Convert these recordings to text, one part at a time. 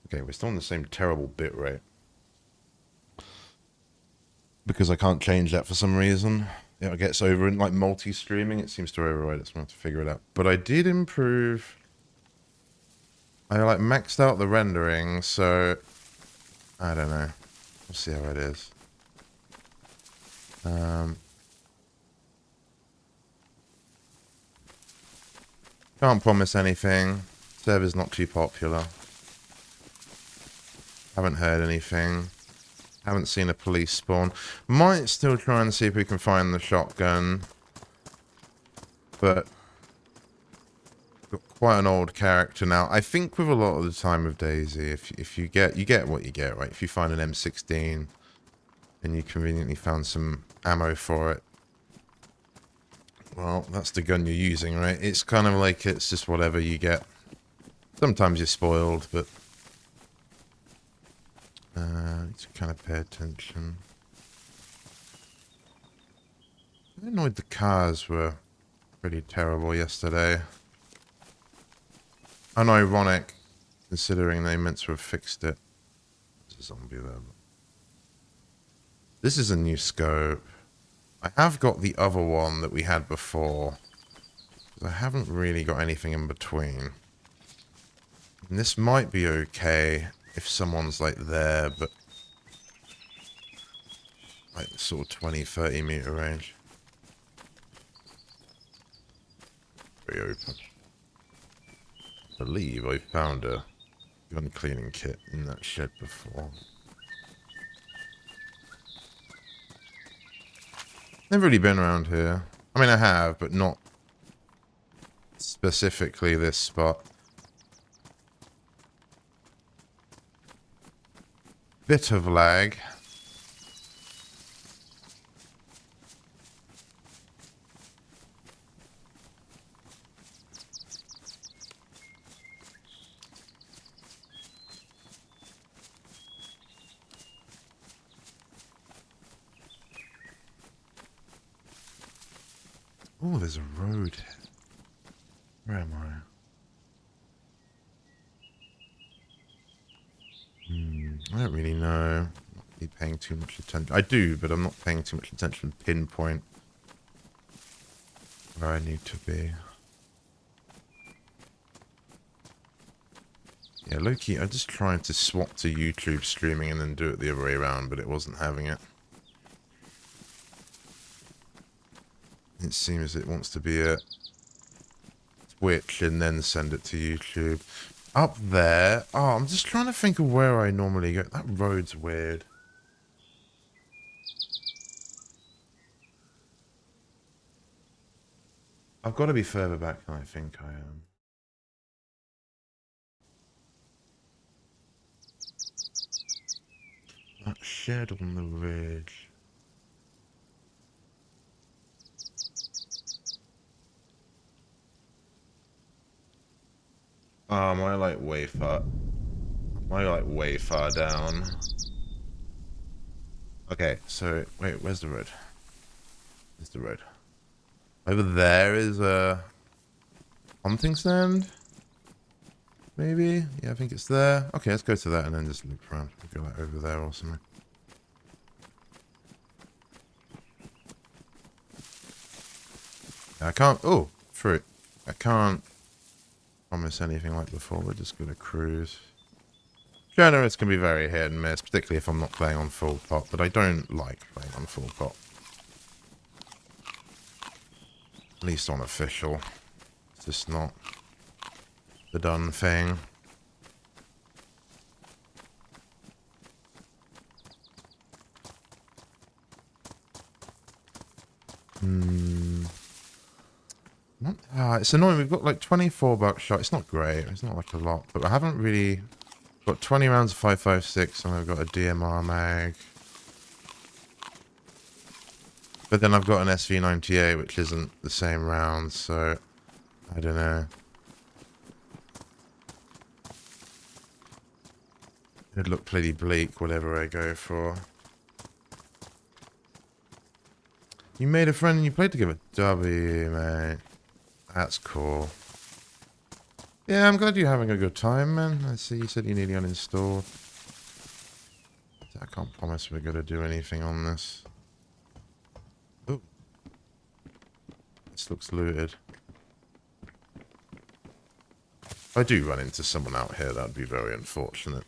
Okay, we're still on the same terrible bit rate. Because I can't change that for some reason. It gets over in like multi-streaming. It seems to override it, so I'm going to have to figure it out. But I did improve. I like maxed out the rendering, so I don't know. We'll see how it is. Can't promise anything. Server's not too popular. Haven't heard anything. Haven't seen a police spawn. Might still try and see if we can find the shotgun. But got quite an old character now. I think with a lot of the time of DayZ, if you get what you get, right? If you find an M16 and you conveniently found some ammo for it, well, that's the gun you're using, right? It's kind of like it's just whatever you get. Sometimes you're spoiled, but need to kind of pay attention. I'm annoyed the cars were pretty terrible yesterday. Unironic, considering they meant to have fixed it. There's a zombie there. This is a new scope. I have got the other one that we had before. I haven't really got anything in between. And this might be okay if someone's like there, but like sort of 20-30 meter range. Very open. I believe I found a gun cleaning kit in that shed before. Never really been around here. I mean, I have, but not specifically this spot. Bit of lag. Oh, there's a road. Where am I? I don't really know. Not really paying too much attention. I do, but I'm not paying too much attention to pinpoint where I need to be. Yeah, low-key, I just tried to swap to YouTube streaming and then do it the other way around, but it wasn't having it. It seems it wants to be a Twitch and then send it to YouTube. Up there. Oh, I'm just trying to think of where I normally go. That road's weird. I've got to be further back than I think I am. That shed on the ridge. Oh, am I like way far? Am I like way far down? Okay, so wait, where's the road? Where's the road? Over there is a hunting stand? Maybe? Yeah, I think it's there. Okay, let's go to that and then just loop around. We'll go like over there or something. I can't... Oh, fruit. I can't promise anything like before. We're just going to cruise. Chernarus can be very hit and miss, particularly if I'm not playing on full pot, but I don't like playing on full pot. At least on official. It's just not the done thing. It's annoying. We've got like 24 buckshot. It's not great. It's not like a lot, but I haven't really got 20 rounds of 5.56, and I've got a DMR mag. But then I've got an SV98, which isn't the same round, so I don't know. It'd look pretty bleak, whatever I go for. You made a friend and you played together. W, mate. That's cool. Yeah, I'm glad you're having a good time, man. I see you said you nearly uninstalled. I can't promise we're going to do anything on this. Oh. This looks looted. If I do run into someone out here, that would be very unfortunate.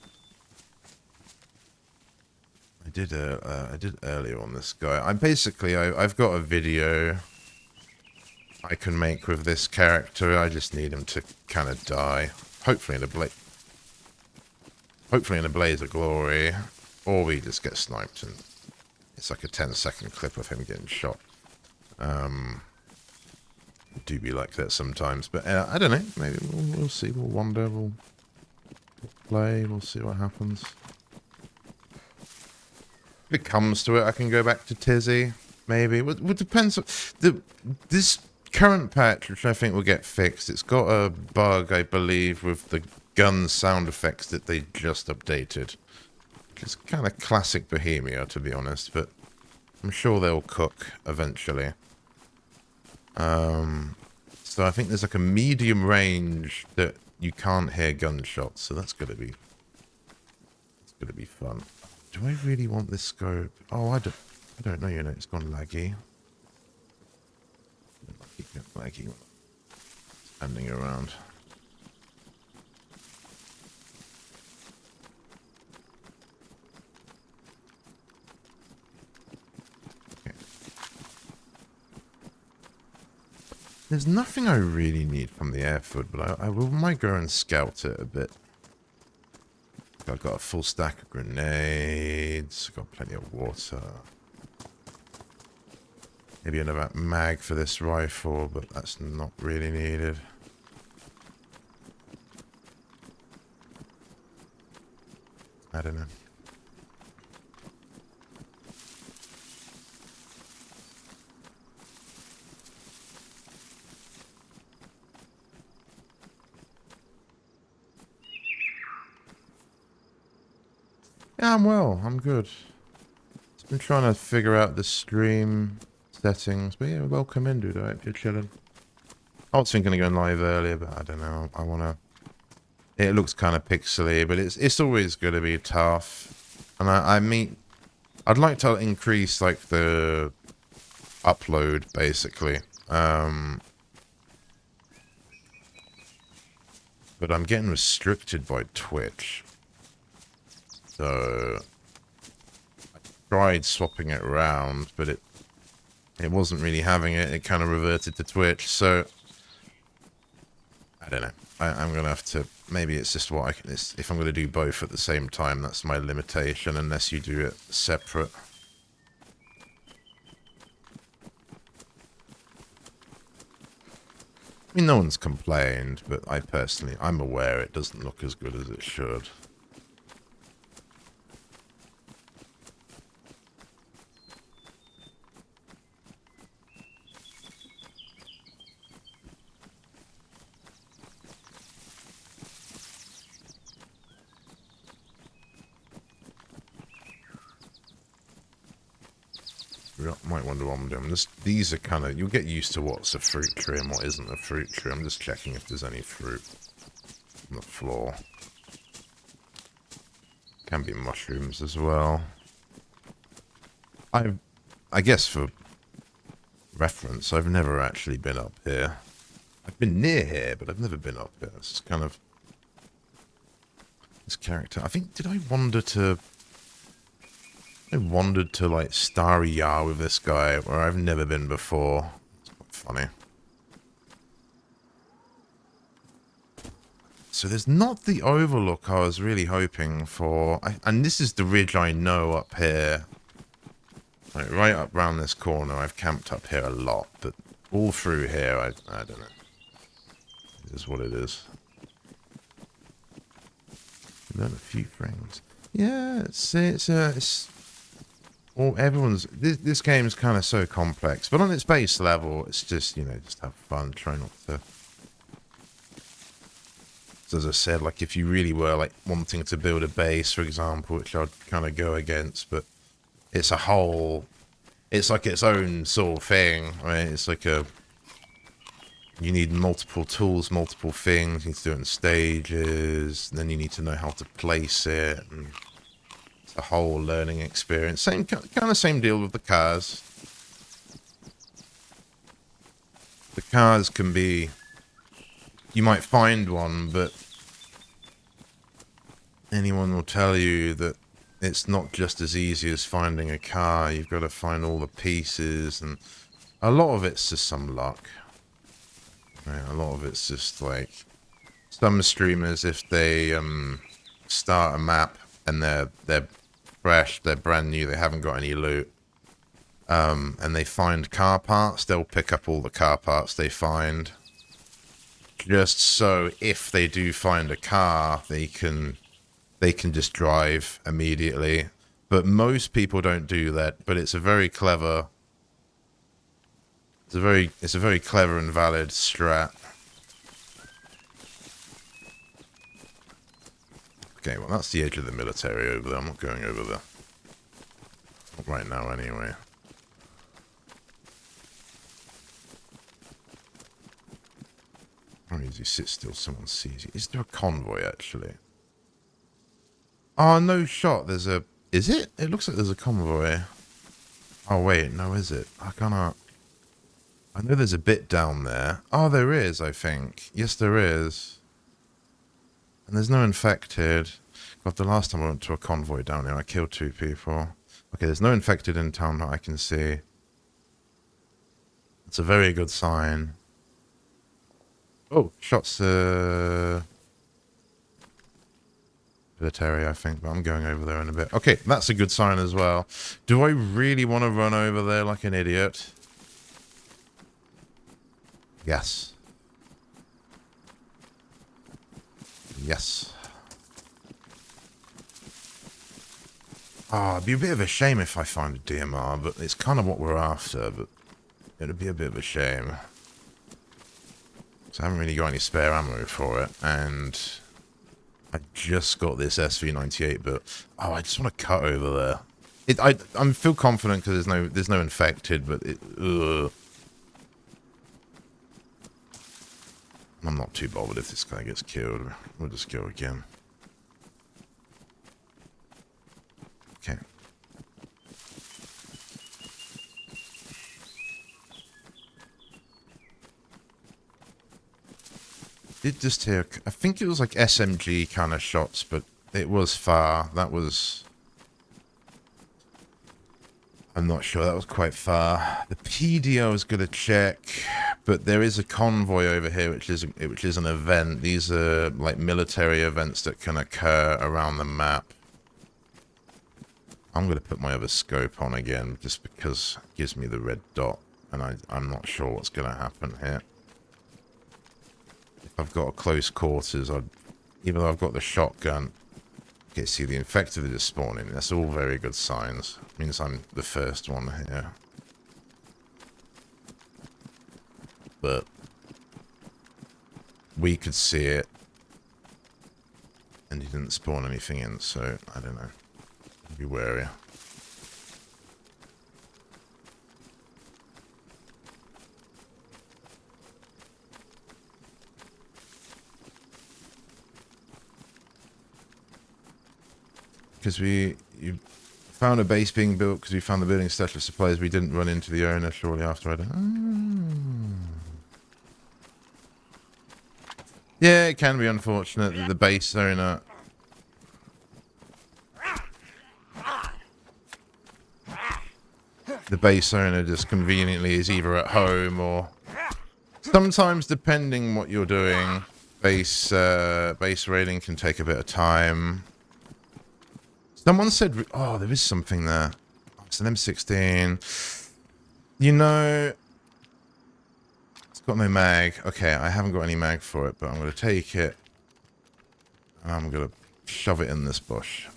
I did earlier on this guy. I've got a video I can make with this character. I just need him to kind of die. Hopefully in a blaze of glory. Or we just get sniped and it's like a 10-second clip of him getting shot. Do be like that sometimes, but I don't know. Maybe we'll see. We'll wander. We'll play. We'll see what happens. If it comes to it, I can go back to Tizzy. Maybe. It depends. This current patch, which I think will get fixed, it's got a bug, I believe, with the gun sound effects that they just updated. It's kind of classic Bohemia, to be honest, but I'm sure they'll cook eventually. So I think there's like a medium range that you can't hear gunshots, so that's gonna be fun. Do I really want this scope? Oh, I don't know, you know, it's gone laggy. Laggy. Standing around. There's nothing I really need from the airfield, but I might go and scout it a bit. I've got a full stack of grenades, got plenty of water. Maybe another mag for this rifle, but that's not really needed. I don't know. Yeah, I'm well. I'm good. Just been trying to figure out the stream settings. But yeah, welcome in, dude. I hope you're chilling. I was thinking of going live earlier, but I don't know. I want to... It looks kind of pixely, but it's always going to be tough. And I'd like to increase, like, the upload, basically. But I'm getting restricted by Twitch. So I tried swapping it around, but it wasn't really having it. It kind of reverted to Twitch. So I don't know. I'm gonna have to. Maybe it's just what I can. If I'm gonna do both at the same time, that's my limitation. Unless you do it separate. I mean, no one's complained, but I'm aware it doesn't look as good as it should. Might wonder what I'm doing. These are kind of... You'll get used to what's a fruit tree and what isn't a fruit tree. I'm just checking if there's any fruit on the floor. Can be mushrooms as well. I guess for reference, I've never actually been up here. I've been near here, but I've never been up here. It's kind of... This character... I think... Did I wander to... I wandered to, like, Starry Yar with this guy, where I've never been before. It's quite funny. So there's not the overlook I was really hoping for. And this is the ridge I know up here. Like, right up round this corner, I've camped up here a lot. But all through here, I don't know. It is what it is. Learn a few things. Yeah, it's well, this game is kind of so complex, but on its base level, it's just, you know, just have fun, try not to... So as I said, like, if you really were, like, wanting to build a base, for example, which I'd kind of go against, but it's a whole... It's like its own sort of thing, right? It's like a... You need multiple tools, multiple things. You need to do it in stages. And then you need to know how to place it. And it's a whole learning experience. Kind of same deal with the cars. The cars can be... You might find one, but anyone will tell you that it's not just as easy as finding a car. You've got to find all the pieces, and a lot of it's just some luck. Right, a lot of it's just like some streamers, if they start a map and they're fresh, they're brand new, they haven't got any loot, and they find car parts, they'll pick up all the car parts they find, just so if they do find a car, they can just drive immediately. But most people don't do that. But it's a very clever. It's a very clever and valid strat. Okay, well that's the edge of the military over there. I'm not going over there. Not right now, anyway. How easy sit still? Someone sees you. Is there a convoy actually? Oh, no shot. There's a... Is it? It looks like there's a convoy. Oh, wait. No, is it? I cannot... I know there's a bit down there. Oh, there is, I think. Yes, there is. And there's no infected. God, the last time I went to a convoy down here, I killed 2 people. Okay, there's no infected in town that I can see. It's a very good sign. Oh, shots... military, I think, but I'm going over there in a bit. Okay, that's a good sign as well. Do I really want to run over there like an idiot? Yes. Yes. Ah, it'd be a bit of a shame if I find a DMR, but it's kind of what we're after, but it'd be a bit of a shame. So I haven't really got any spare ammo for it, and... I just got this SV98, but oh, I just want to cut over there. I feel confident because there's no infected, but I'm not too bothered if this guy gets killed. We'll just go again. Okay. Did just hear, I think it was like SMG kind of shots, but it was far. That was, I'm not sure, that was quite far. The PD I was going to check, but there is a convoy over here, which is an event. These are like military events that can occur around the map. I'm going to put my other scope on again, just because it gives me the red dot, and I'm not sure what's going to happen here. I've got a close quarters, even though I've got the shotgun, you see the infected are just spawning. That's all very good signs. It means I'm the first one here. But we could see it, and he didn't spawn anything in, so I don't know. Be wary. Because you found a base being built because we found the building stash of supplies. We didn't run into the owner shortly after. Yeah, it can be unfortunate that the base owner... The base owner just conveniently is either at home or... Sometimes, depending what you're doing, base raiding can take a bit of time. Someone said, oh, there is something there. Oh, it's an M16. You know, it's got no mag. Okay, I haven't got any mag for it, but I'm going to take it. And I'm going to shove it in this bush.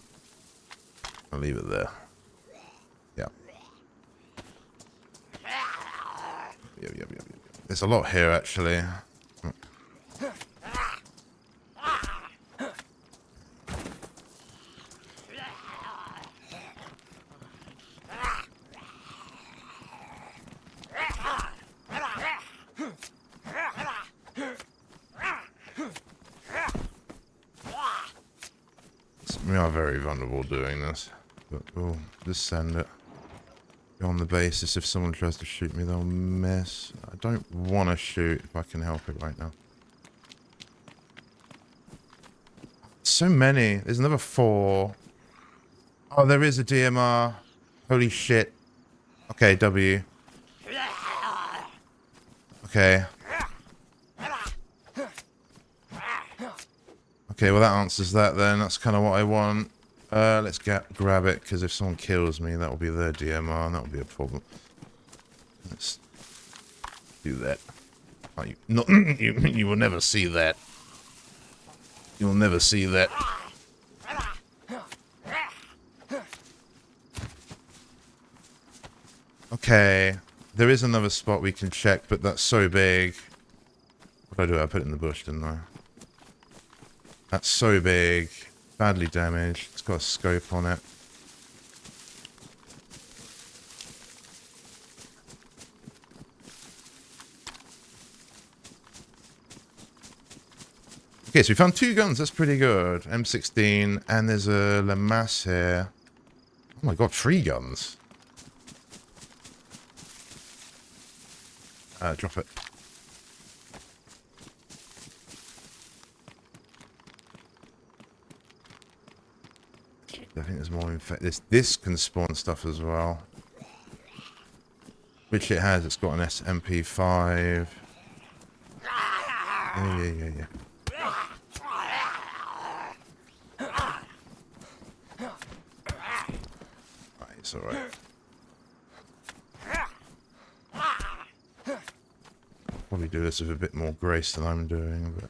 I'll leave it there. Yeah. Yep. There's a lot here, actually. We are very vulnerable doing this. But we'll just send it. On the basis if someone tries to shoot me, they'll miss. I don't want to shoot if I can help it right now. So many. There's another 4. Oh, there is a DMR. Holy shit. Okay, W. Okay. Okay, well that answers that then. That's kind of what I want. Let's grab it, because if someone kills me, that will be their DMR, and that will be a problem. Let's do that. Oh, you will never see that. You'll never see that. Okay. There is another spot we can check, but that's so big. What did I do? I put it in the bush, didn't I? That's so big. Badly damaged. It's got a scope on it. Okay, so we found 2 guns. That's pretty good. M16, and there's a Lamasse here. Oh my god, 3 guns. Drop it. I think there's more this can spawn stuff as well. Which it has. It's got an SMP5. Yeah. Right, it's alright. Probably do this with a bit more grace than I'm doing, but...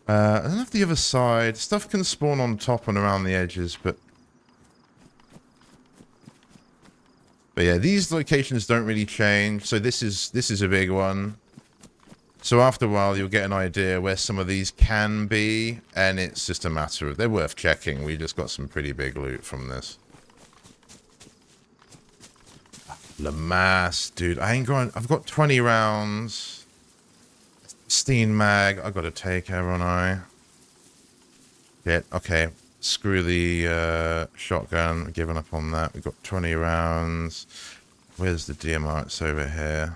I don't know if the other side... Stuff can spawn on top and around the edges, but... But yeah, these locations don't really change. So this is a big one. So after a while, you'll get an idea where some of these can be, and it's just a matter of... They're worth checking. We just got some pretty big loot from this. Lamasse, dude. I've got 20 rounds. Steen mag, I gotta take, haven't I? Shit, okay. Screw the shotgun, giving up on that. We've got 20 rounds. Where's the DMR? It's over here.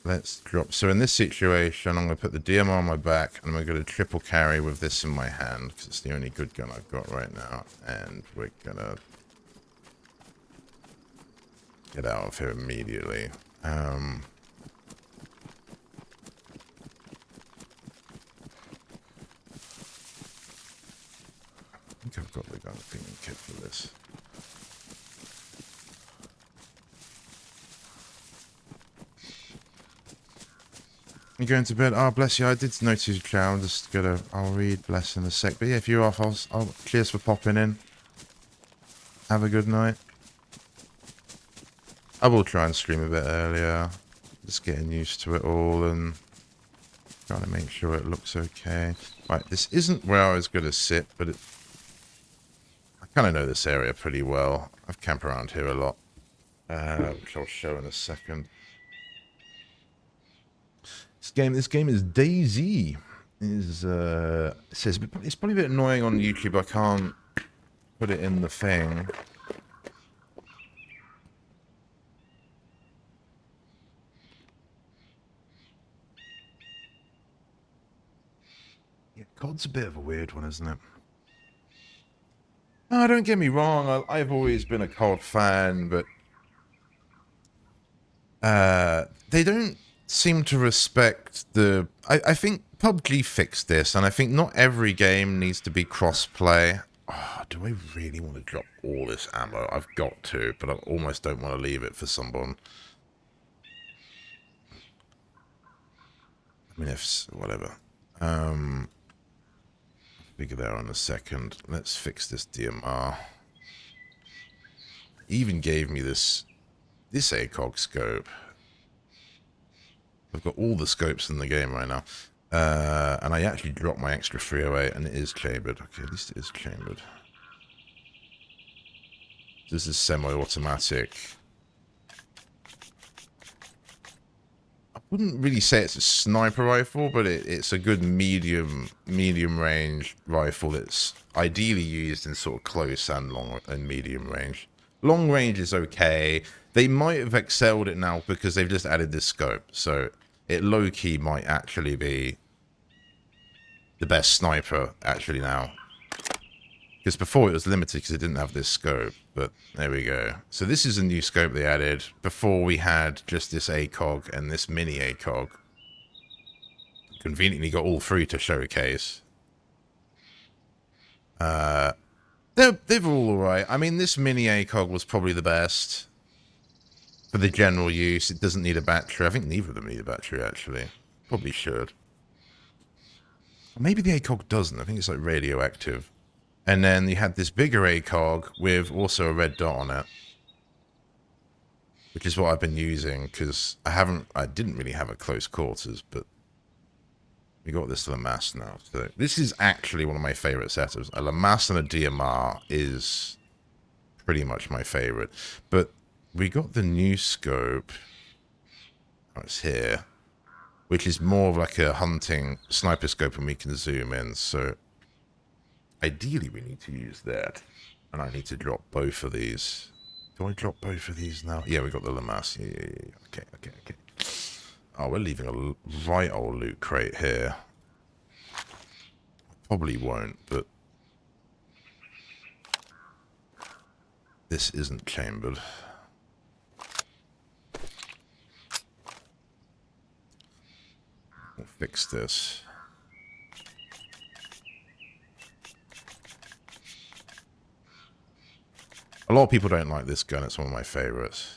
Let's drop. So in this situation, I'm going to put the DMR on my back, and I'm going to triple carry with this in my hand, because it's the only good gun I've got right now. And we're going to get out of here immediately. I think I've got the gun cleaning kit for this. You going to bed? Oh, bless you. I did notice you, Chow. I'm just gonna... I'll read bless in a sec. But yeah, if you're off, I'll cheers for popping in. Have a good night. I will try and stream a bit earlier. Just getting used to it all and trying to make sure it looks okay. Right, this isn't where I was going to sit, but I kind of know this area pretty well. I've camped around here a lot, which I'll show in a second. This game is DayZ. It says it's probably a bit annoying on YouTube. I can't put it in the thing. Yeah, COD's a bit of a weird one, isn't it? No, don't get me wrong. I've always been a COD fan, but they don't seem to respect the... I think PUBG fixed this, and I think not every game needs to be cross-play. Oh, do I really want to drop all this ammo? I've got to, but I almost don't want to leave it for someone. I mean, whatever. Figure that out in a second. Let's fix this DMR. He even gave me this ACOG scope. I've got all the scopes in the game right now. And I actually dropped my extra 308, and it is chambered. Okay, at least it is chambered. This is semi-automatic. I wouldn't really say it's a sniper rifle, but it's a good medium range rifle that's ideally used in sort of close and long and medium range. Long range is okay. They might have excelled it now because they've just added this scope, so it low-key might actually be the best sniper actually now. Because before it was limited because it didn't have this scope, but there we go. So this is a new scope they added. Before we had just this ACOG and this mini ACOG. Conveniently got all three to showcase. They're all alright. I mean, this mini ACOG was probably the best for the general use. It doesn't need a battery. I think neither of them need a battery, actually. Probably should. Maybe the ACOG doesn't. I think it's like radioactive. And then you had this bigger ACOG with also a red dot on it. Which is what I've been using, because I didn't really have a close quarters, but we got this Lamass now. So this is actually one of my favorite setups. A Lamass and a DMR is pretty much my favorite. But we got the new scope. Oh, it's here. Which is more of like a hunting sniper scope, and we can zoom in, so ideally, we need to use that. And I need to drop both of these. Do I drop both of these now? Yeah, we got the Lamass. Yeah. Okay. Oh, we're leaving a right old loot crate here. Probably won't, but... this isn't chambered. We'll fix this. A lot of people don't like this gun. It's one of my favorites.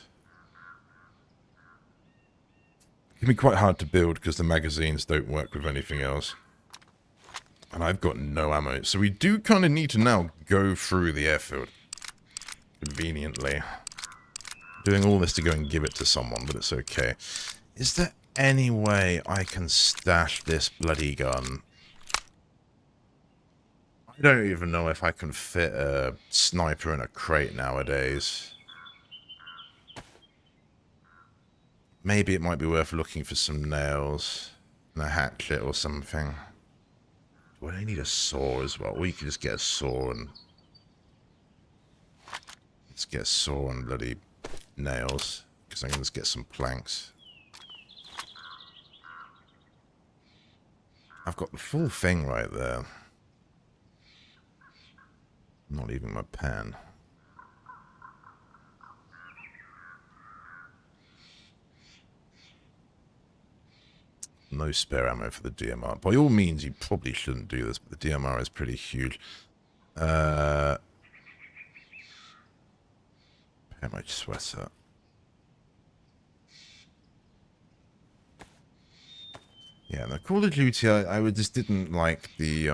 It can be quite hard to build because the magazines don't work with anything else. And I've got no ammo. So we do kind of need to now go through the airfield. Conveniently. Doing all this to go and give it to someone, but it's okay. Is there any way I can stash this bloody gun? I don't even know if I can fit a sniper in a crate nowadays. Maybe it might be worth looking for some nails and a hatchet or something. Do I need a saw as well? Or you can just get a saw and... let's get a saw and bloody nails. Because I can just get some planks. I've got the full thing right there. Not even my pen. No spare ammo for the DMR. By all means, you probably shouldn't do this, but the DMR is pretty huge. Pair my sweater. Yeah, the Call of Duty, I just didn't like the...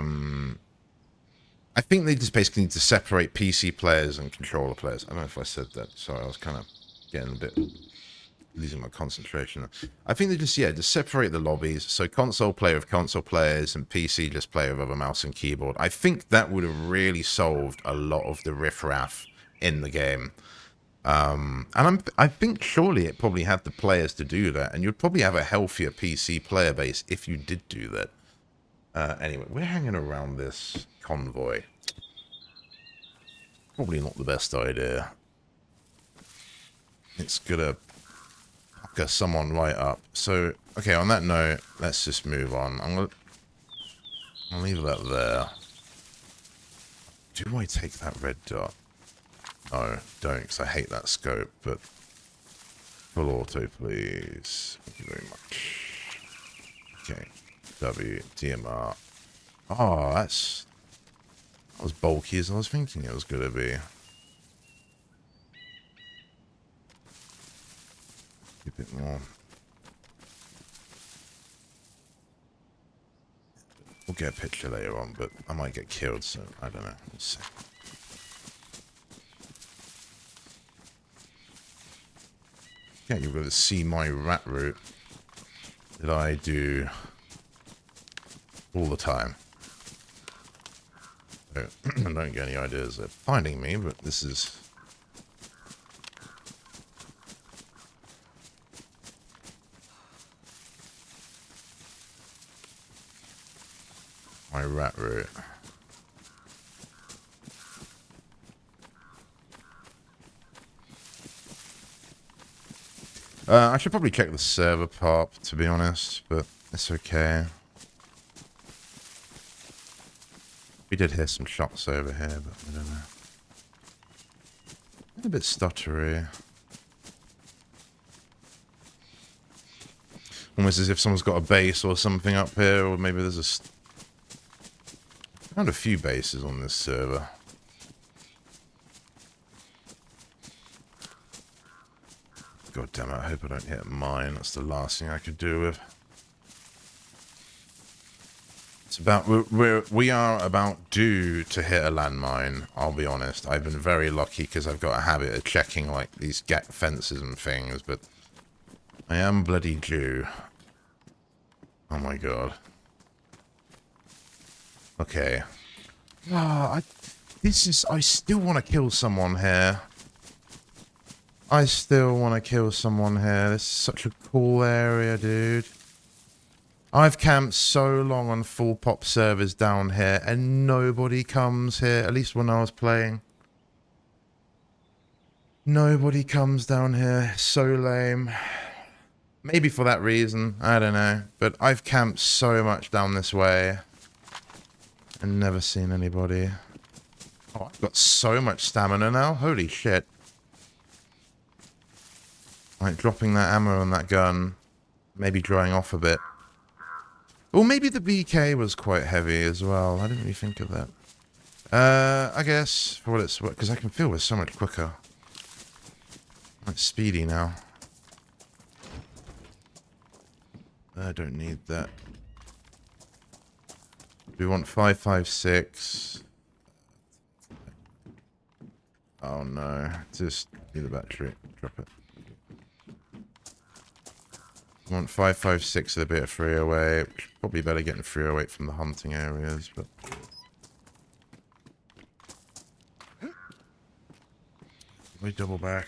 I think they just basically need to separate PC players and controller players. I don't know if I said that. Sorry, I was kind of getting a bit... losing my concentration. I think they just separate the lobbies. So console play with console players and PC just play with a mouse and keyboard. I think that would have really solved a lot of the riffraff in the game. And I think surely it probably had the players to do that. And you'd probably have a healthier PC player base if you did do that. Anyway, we're hanging around this convoy. Probably not the best idea. It's gonna fuck someone right up. So, okay, on that note, let's just move on. I'll leave that there. Do I take that red dot? No, don't, because I hate that scope, but full auto, please. Thank you very much. Okay. W, DMR. Oh, that was bulky as I was thinking it was going to be. A bit more. We'll get a picture later on, but I might get killed, so I don't know. We'll see. Yeah, you're going to see my rat route. Did I do... all the time. So, I don't get any ideas of finding me, but this is... my rat route. I should probably check the server pop, to be honest, but it's okay. We did hear some shots over here, but I don't know. A bit stuttery. Almost as if someone's got a base or something up here, or maybe there's a... I found a few bases on this server. God damn it, I hope I don't hit mine. That's the last thing I could do with. It's about... We are about due to hit a landmine, I'll be honest. I've been very lucky because I've got a habit of checking, like, these gate fences and things, but... I am bloody due. Oh my god. Okay. I still want to kill someone here. I still want to kill someone here. This is such a cool area, dude. I've camped so long on full pop servers down here, and nobody comes here, at least when I was playing. Nobody comes down here. So lame. Maybe for that reason, I don't know. But I've camped so much down this way and never seen anybody. Oh, I've got so much stamina now. Holy shit. Like, dropping that ammo on that gun. Maybe drying off a bit. Or maybe the BK was quite heavy as well. I didn't really think of that. I guess, for what it's worth, because I can feel we're so much quicker. Like, speedy now. I don't need that. We want 5.56. Oh no. Just need the battery. Drop it. We want 5.56 with a bit of 308. Probably better getting 308 from the hunting areas, but... we double back.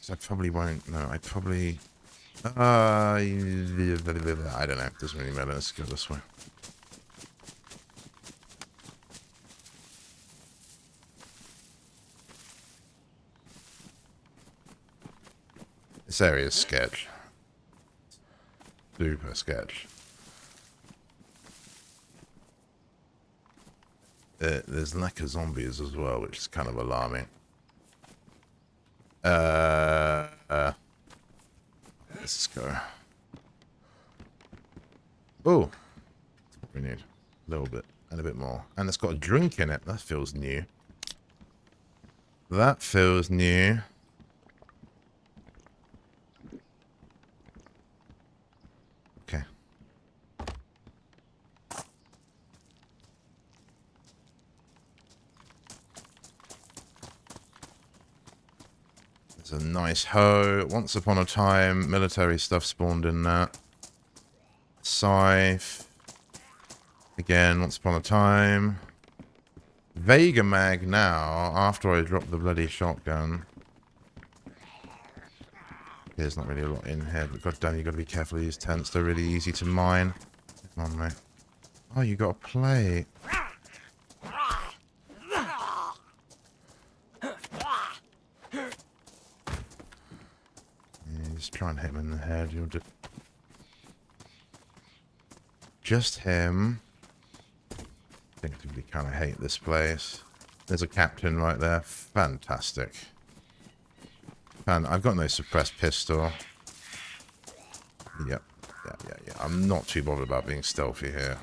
So I probably won't. No, I probably... I don't know. It doesn't really matter. Let's go this way. This area is sketch. Super sketch. There's lack of zombies as well, which is kind of alarming. Let's go. Oh, we need a little bit and a bit more, and it's got a drink in it. That feels new. That feels new. Okay. There's a nice hoe. Once upon a time, military stuff spawned in that. Scythe. Again, once upon a time. Vega mag now, after I dropped the bloody shotgun. There's not really a lot in here, but goddamn, you gotta be careful of these tents. They're really easy to mine. Come on, mate. Oh, you got a plate. Yeah, just try and hit him in the head. You'll just him. Instinctively kind of hate this place. There's a captain right there. Fantastic. I've got no suppressed pistol. Yep. Yeah. I'm not too bothered about being stealthy here.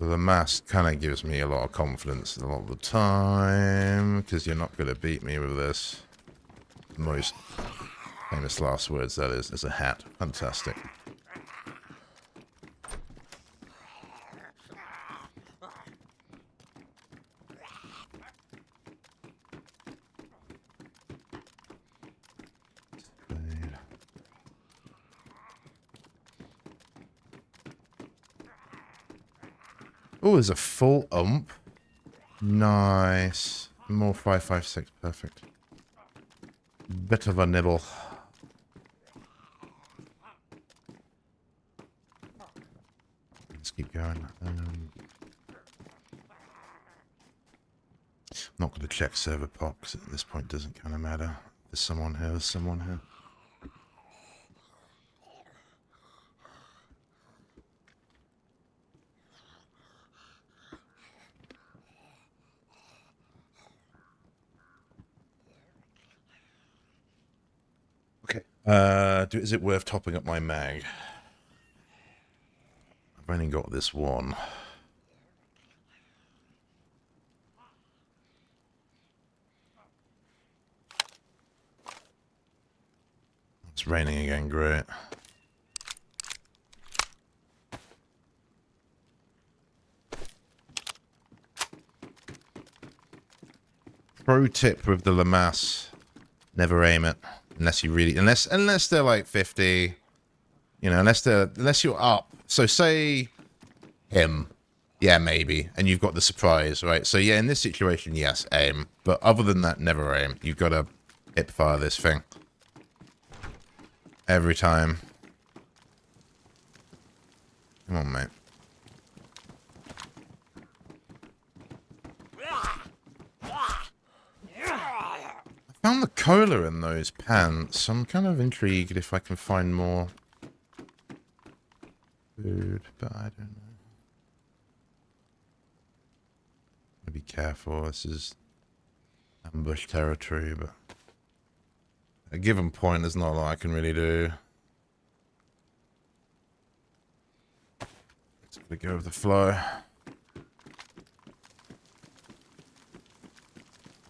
The mask kind of gives me a lot of confidence a lot of the time, because you're not going to beat me with this. Most famous last words, that is. There's a hat. Fantastic. Oh, there's a full ump. Nice. More 556. Perfect. Bit of a nibble. Let's keep going. Not going to check server pop because at this point it doesn't kind of matter. There's someone here. There's someone here. Okay. Is it worth topping up my mag? I've only got this one. It's raining again, great. Pro tip with the Lamas, never aim it. Unless you really, unless they're like 50, you know, unless you're up. So say him, yeah, maybe, and you've got the surprise, right? So yeah, in this situation, yes, aim. But other than that, never aim. You've got to hip fire this thing every time. Come on, mate. I found the cola in those pants. I'm kind of intrigued if I can find more food, but I don't know. Gotta be careful. This is ambush territory, but at a given point, there's not a lot I can really do. Let's go with the flow.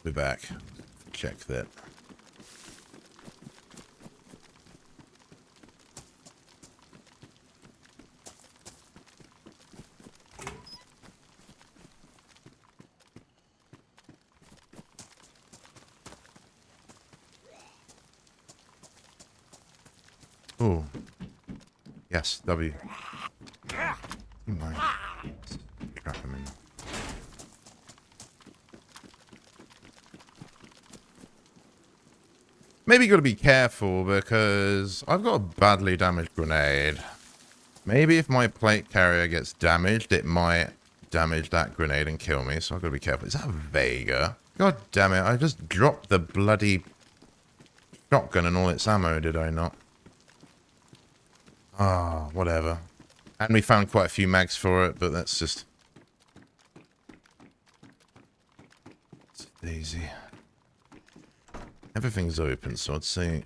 Be back. Check that. Oh. Yes, W. You mind? Trap him in. Maybe you gotta be careful because I've got a badly damaged grenade. Maybe if my plate carrier gets damaged, it might damage that grenade and kill me, so I've gotta be careful. Is that a Vega? God damn it, I just dropped the bloody shotgun and all its ammo, did I not? Ah, whatever. And we found quite a few mags for it, but that's just... It's DayZ. Everything's open, so I'd say...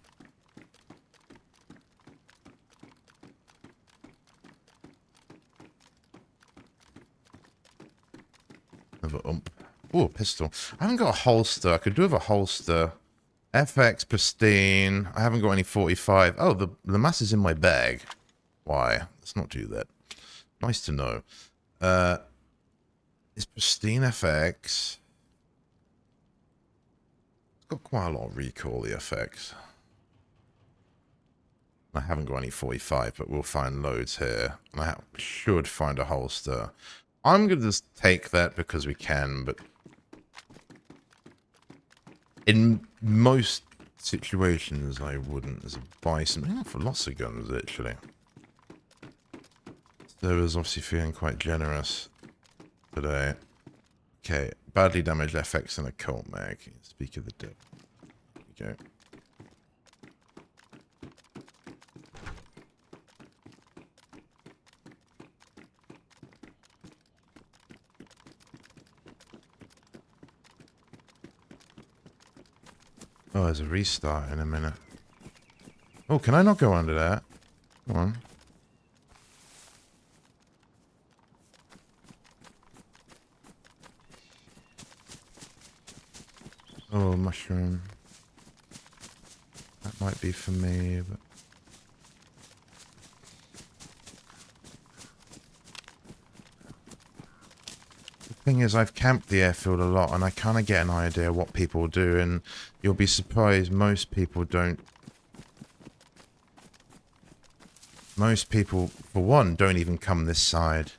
Another ump. Oh, a pistol. I haven't got a holster. I could do with a holster. FX pristine. I haven't got any 45. Oh, the mass is in my bag. Why? Let's not do that. Nice to know. Is pristine FX... Got quite a lot of recoil, the FX. I haven't got any 45, but we'll find loads here. I should find a holster. I'm going to just take that because we can, but... In most situations, I wouldn't. There's a bison. I for lots of guns, actually. So I was obviously feeling quite generous today. Okay, badly damaged FX and a Colt mag. Speak of the devil. There we go. Oh, there's a restart in a minute. Oh, can I not go under that? Come on. Oh, mushroom. That might be for me, but... The thing is, I've camped the airfield a lot, and I kind of get an idea what people do, and you'll be surprised most people don't... Most people, for one, don't even come this side.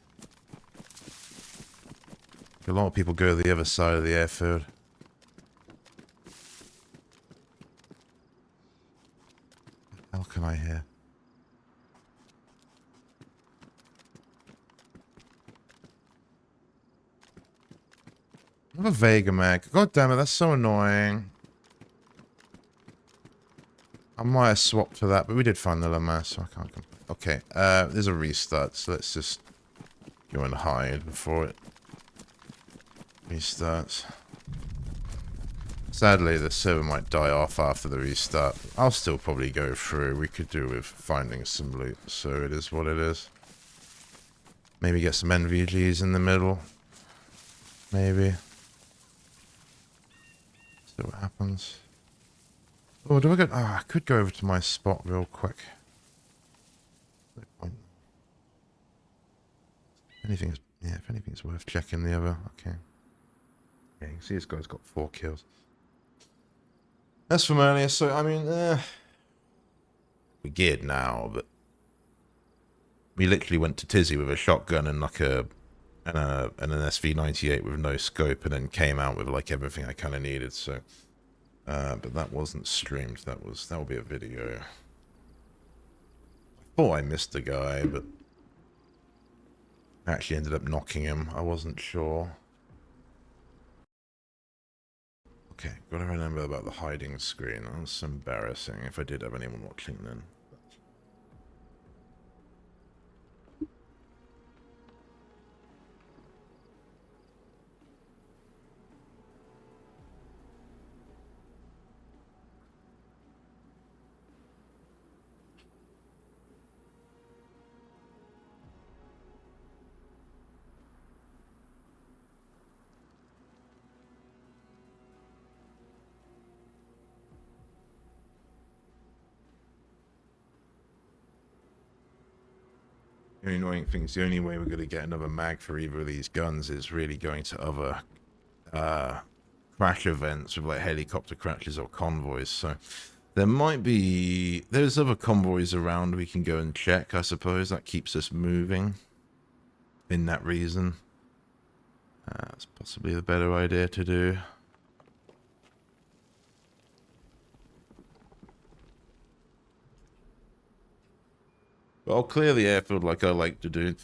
A lot of people go to the other side of the airfield. What the hell can I hear? Another Vega mag. God damn it, that's so annoying. I might have swapped for that, but we did find the Lamass, so I can't complain. Okay, there's a restart, so let's just go and hide before it restarts. Sadly, the server might die off after the restart. I'll still probably go through. We could do with finding some loot, so it is what it is. Maybe get some NVGs in the middle. Maybe. See what happens. Oh, do I go? Oh, I could go over to my spot real quick. No point. Anything's, yeah, if anything's worth checking the other. Okay. Yeah, you can see this guy's got 4 kills. That's from earlier, so I mean, we're geared now, but we literally went to Tizzy with a shotgun and like and an SV98 with no scope, and then came out with like everything I kind of needed. So, but that wasn't streamed. That will be a video. I thought I missed the guy, but I actually ended up knocking him. I wasn't sure. Okay, gotta remember about the hiding screen. That was embarrassing if I did have anyone watching then. The only annoying thing is the only way we're going to get another mag for either of these guns is really going to other crash events with like helicopter crashes or convoys. So there might be, there's other convoys around we can go and check, I suppose. That keeps us moving in that reason. That's possibly the better idea to do. But I'll clear the airfield like I like to do.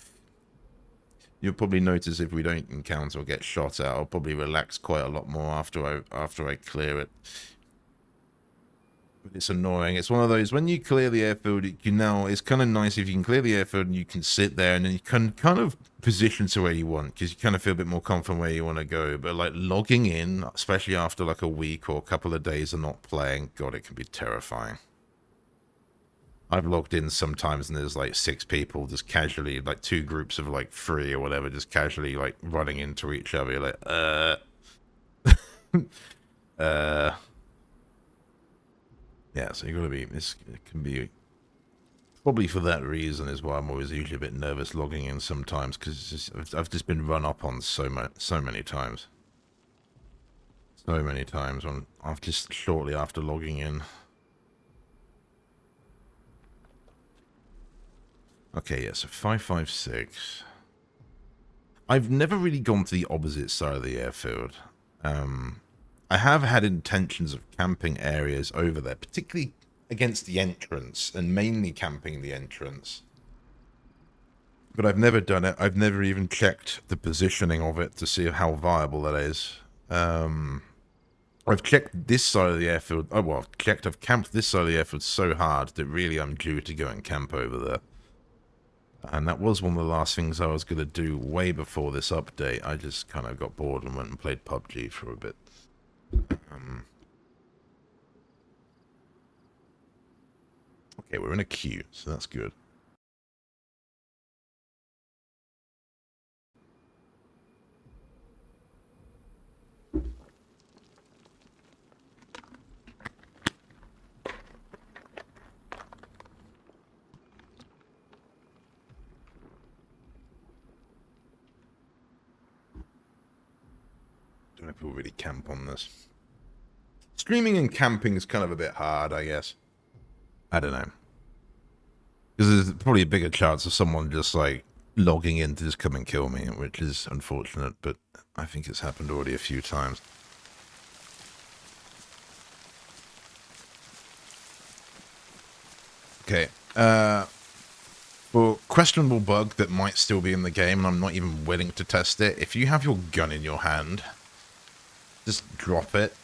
You'll probably notice if we don't encounter or get shot at, I'll probably relax quite a lot more after I clear it. But it's annoying. It's one of those, when you clear the airfield, it's kind of nice if you can clear the airfield and you can sit there and then you can kind of position to where you want, because you kind of feel a bit more confident where you want to go. But like logging in, especially after like a week or a couple of days of not playing, God, it can be terrifying. I've logged in sometimes and there's like 6 people just casually, like 2 groups of like 3 or whatever, just casually like running into each other. You're like, yeah, so you gotta be, it can be, probably for that reason is why I'm always usually a bit nervous logging in sometimes, because I've just been run up on so many times. So many times when I've just shortly after logging in. Okay, yeah, so 556. I've never really gone to the opposite side of the airfield. I have had intentions of camping areas over there, particularly against the entrance, and mainly camping the entrance. But I've never done it. I've never even checked the positioning of it to see how viable that is. I've checked this side of the airfield. Oh, well, I've camped this side of the airfield so hard that really I'm due to go and camp over there. And that was one of the last things I was going to do way before this update. I just kind of got bored and went and played PUBG for a bit. Okay, we're in a queue, so that's good. Don't know if we'll really camp on this. Streaming and camping is kind of a bit hard, I guess. I don't know. Because there's probably a bigger chance of someone just like logging in to just come and kill me, which is unfortunate, but I think it's happened already a few times. Okay, for questionable bug that might still be in the game, and I'm not even willing to test it, if you have your gun in your hand, just drop it,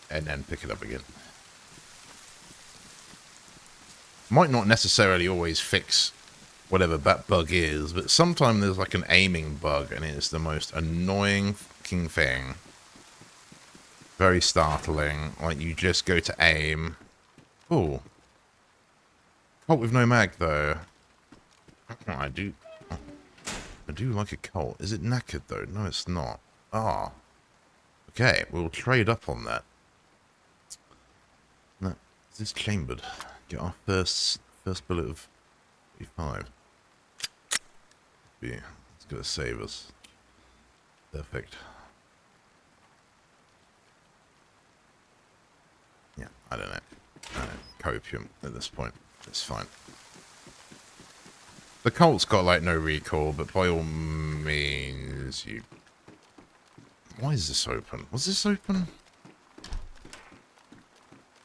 and then pick it up again. Might not necessarily always fix whatever that bug is, but sometimes there's like an aiming bug, and it's the most annoying fucking thing. Very startling. Like, you just go to aim. Ooh. Colt with no mag, though. I do like a Colt. Is it knackered, though? No, it's not. Ah. Okay, we'll trade up on that. No, is this chambered? Get our first bullet of 5. Yeah, it's gonna save us. Perfect. Yeah, I don't know. Copium at this point. It's fine. The Colt's got like no recoil, but by all means, you. Why is this open? Was this open?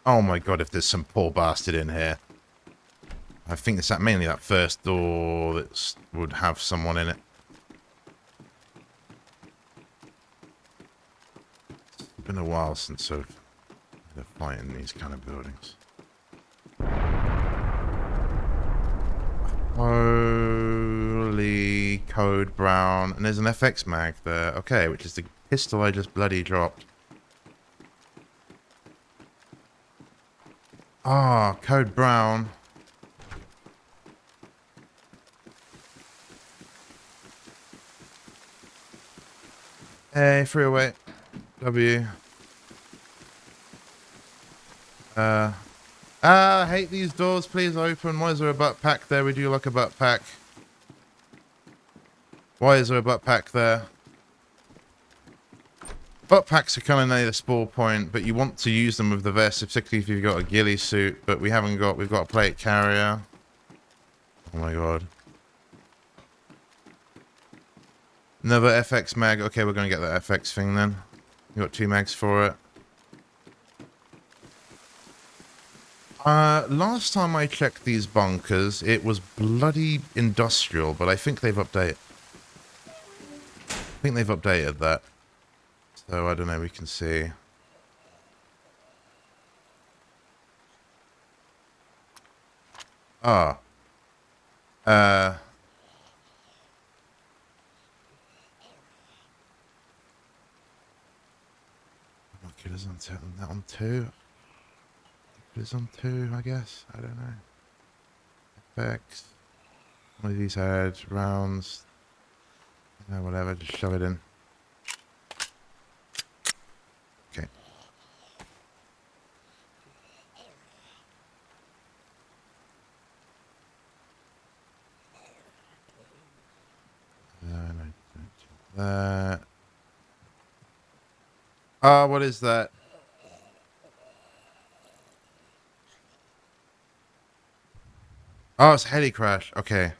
Oh my god! If there's some poor bastard in here. I think it's mainly that first door that would have someone in it. It's been a while since I've been fighting these kind of buildings. Holy code brown. And there's an FX mag there. Okay, which is the pistol I just bloody dropped. Ah, code brown. Hey, free away. W. I hate these doors. Please open. Why is there a butt pack there? Would you like a butt pack? Why is there a butt pack there? Butt packs are kind of near the spawn point, but you want to use them with the vest, particularly if you've got a ghillie suit, but we've got a plate carrier. Oh my god. Another FX mag. Okay, we're going to get that FX thing then. You got 2 mags for it. Last time I checked these bunkers, it was bloody industrial, but I think they've updated. That. So, I don't know, we can see. Ah. Killers on 2, that on 2. Killers on 2, I guess. I don't know. Effects. One of these had rounds. No, whatever, just shove it in. Okay. No, don't do that. Ah, what is that? Oh, it's a heli crash. Okay.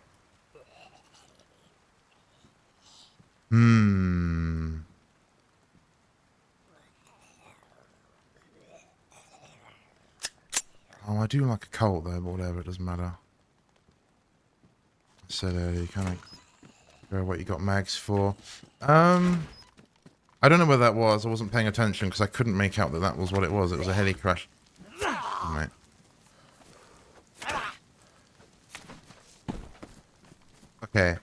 Oh, I do like a Colt though, but whatever, it doesn't matter. I said earlier, you kind of figure what you got mags for. I don't know where that was. I wasn't paying attention because I couldn't make out that that was what it was. It was a heli crash. Oh, mate. Okay.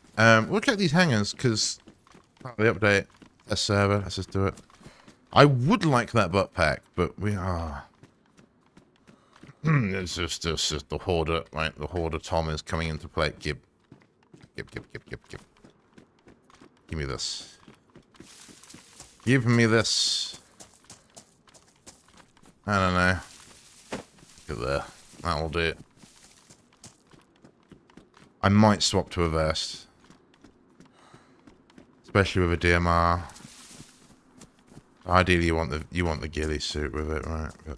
We'll check these hangars because the update. Test server. Let's just do it. I would like that butt pack, but we are. It's just the hoarder. Right, the hoarder Tom is coming into play. Give me this. Give me this. I don't know. Look at there. That'll do it. I might swap to a vest. Especially with a DMR. Ideally you want the ghillie suit with it, right? But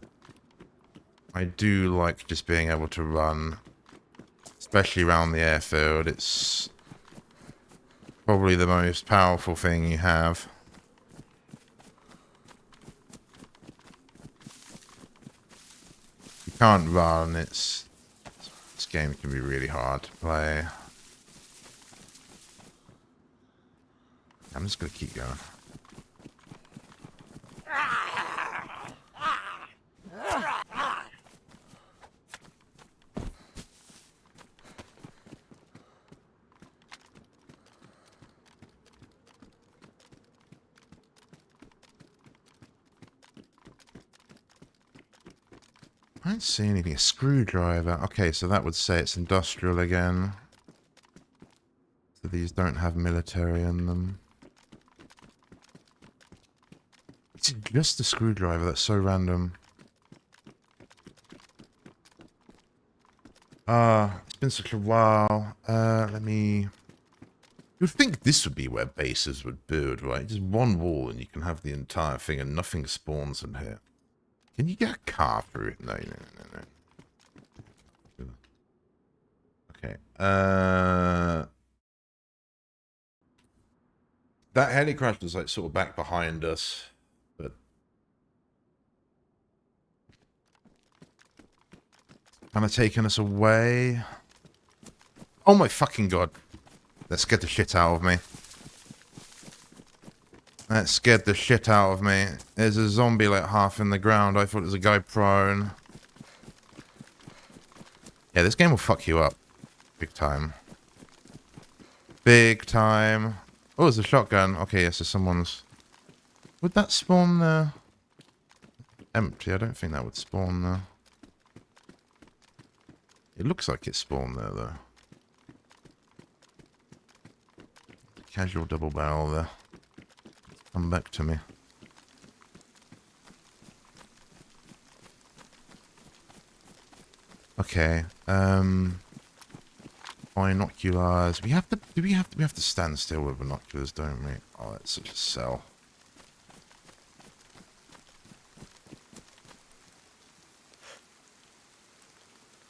I do like just being able to run. Especially around the airfield. It's Probably the most powerful thing you have. You can't run, this game can be really hard to play. I'm just gonna keep going. I don't see anything. A screwdriver. Okay, so that would say it's industrial again. So these don't have military in them. It's just a screwdriver. That's so random. It's been such a while. Let me... You'd think this would be where bases would build, right? Just one wall and you can have the entire thing and nothing spawns in here. Can you get a car through it? No. Okay. That heli crash was like sort of back behind us, but kind of taking us away. Oh my fucking god. That scared the shit out of me. That scared the shit out of me. There's a zombie like half in the ground. I thought it was a guy prone. Yeah, this game will fuck you up. Big time. Big time. Oh, there's a shotgun. Okay, yes, so someone's... Would that spawn there? Empty. I don't think that would spawn there. It looks like it spawned there, though. Casual double barrel there. Come back to me. Okay. Binoculars. We have to. We have to stand still with binoculars, don't we? Oh, that's such a sell.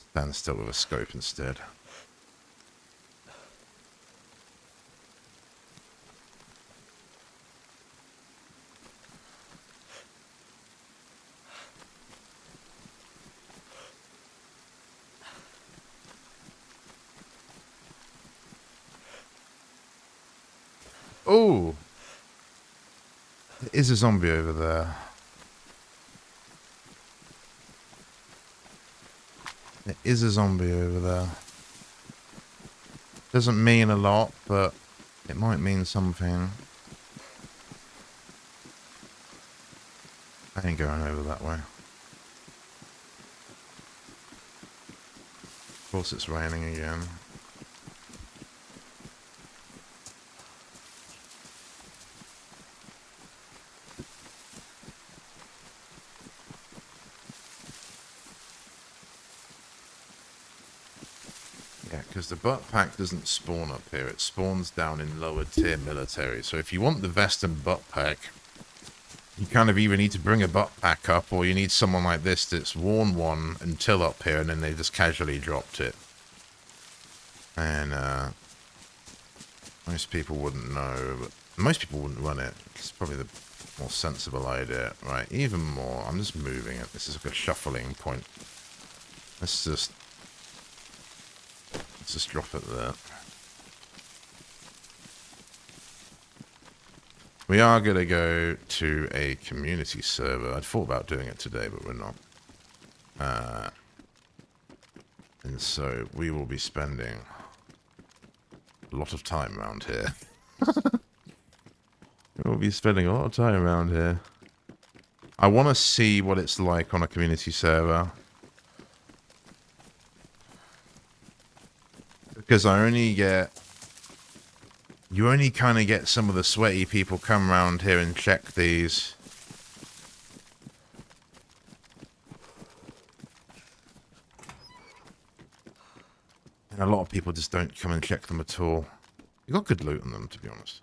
Stand still with a scope instead. Oh! There is a zombie over there. There is a zombie over there. Doesn't mean a lot, but it might mean something. I ain't going over that way. Of course it's raining again. Yeah, because the butt pack doesn't spawn up here. It spawns down in lower tier military. So if you want the vest and butt pack, you kind of either need to bring a butt pack up, or you need someone like this that's worn one until up here, and then they just casually dropped it. And most people wouldn't know, but most people wouldn't run it. It's probably the more sensible idea. Right, even more. I'm just moving it. This is like a shuffling point. Let's just drop it there. We are going to go to a community server. I'd thought about doing it today, but we're not. And so we will be spending a lot of time around here. We'll be spending a lot of time around here. I want to see what it's like on a community server. Because I only get... You only kind of get some of the sweaty people come around here and check these. And a lot of people just don't come and check them at all. You got good loot on them, to be honest.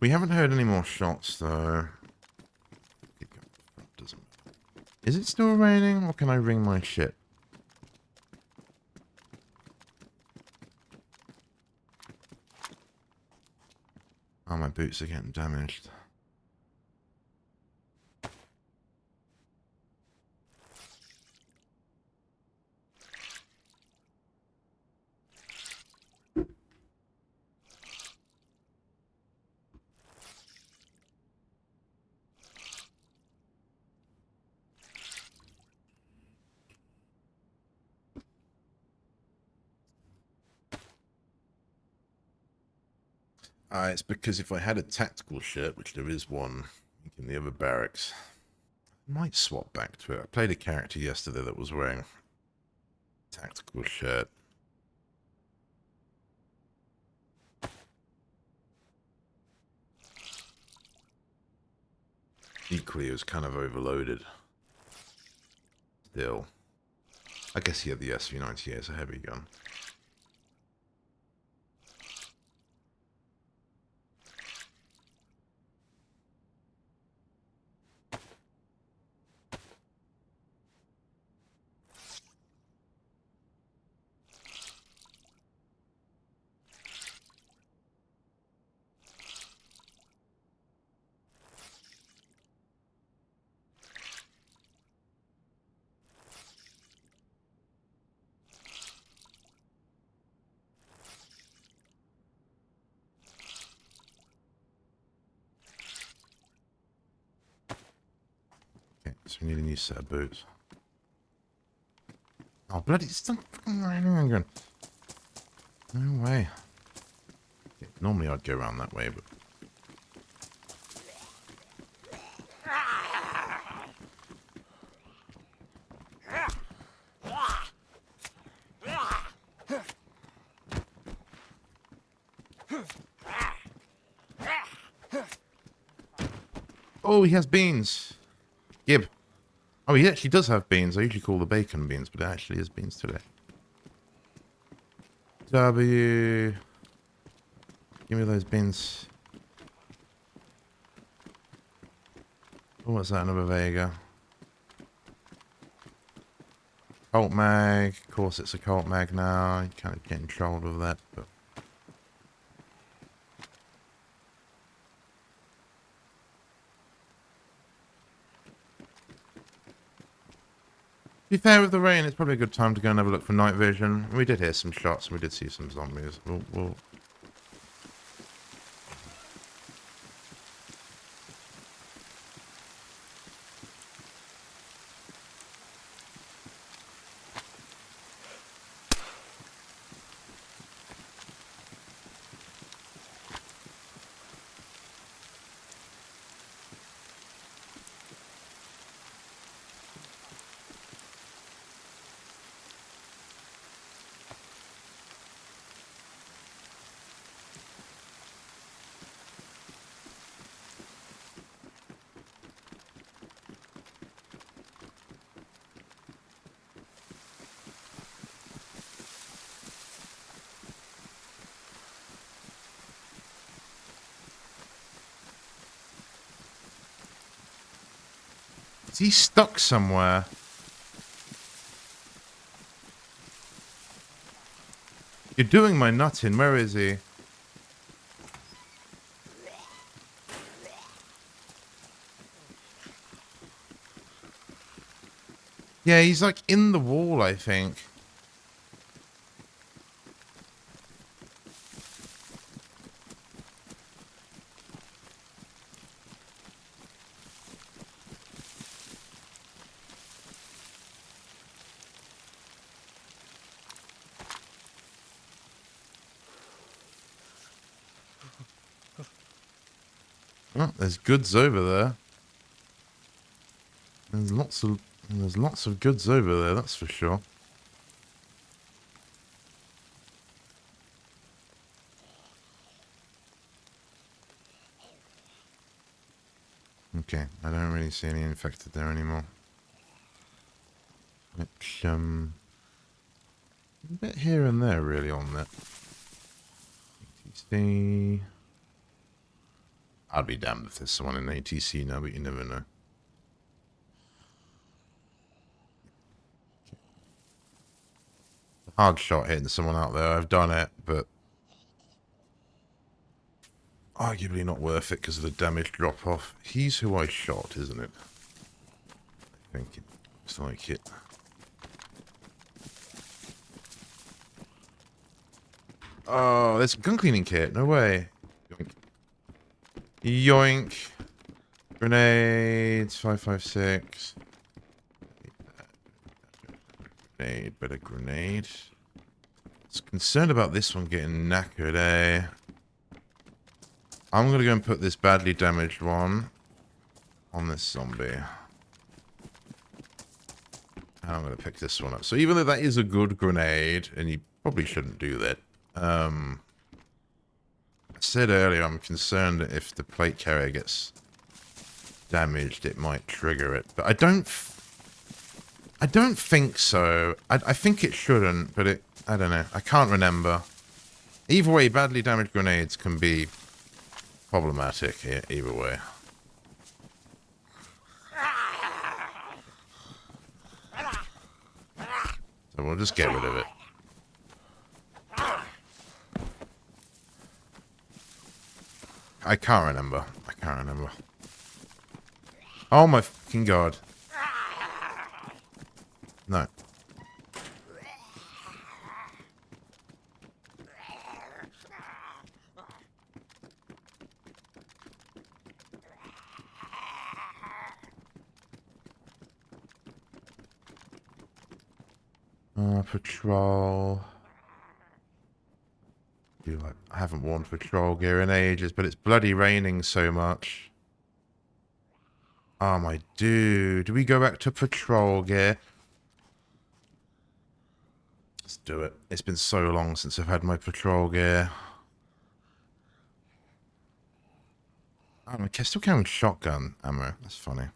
We haven't heard any more shots, though. Is it still raining, or can I ring my shit? Oh, my boots are getting damaged. It's because if I had a tactical shirt, which there is one in the other barracks, I might swap back to it. I played a character yesterday that was wearing a tactical shirt. Equally, it was kind of overloaded. Still. I guess he had the SV-90A as a heavy gun. So we need a new set of boots. Oh, bloody, it's still fucking raining again. No way. Okay, normally I'd go around that way, but... Oh, he has beans. Gib. Oh, he actually does have beans. I usually call the bacon beans, but it actually is beans today. W. Give me those beans. Oh, what's that? Another Vega. Colt mag. Of course, it's a Colt mag now. You kind of getting trolled with that, but. To be fair, with the rain, it's probably a good time to go and have a look for night vision. We did hear some shots and we did see some zombies. We'll... Is he stuck somewhere? You're doing my nutting. Where is he? Yeah, he's like in the wall, I think. Oh, there's goods over there. There's lots of goods over there, that's for sure. Okay, I don't really see any infected there anymore. Which, a bit here and there, really, on that. ATC. I'd be damned if there's someone in ATC now, but you never know. Hard shot hitting someone out there. I've done it, but arguably not worth it because of the damage drop off. He's who I shot, isn't it? I think it looks like it. Oh, there's a gun cleaning kit. No way. Yoink. Yoink. Grenades. 5.56. Grenade. Better grenade. I was concerned about this one getting knackered, eh? I'm going to go and put this badly damaged one on this zombie. And I'm going to pick this one up. So even though that is a good grenade, and you probably shouldn't do that, I said earlier I'm concerned that if the plate carrier gets damaged, it might trigger it. But I don't think so. I think it shouldn't, but I don't know. I can't remember. Either way, badly damaged grenades can be problematic either way. So we'll just get rid of it. I can't remember. Oh my fucking god. No. Patrol. I haven't worn patrol gear in ages, but it's bloody raining so much. Oh my dude. Do we go back to patrol gear? Let's do it. It's been so long since I've had my patrol gear. Oh, I still carrying shotgun ammo. That's funny.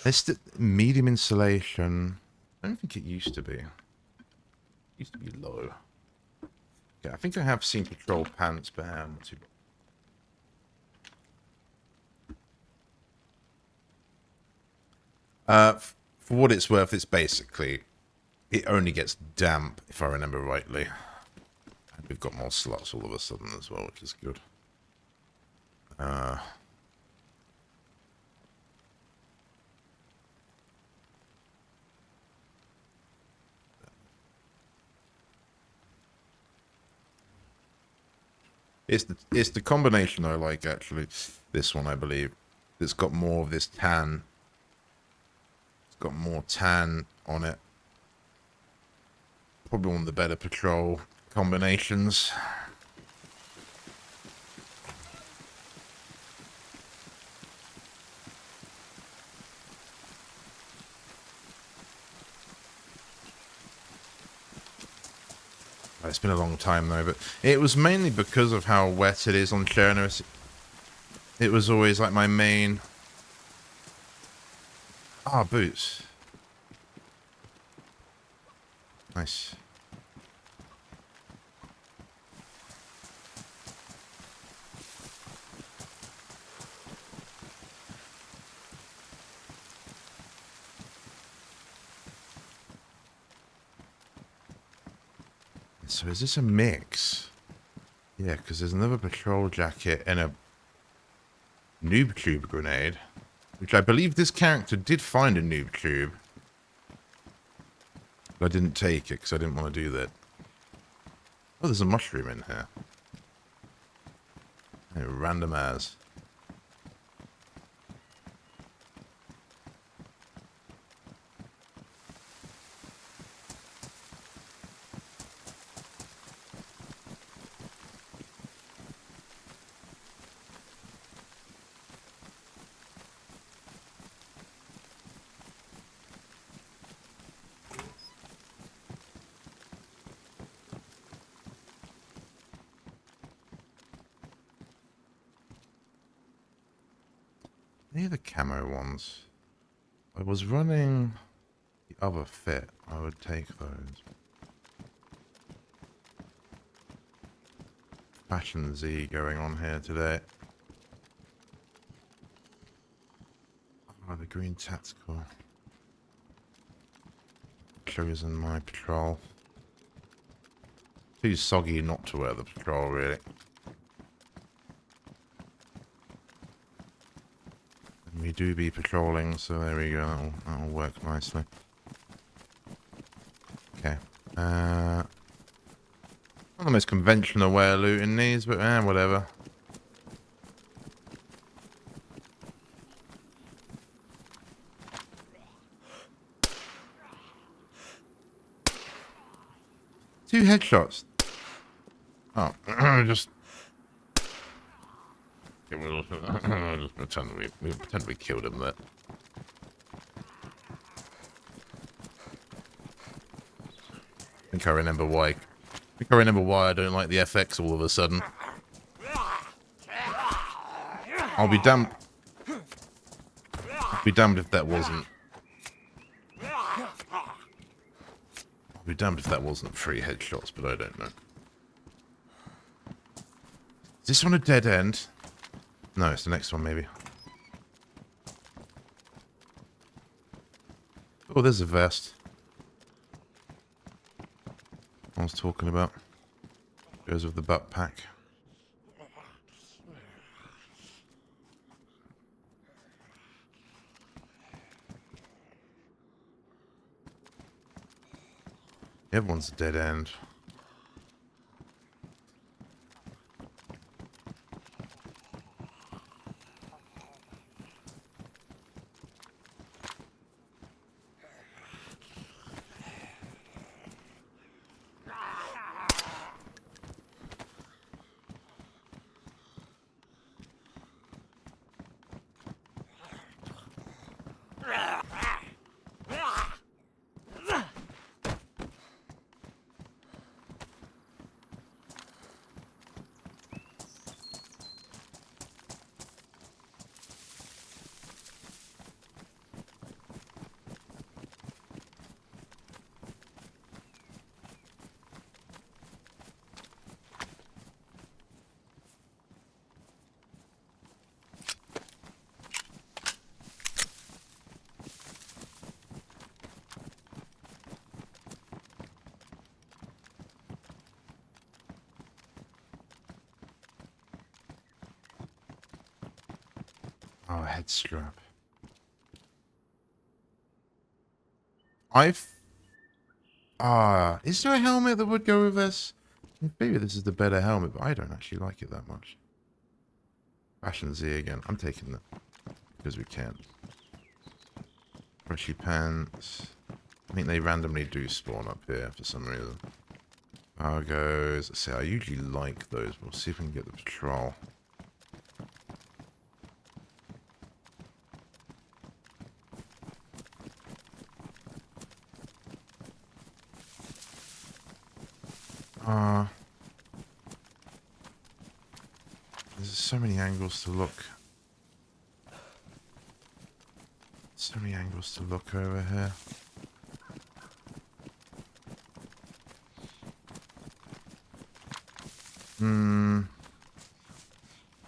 It's the medium insulation. I don't think it used to be. It used to be low. Yeah, I think I have seen patrol pants, but not too bad. For what it's worth, it's basically... It only gets damp, if I remember rightly. And we've got more slots all of a sudden as well, which is good. It's the combination I like, actually. This one, I believe. It's got more of this tan. It's got more tan on it. Probably one of the better patrol combinations. It's been a long time though, but it was mainly because of how wet it is on Chernarus. It was always like my main... Ah, boots. Nice. So is this a mix? Yeah, because there's another patrol jacket and a noob tube grenade, which I believe this character did find a noob tube. But I didn't take it because I didn't want to do that. Oh, there's a mushroom in here. Yeah, random as. They're the camo ones. I was running the other fit. I would take those. Fashion Z going on here today. Oh, the green tactical. Chosen my patrol. Too soggy not to wear the patrol, really. And we do be patrolling, so there we go. That'll work nicely. Okay. Not the most conventional way of looting these, but whatever. Two headshots. Oh, just pretend we killed him there. I think I remember why. I don't like the FX all of a sudden. I'll be damned. I'll be damned if that wasn't. I'll be damned if that wasn't 3 headshots, but I don't know. Is this one a dead end? No, it's the next one, maybe. Oh, there's a vest. I was talking about. Goes with the butt pack. Everyone's a dead end. Oh, head strap. Is there a helmet that would go with this? Maybe this is the better helmet, but I don't actually like it that much. Fashion Z again. I'm taking that. Because we can. Brushy pants. I think they randomly do spawn up here for some reason. Cargoes. See, I usually like those. We'll see if we can get the patrol. There's so many angles to look. So many angles to look over here.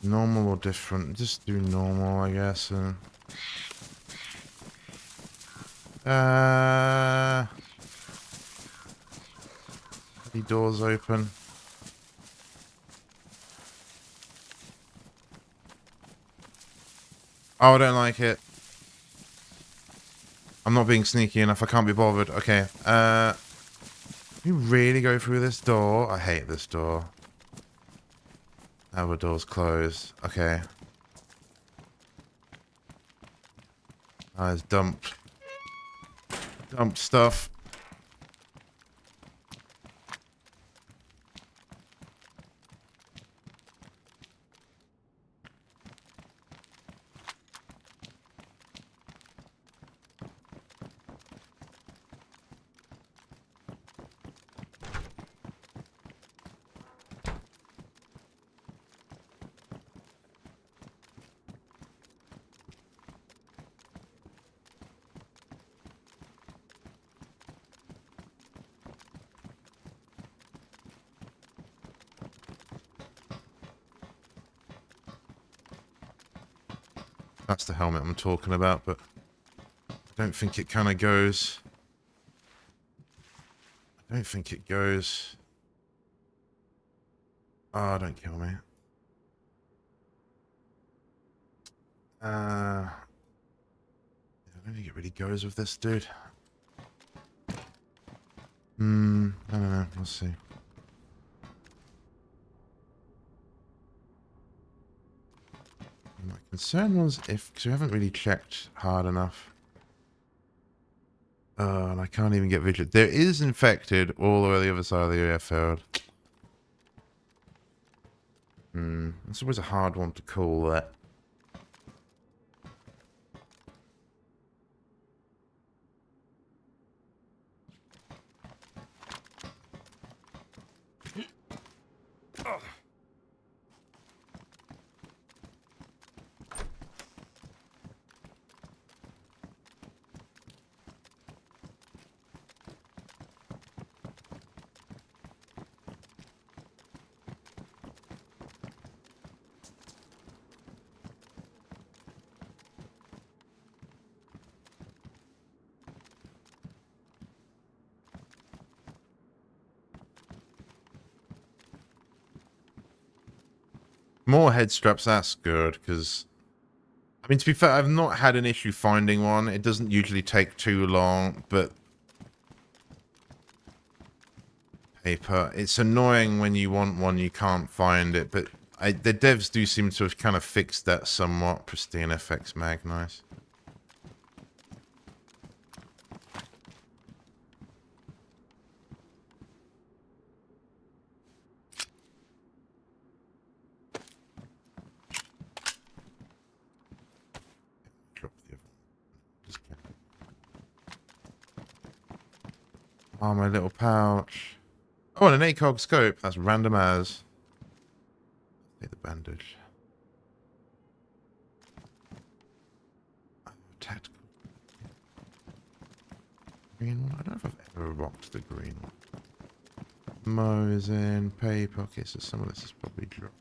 Normal or different? Just do normal, I guess. The doors open. Oh, I don't like it. I'm not being sneaky enough. I can't be bothered. Okay. You really go through this door? I hate this door. Our door's closed. Okay. It's dumped. Dumped stuff. That's the helmet I'm talking about, but I don't think it kind of goes. I don't think it goes. Oh, don't kill me. I don't think it really goes with this dude. I don't know. We'll see. My concern was because we haven't really checked hard enough. And I can't even get vigilant. There is infected all the way to the other side of the airfield. It's always a hard one to call that. More head straps, that's good, because... I mean, to be fair, I've not had an issue finding one. It doesn't usually take too long, but... Paper. It's annoying when you want one, you can't find it, but the devs do seem to have kind of fixed that somewhat. Pristine FX mag, nice. Oh, my little pouch. Oh, and an ACOG scope. That's random as. Take the bandage. Oh, tactical. Green one? I don't know if I've ever rocked the green one. Mo is in. Paper. Okay, so some of this is probably dropped.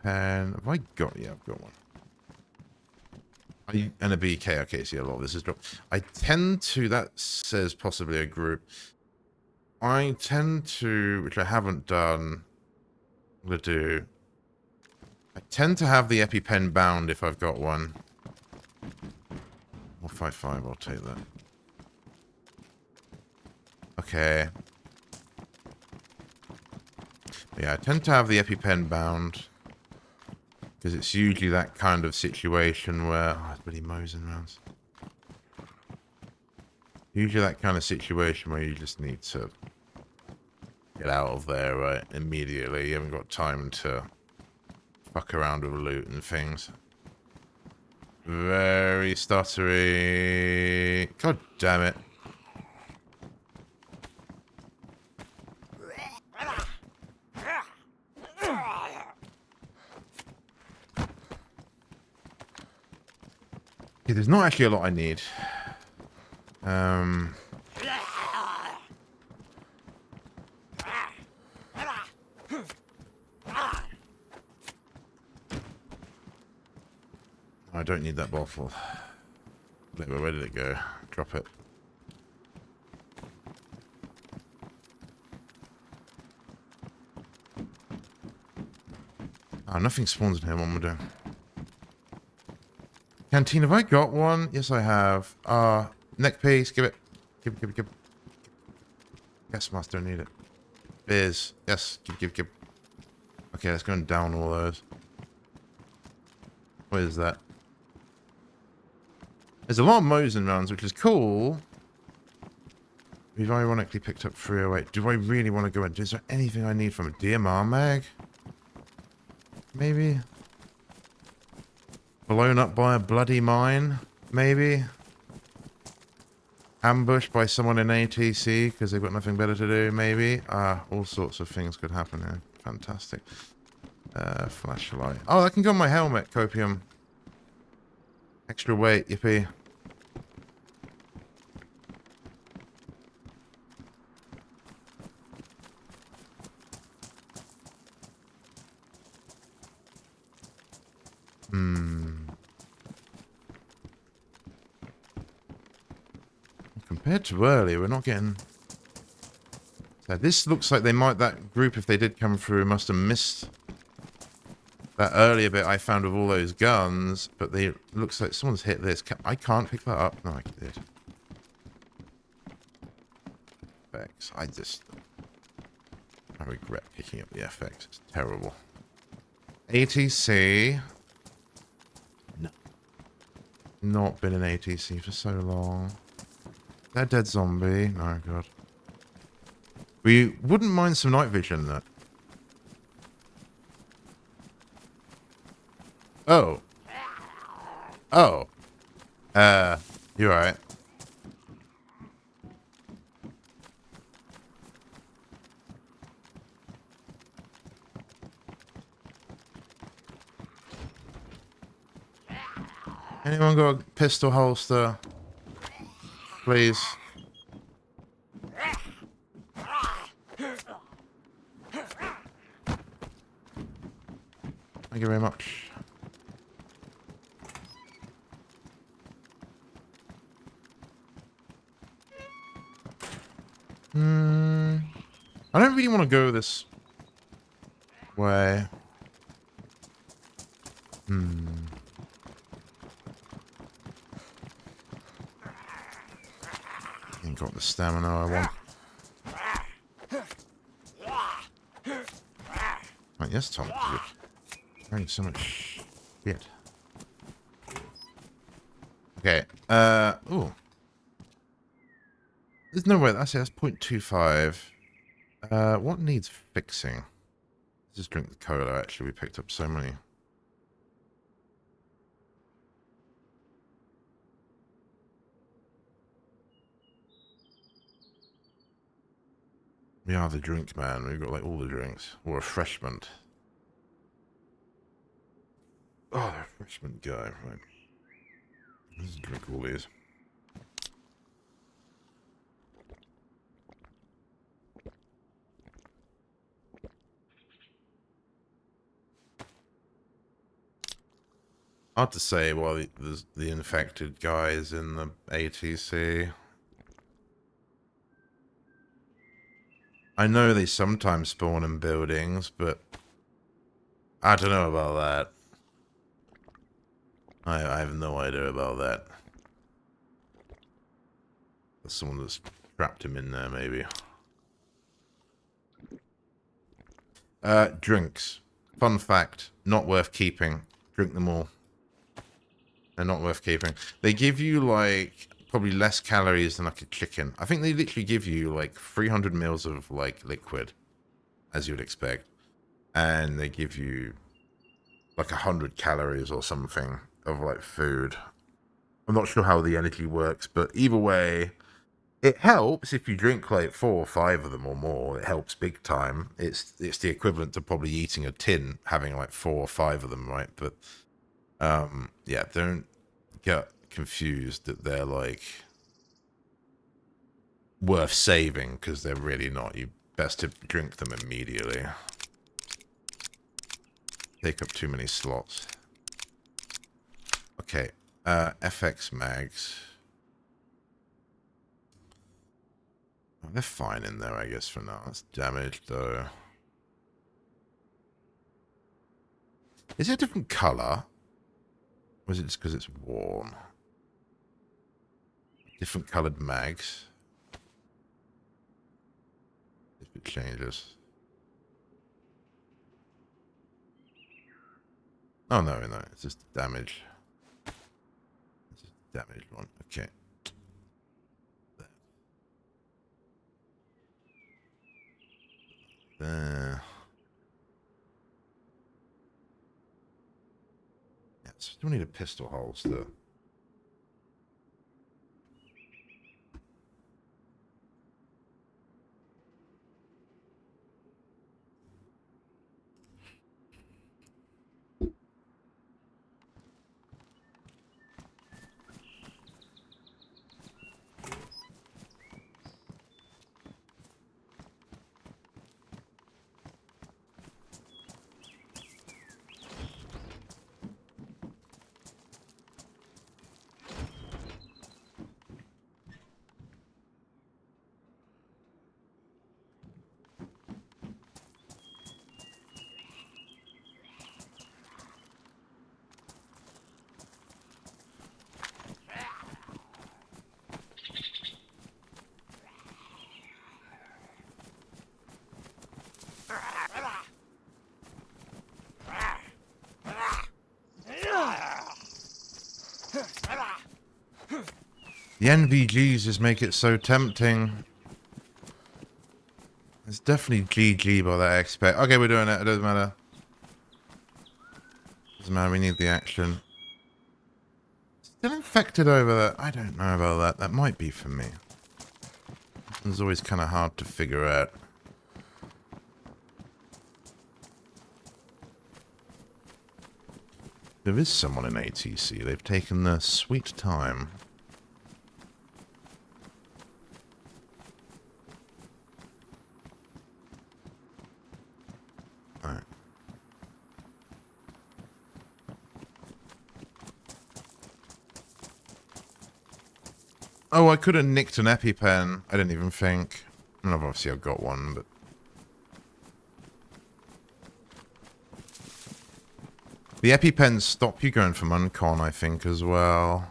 Pen. Have I got? Yeah, I've got one. And a BK. Okay, so yeah, a lot of this is dropped. I tend to, that says possibly a group. I tend to, which I haven't done, I'm going to do, I tend to have the EpiPen bound if I've got one. 155, I'll take that. Okay. Yeah, I tend to have the EpiPen bound. Because it's usually that kind of situation where... Oh, it's bloody mosing rounds. Usually that kind of situation where you just need to get out of there, right, immediately. You haven't got time to fuck around with loot and things. Very stuttery. God damn it. Yeah, there's not actually a lot I need. I don't need that bottle. Where did it go? Drop it. Oh, nothing spawns in here. What am I doing? Canteen, have I got one? Yes, I have. Neck piece, give it. Give it. Yes, master, I need it. Beers. Yes, give. Okay, let's go and down all those. What is that? There's a lot of Mosin rounds, which is cool. We've ironically picked up 308. Do I really want to go in? Is there anything I need from a DMR mag? Maybe? Blown up by a bloody mine? Maybe? Ambushed by someone in ATC because they've got nothing better to do? Maybe? All sorts of things could happen here. Fantastic. Flashlight. Oh, that can go on my helmet, Copium. Extra weight, yippee. Compared to earlier, we're not getting... So this looks like they might... That group, if they did come through, must have missed that earlier bit I found with all those guns. But they looks like someone's hit this. I can't pick that up. No, I did. FX. I regret picking up the FX. It's terrible. ATC. No. Not been an ATC for so long. That dead zombie. Oh, God. We wouldn't mind some night vision, though. Oh. Oh. You're right. Anyone got a pistol holster? Please. Thank you very much. I don't really want to go this way. Ain't got the stamina I want. Right, yes, Tom. You're carrying so much shit. Okay. Ooh. There's no way. That's 0.25. What needs fixing? Let's just drink the cola. Actually, we picked up so many. We are the drink man. We've got like all the drinks. Or refreshment. Oh, the refreshment guy. Right. Let's drink all these. Hard to say while the infected guy is in the ATC. I know they sometimes spawn in buildings, but I don't know about that. I have no idea about that. There's someone that's trapped him in there, maybe. Drinks. Fun fact, not worth keeping. Drink them all. They're not worth keeping. They give you, like, probably less calories than, like, a chicken. I think they literally give you, like, 300 mils of, like, liquid, as you would expect. And they give you, like, 100 calories or something of, like, food. I'm not sure how the energy works, but either way, it helps if you drink, like, 4 or 5 of them or more. It helps big time. It's the equivalent to probably eating a tin, having, like, 4 or 5 of them, right? But... yeah, don't get confused that they're, like, worth saving, because they're really not. You best to drink them immediately. Take up too many slots. Okay, FX mags. Oh, they're fine in there, I guess, for now. It's damaged, though. Is it a different color? Or is it just because it's warm? Different coloured mags. If it changes. Oh, no, it's just damage. It's just a damaged one. Okay. There. Yeah, still need a pistol holster. The NVGs just make it so tempting. It's definitely GG by that expect. Okay, we're doing it. It doesn't matter. Doesn't matter. We need the action. Still infected over there. I don't know about that. That might be for me. It's always kind of hard to figure out. There is someone in ATC. They've taken their sweet time. Alright. Oh, I could have nicked an EpiPen. I didn't even think. I mean, obviously I've got one, but... The EpiPens stop you going from uncon, I think, as well.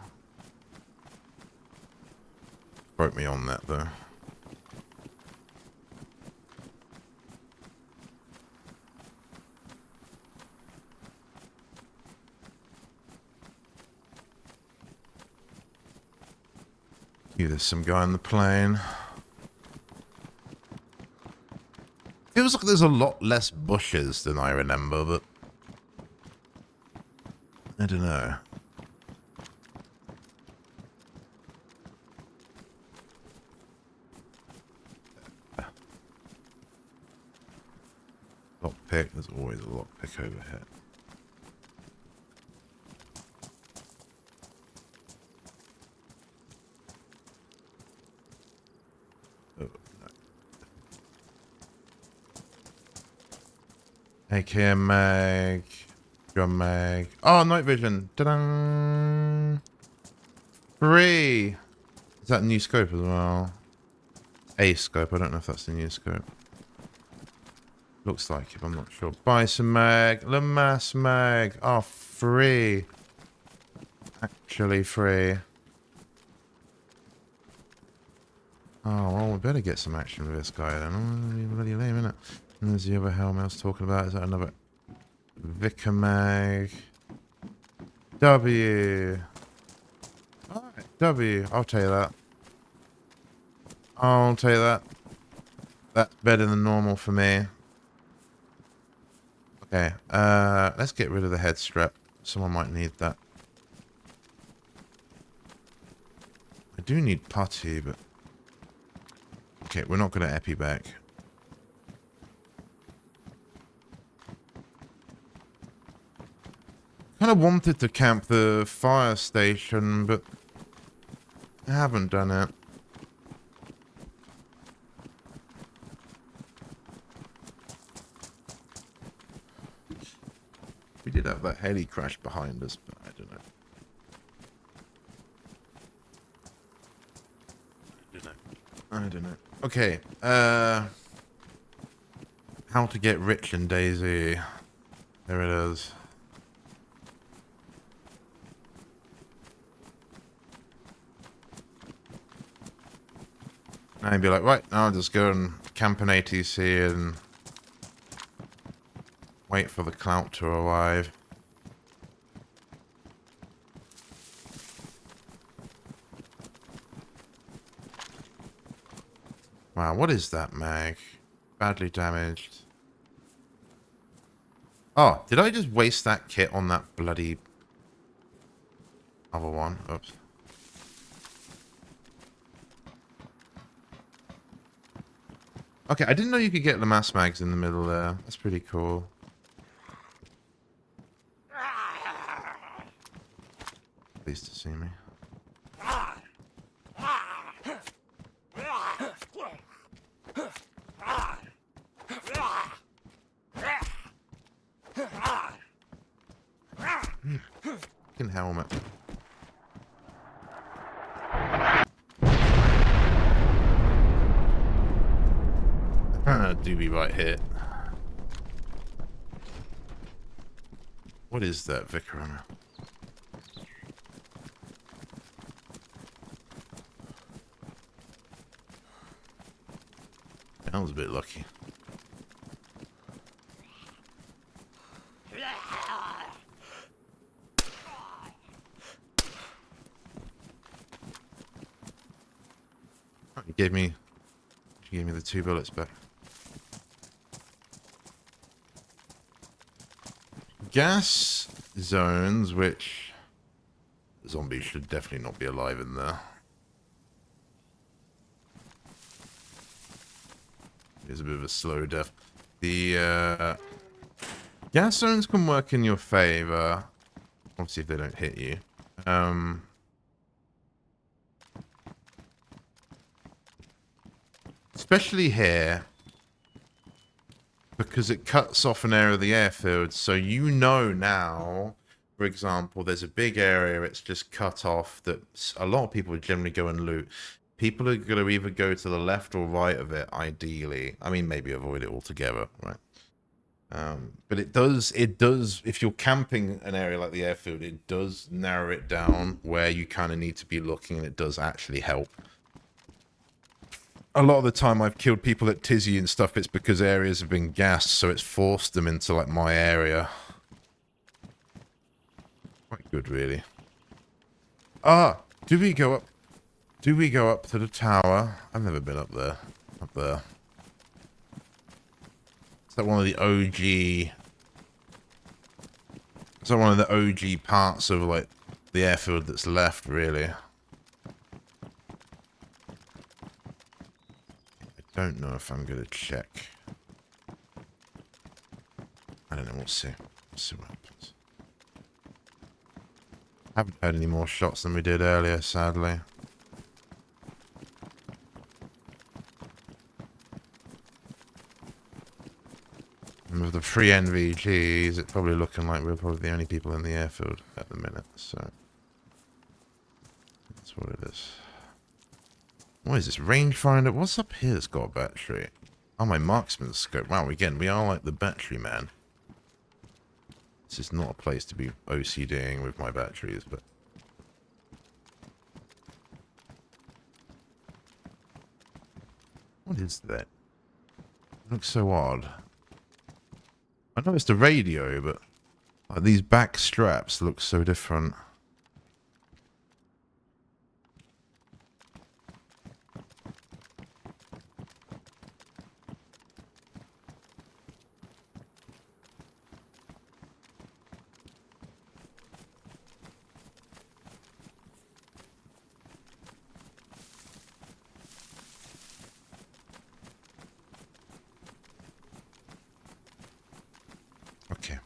Broke me on that, though. There's some guy on the plane. Feels like there's a lot less bushes than I remember, but... I don't know. Lockpick, there's always a lockpick over here. Oh, no. AKM mag. Drum mag. Oh, night vision. Ta-da! Free! Is that a new scope as well? A scope. I don't know if that's the new scope. Looks like it, I'm not sure. Bison mag. Lamass mag. Oh, free. Actually free. Oh, well, we better get some action with this guy then. Oh, bloody lame, isn't it? And there's the other helmet I was talking about. Is that another... Vicar mag. W. Alright, W. I'll tell you that. I'll tell you that. That's better than normal for me. Okay, let's get rid of the head strap. Someone might need that. I do need putty, but... Okay, we're not going to epi back. Kind of wanted to camp the fire station, but I haven't done it. We did have that heli crash behind us, but I don't know. I don't know. Okay, how to get rich in DayZ. There it is. I'd be like, right, I'll just go and camp an ATC and wait for the clout to arrive. Wow, what is that mag? Badly damaged. Oh, did I just waste that kit on that bloody other one? Oops. Okay, I didn't know you could get the mass mags in the middle there. That's pretty cool. Pleased to see me. Fucking helmet. Do be right here. What is that, Vicar? That was a bit lucky. Oh, you gave me the 2 bullets back. Gas zones, which zombies should definitely not be alive in there. It's a bit of a slow death. The gas zones can work in your favor, obviously if they don't hit you. Especially here, because it cuts off an area of the airfield, so you know now, for example, there's a big area it's just cut off that a lot of people would generally go and loot. People are going to either go to the left or right of it, ideally. I mean, maybe avoid it altogether, right? But it does, if you're camping an area like the airfield, it does narrow it down where you kind of need to be looking, and it does actually help. A lot of the time I've killed people at Tizzy and stuff, it's because areas have been gassed, so it's forced them into, like, my area. Quite good, really. Ah! Do we go up to the tower? I've never been up there. Up there. Is that one of the OG... Is that one of the OG parts of, like, the airfield that's left, really? I don't know if I'm going to check. I don't know, we'll see. We'll see what happens. Haven't heard any more shots than we did earlier, sadly. And with the free NVGs, it's probably looking like we're probably the only people in the airfield at the minute, so... That's what it is. What is this? Rangefinder? What's up here that's got a battery? Oh, my marksman scope. Wow, again, we are like the battery man. This is not a place to be OCDing with my batteries, but... What is that? It looks so odd. I know it's the radio, but... Like, these back straps look so different. Okay.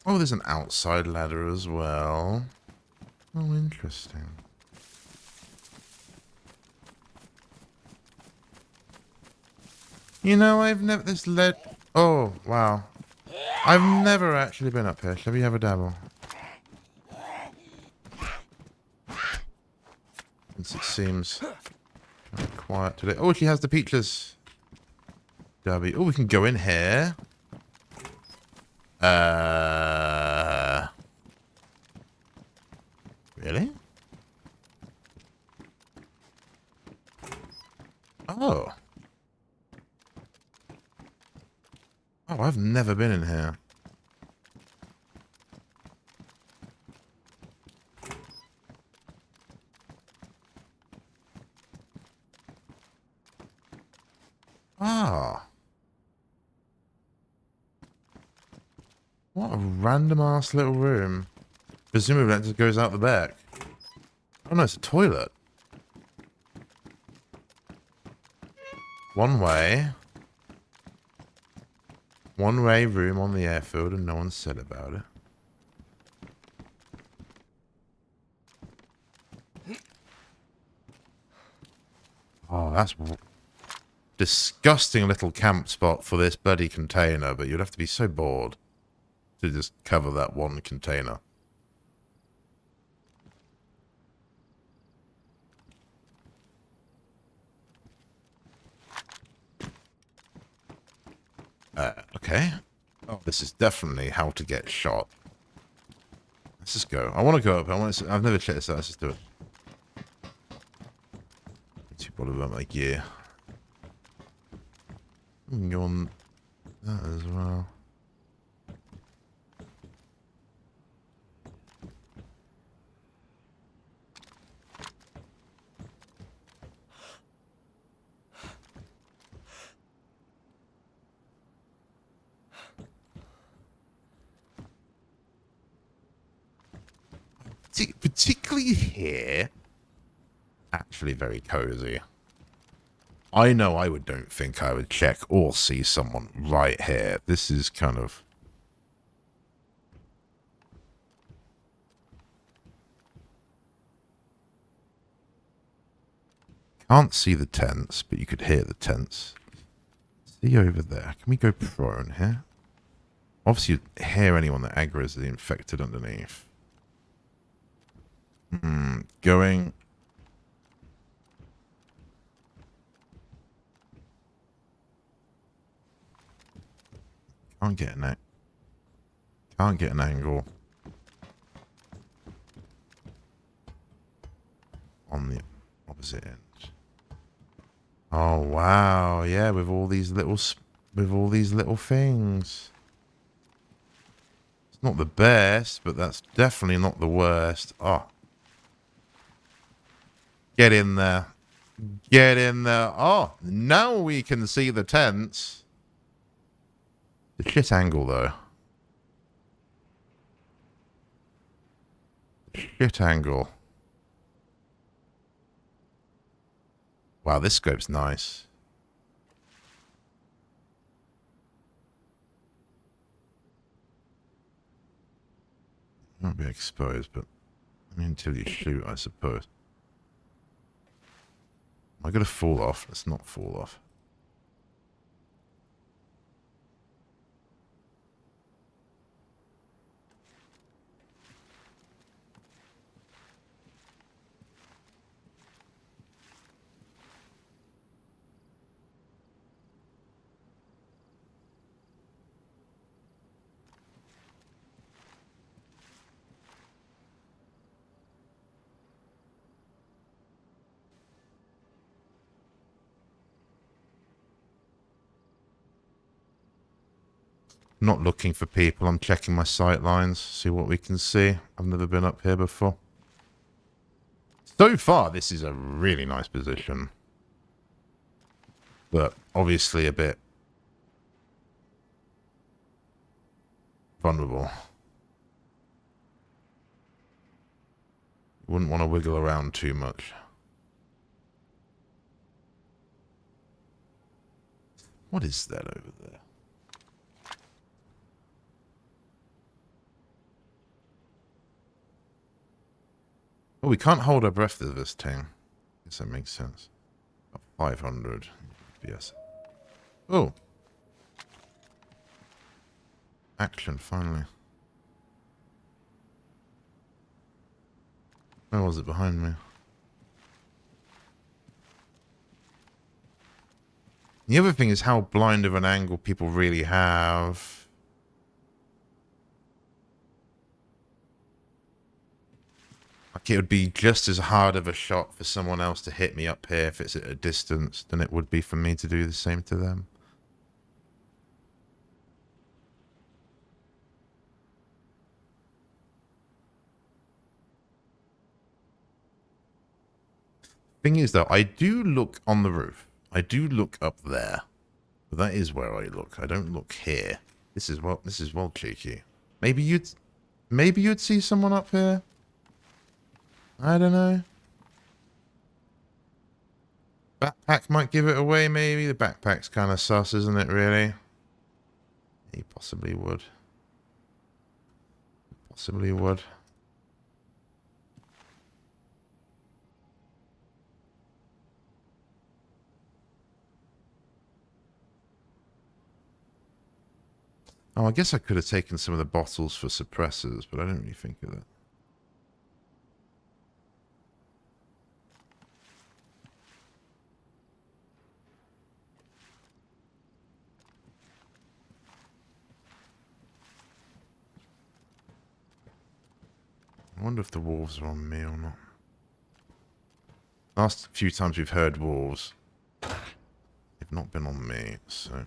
Oh, there's an outside ladder as well. Oh, interesting. You know, I've never... This led... Oh, wow. I've never actually been up here. Shall we have a dabble? Since it seems kind of quiet today. Oh, she has the peaches. Derby. Oh, we can go in here. Really? Oh. Oh, I've never been in here. Ah. What a random ass little room. Presumably that just goes out the back. Oh no, it's a toilet. One way. One way room on the airfield and no one said about it. Oh, that's disgusting little camp spot for this bloody container, but you'd have to be so bored to just cover that one container. Okay. Oh, this is definitely how to get shot. Let's just go. I want to go up. I've never checked this out. Let's just do it. Too bothered about my gear. We can go on that as well. particularly here, actually very cozy. I know I don't think I would check or see someone right here. This is kind of... Can't see the tents, but you could hear the tents. See over there. Can we go prone here? Obviously, you hear anyone that aggroes the infected underneath. Going... Can't get an angle on the opposite end. Oh wow, yeah, with all these little things. It's not the best, but that's definitely not the worst. Oh. Get in there. Get in there. Oh, now we can see the tents. The shit angle, though. Shit angle. Wow, this scope's nice. Won't be exposed, but I mean, until you shoot, I suppose. Am I gonna fall off? Let's not fall off. Not looking for people. I'm checking my sight lines, see what we can see. I've never been up here before. So far, this is a really nice position. But obviously a bit vulnerable. Wouldn't want to wiggle around too much. What is that over there? Oh, we can't hold our breath to this thing. I guess that makes sense. 500 FPS. Oh. Action, finally. Where was it behind me? The other thing is how blind of an angle people really have. Like, it would be just as hard of a shot for someone else to hit me up here if it's at a distance than it would be for me to do the same to them. Thing is, though, I do look on the roof. I do look up there. But that is where I look. I don't look here. This is well cheeky. Maybe you'd see someone up here. I don't know. Backpack might give it away, maybe. The backpack's kind of sus, isn't it, really? He possibly would. Possibly would. Oh, I guess I could have taken some of the bottles for suppressors, but I didn't really think of that. I wonder if the wolves are on me or not. Last few times we've heard wolves, they've not been on me, so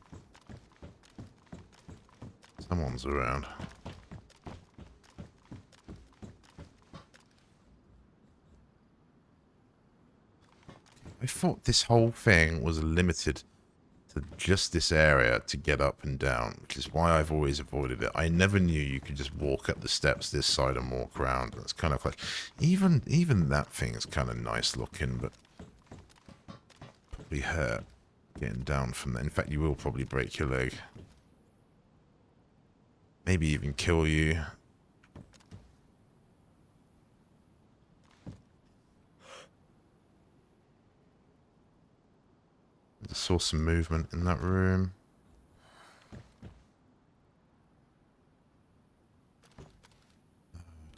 someone's around. I thought this whole thing was limited to just this area to get up and down, which is why I've always avoided it. I never knew you could just walk up the steps this side and walk around. That's kind of like, even that thing is kind of nice looking, but probably hurt getting down from there. In fact, you will probably break your leg. Maybe even kill you. I saw some movement in that room.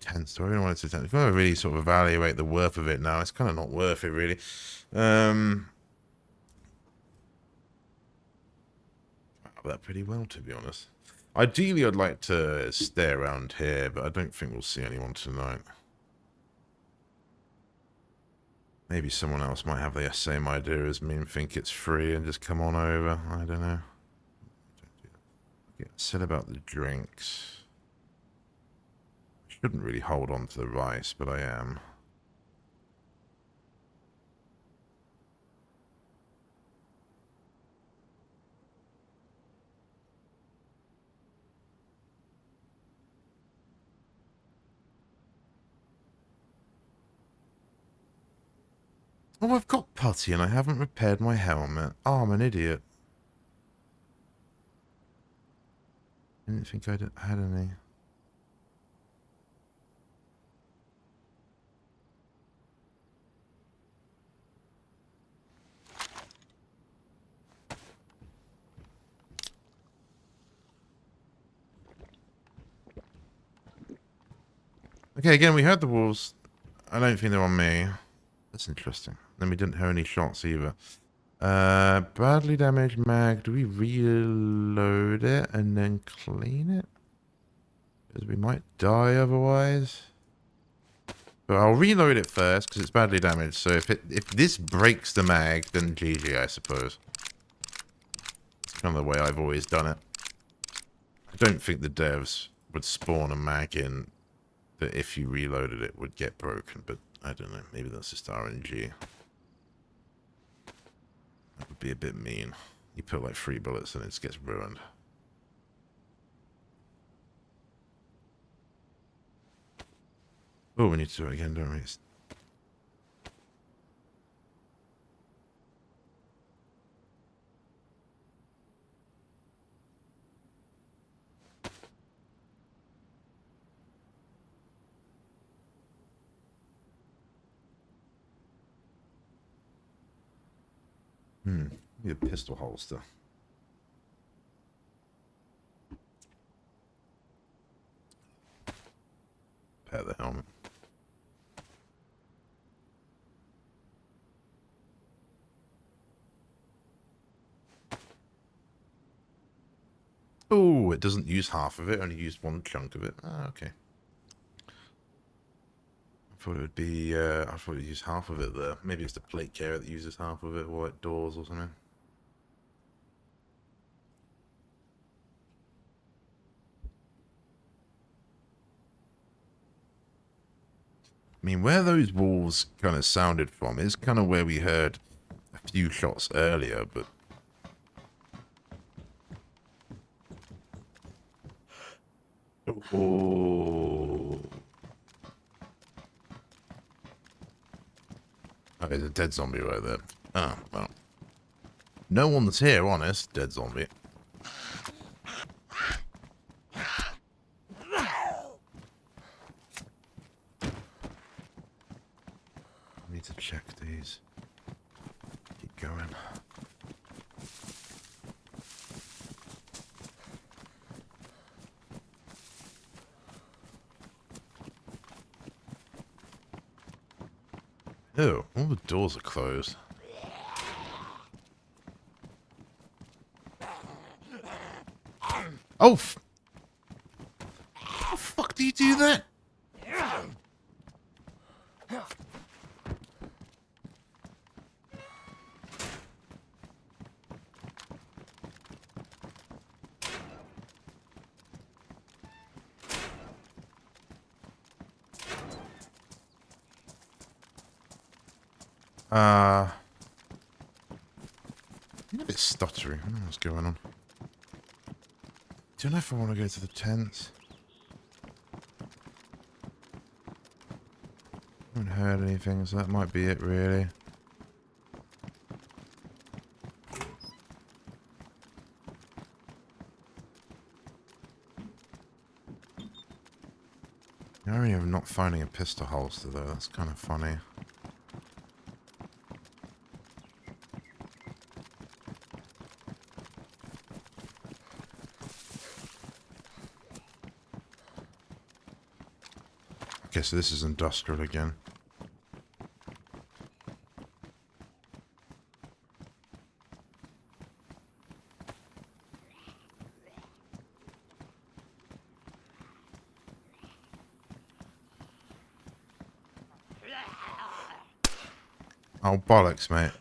I really wanted to. I've got to really sort of evaluate the worth of it now. It's kind of not worth it, really. That pretty well, to be honest. Ideally, I'd like to stay around here, but I don't think we'll see anyone tonight. Maybe someone else might have the same idea as me and think it's free and just come on over. I don't know. Get said about the drinks. I shouldn't really hold on to the rice, but I am. Oh, I've got putty and I haven't repaired my helmet. Oh, I'm an idiot. I didn't think I had any. Okay, again, we heard the wolves. I don't think they're on me. That's interesting. Then we didn't hear any shots either. Badly damaged mag. Do we reload it and then clean it? Because we might die otherwise. But I'll reload it first because it's badly damaged. So if this breaks the mag, then GG, I suppose. It's kind of the way I've always done it. I don't think the devs would spawn a mag in that if you reloaded it would get broken, but I don't know. Maybe that's just RNG. That would be a bit mean. You put like 3 bullets and it just gets ruined. Oh, we need to do it again, don't we? Need a pistol holster. Pair the helmet. Oh, it doesn't use half of it, only used one chunk of it. Ah, okay. I thought it would be, I thought it would use half of it there. Maybe it's the plate carrier that uses half of it, or like doors or something. I mean, where those wolves kind of sounded from is kind of where we heard a few shots earlier, but... Oh. Oh, there's a dead zombie right there. Oh, well. No one's here, honest. Dead zombie. I need to check these. Keep going. Oh, all the doors are closed. Oh, how the fuck do you do that? stuttery. I don't know what's going on. Don't know if I want to go to the tents. I haven't heard anything, so that might be it, really. I really am not finding a pistol holster, though. That's kind of funny. Okay, so this is industrial again. Oh, bollocks, mate.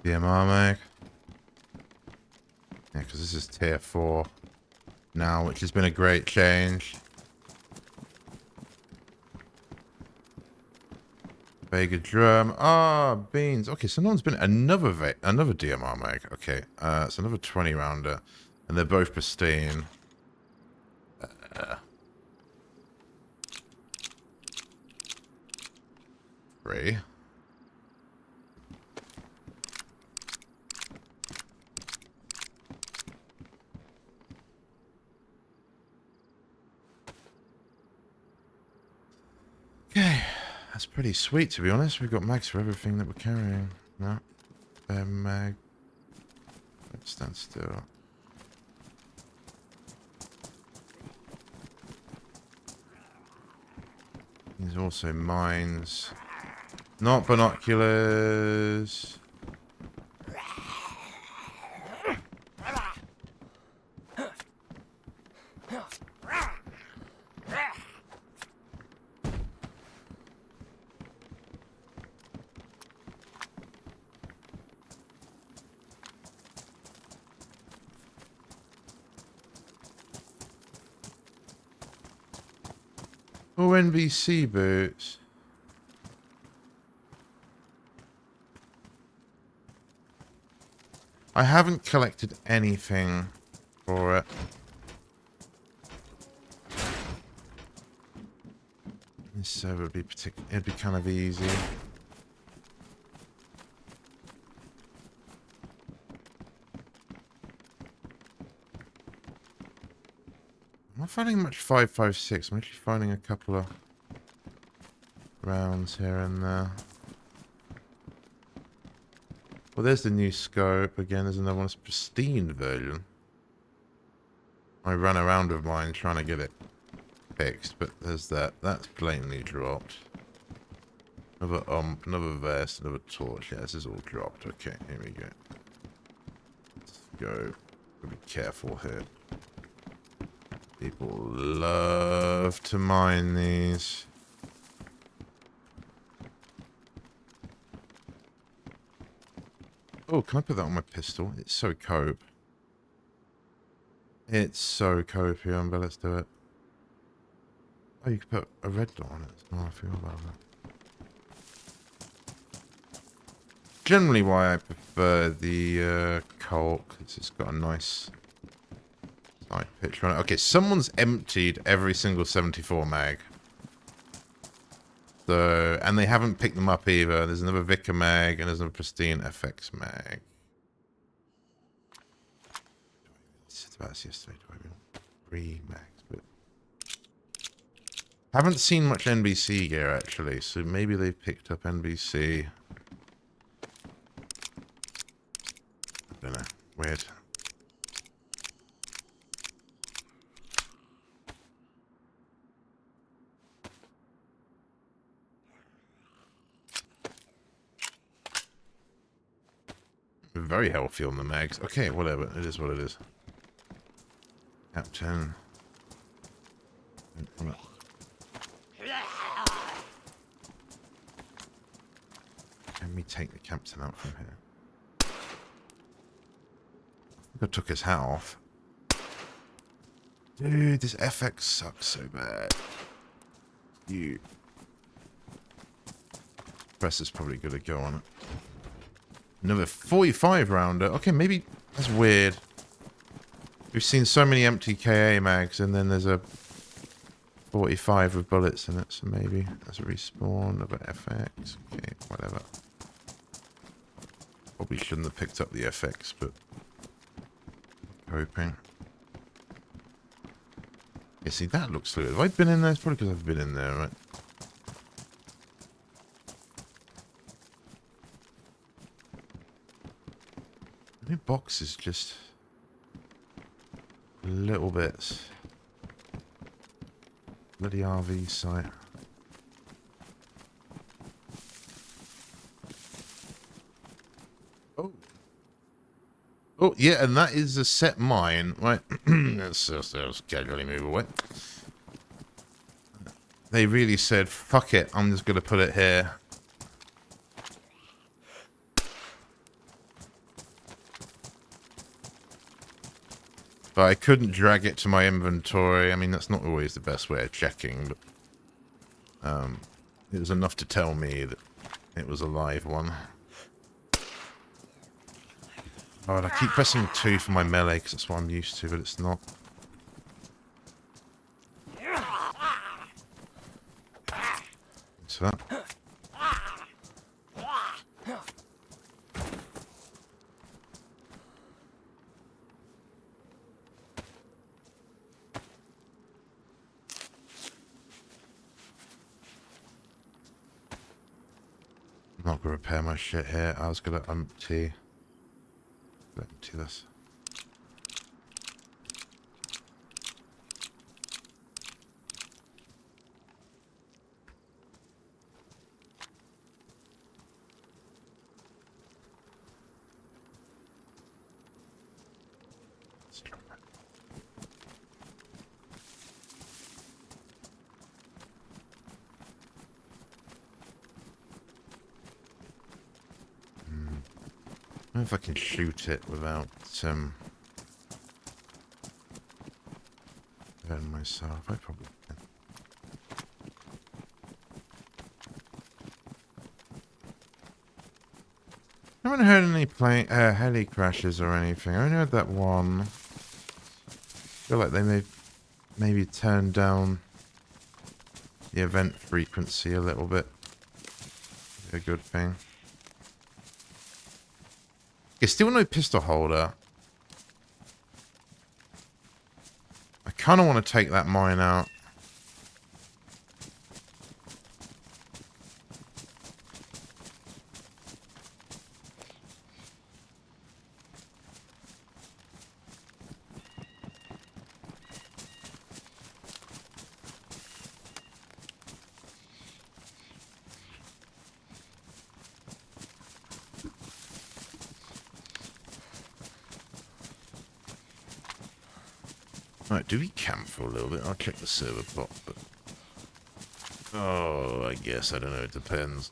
DMR mag. Yeah, because this is tier 4 now, which has been a great change. Vega drum. Ah, beans. Okay, so no one's been another DMR mag. Okay, it's another 20 rounder, and they're both pristine. Free. Okay, that's pretty sweet, to be honest. We've got mags for everything that we're carrying. No, mag. Let's stand still. There's also mines. Not binoculars. Oh, NBC boots. I haven't collected anything for it. So it'd be kind of easy. I'm not finding much 5.56. I'm actually finding a couple of rounds here and there. Well, there's the new scope. Again, there's another one. It's pristine version. I ran around with mine trying to get it fixed, but there's that. That's blatantly dropped. Another another vest, another torch. Yeah, this is all dropped. Okay, here we go. Let's go. Be careful here. People love to mine these. Oh, can I put that on my pistol? It's so cope. It's so copium, but let's do it. Oh, you could put a red dot on it. Oh, I forgot about that. Generally why I prefer the Colt, because it's got a nice side picture on it. Okay, someone's emptied every single 74 mag. So, and they haven't picked them up either. There's another Vicar mag and there's another Pristine FX mag. It's about this yesterday. Do I even 3 mags? But haven't seen much NBC gear actually, so maybe they picked up NBC. I don't know. Weird. Very healthy on the mags. Okay, whatever. It is what it is. Captain. Let me take the captain out from here. I took his hat off. Dude, this FX sucks so bad. You. Press is probably going to go on it. Another 45 rounder. Okay, maybe that's weird. We've seen so many empty KA mags, and then there's a 45 with bullets in it, so maybe that's a respawn of an FX. Okay, whatever. Probably shouldn't have picked up the FX, but hoping. Yeah, see, that looks fluid. Have I been in there? It's probably because I've been in there, right? The new box is just little bits. Bloody RV site. Oh. Oh, yeah, and that is a set mine, right? Let's just casually move away. They really said, fuck it, I'm just going to put it here. But I couldn't drag it to my inventory. I mean, that's not always the best way of checking, but it was enough to tell me that it was a live one. Oh, and I keep pressing 2 for my melee because that's what I'm used to, but it's not. So that. I'm not gonna repair my shit here. I was gonna empty this. I don't know if I can shoot it without hurting myself. I probably can. I haven't heard any plane heli crashes or anything. I only heard that one. I feel like they maybe turned down the event frequency a little bit. A good thing. It's still no pistol holder. I kind of want to take that mine out. Right, do we camp for a little bit? I'll check the server bot, but... Oh, I guess, I don't know, it depends.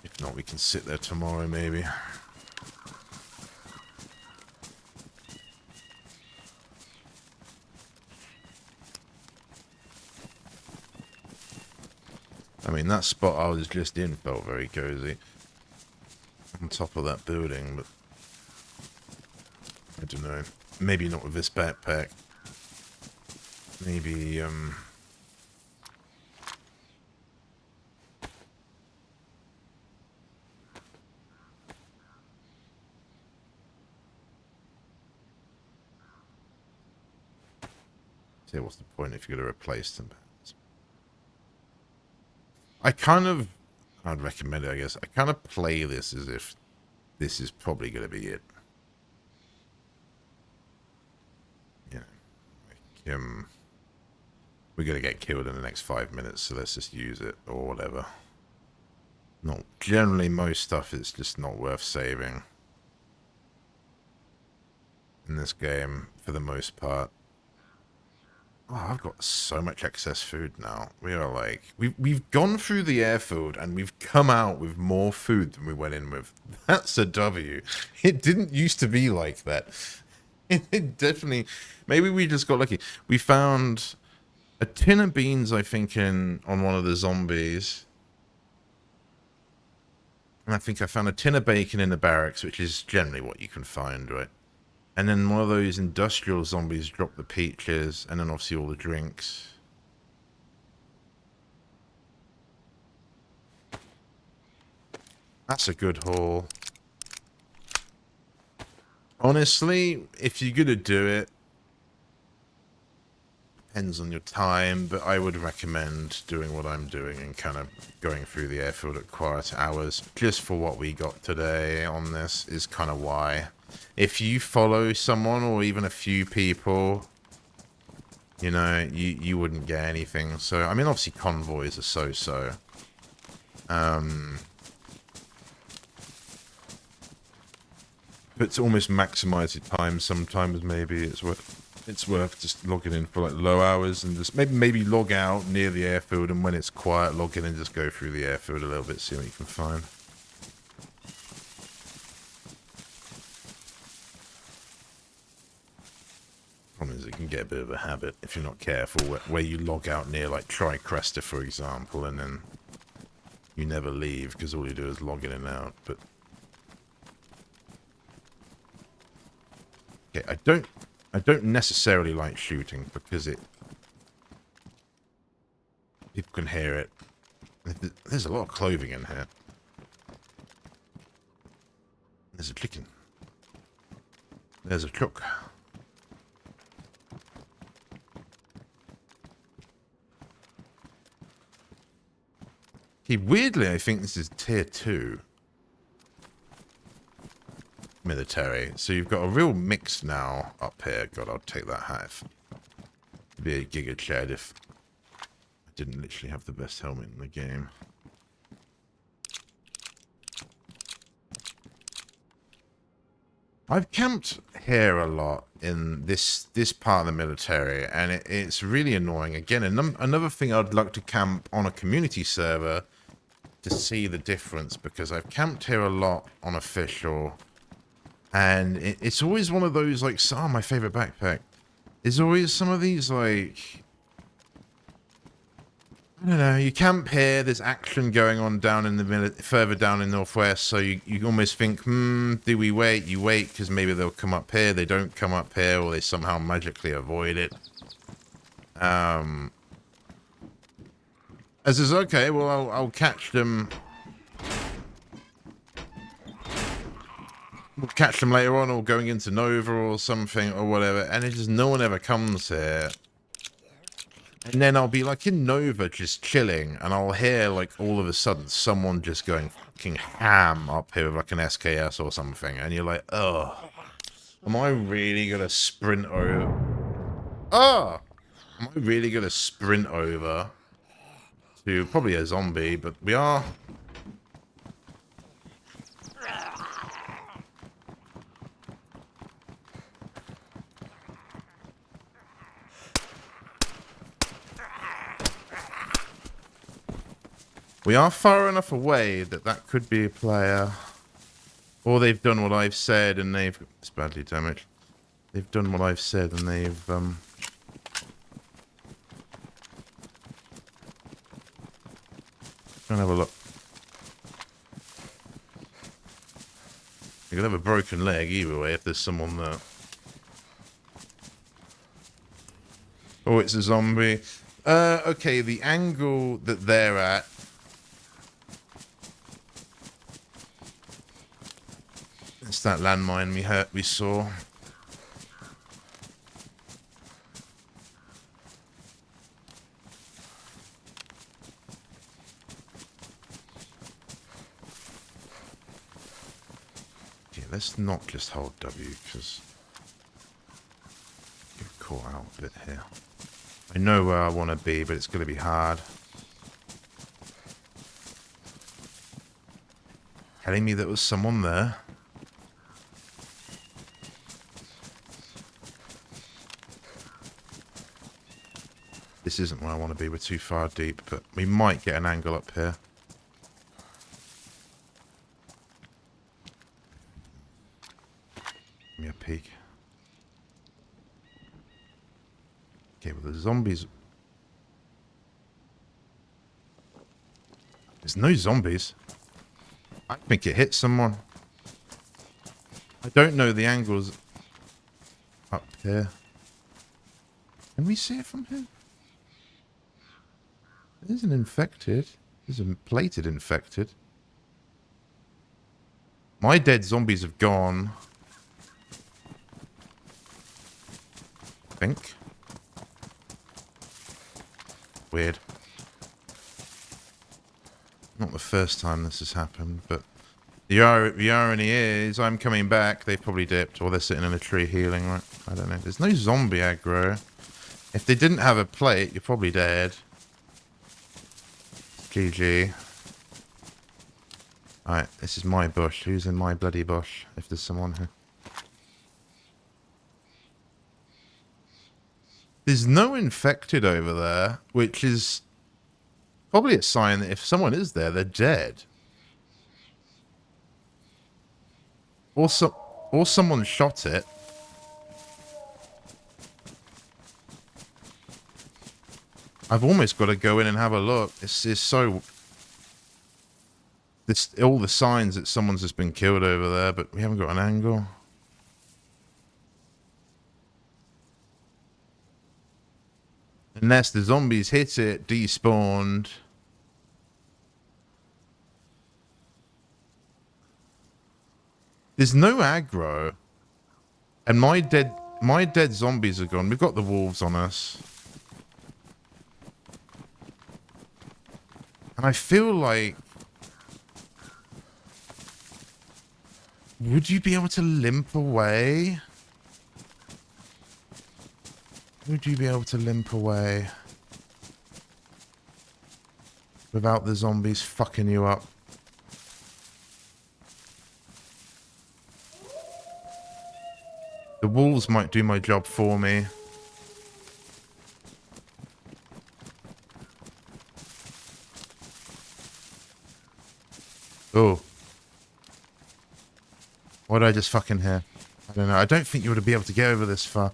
If not, we can sit there tomorrow, maybe. I mean, that spot I was just in felt very cozy. On top of that building, but I don't know. Maybe not with this backpack. Maybe, see, what's the point if you're going to replace them? I'd recommend it, I guess. I kind of play this as if this is probably going to be it. You know, like, we're going to get killed in the next 5 minutes, so let's just use it, or whatever. Not generally, most stuff is just not worth saving in this game, for the most part. Oh, I've got so much excess food now. We are like... We've gone through the airfield and we've come out with more food than we went in with. That's a W. It didn't used to be like that. It definitely... Maybe we just got lucky. We found a tin of beans, I think, on one of the zombies. And I think I found a tin of bacon in the barracks, which is generally what you can find, right? And then one of those industrial zombies dropped the peaches, and then obviously all the drinks. That's a good haul. Honestly, if you're gonna do it, depends on your time, but I would recommend doing what I'm doing and kind of going through the airfield at quiet hours. Just for what we got today on this is kind of why. If you follow someone or even a few people, you know, you wouldn't get anything. So, I mean, obviously convoys are so-so. But to almost maximize your time sometimes, maybe it's worth just logging in for like low hours and just maybe log out near the airfield, and when it's quiet, log in and just go through the airfield a little bit, see what you can find. Problem is, it can get a bit of a habit if you're not careful, where you log out near like Tricresta, for example, and then you never leave because all you do is log in and out. But okay, I don't necessarily like shooting because people can hear it. There's a lot of clothing in here. There's a chicken. There's a truck. Weirdly, I think this is tier 2 military. So you've got a real mix now up here. God, I'd take that hat. It'd be a giga chad if I didn't literally have the best helmet in the game. I've camped here a lot in this part of the military, and it's really annoying. Again, another thing I'd like to camp on a community server to see the difference, because I've camped here a lot on official, and it's always one of those, like, my favorite backpack. There's always some of these, like, I don't know, you camp here, there's action going on down in the further down in Northwest, so you almost think, do we wait? You wait, because maybe they'll come up here, they don't come up here, or they somehow magically avoid it. As is okay, well, I'll catch them. We'll catch them later on, or going into Nova or something, or whatever, and it just, no one ever comes here. And then I'll be like in Nova just chilling, and I'll hear like all of a sudden someone just going fucking ham up here with like an SKS or something, and you're like, oh, am I really gonna sprint over? Oh, am I really gonna sprint over to probably a zombie? But we are. We are far enough away that that could be a player. Or they've done what I've said and they've... It's badly damaged. They've done what I've said and they've... Go and have a look. You could have a broken leg either way if there's someone there. Oh, it's a zombie. Okay, the angle that they're at. It's that landmine we saw. Okay, let's not just hold W, because get caught out a bit here. I know where I want to be, but it's going to be hard. Telling me there was someone there. This isn't where I want to be. We're too far deep, but we might get an angle up here. Give me a peek. Okay, well, the zombies... There's no zombies. I think it hit someone. I don't know the angles up here. Can we see it from here? There's an infected. There's a plated infected. My dead zombies have gone. I think. Weird. Not the first time this has happened, but the irony is I'm coming back. They've probably dipped, or they're sitting in a tree healing, right? I don't know. There's no zombie aggro. If they didn't have a plate, you're probably dead. GG. Alright, this is my bush. Who's in my bloody bush? If there's someone here. There's no infected over there, which is probably a sign that if someone is there, they're dead. Or someone shot it. I've almost got to go in and have a look. This is so... all the signs that someone's just been killed over there, but we haven't got an angle. Unless the zombies hit it, despawned. There's no aggro. And my dead zombies are gone. We've got the wolves on us. And I feel like... Would you be able to limp away? Would you be able to limp away? Without the zombies fucking you up? The wolves might do my job for me. Oh. What did I just fucking hear? I don't know. I don't think you would be able to get over this far.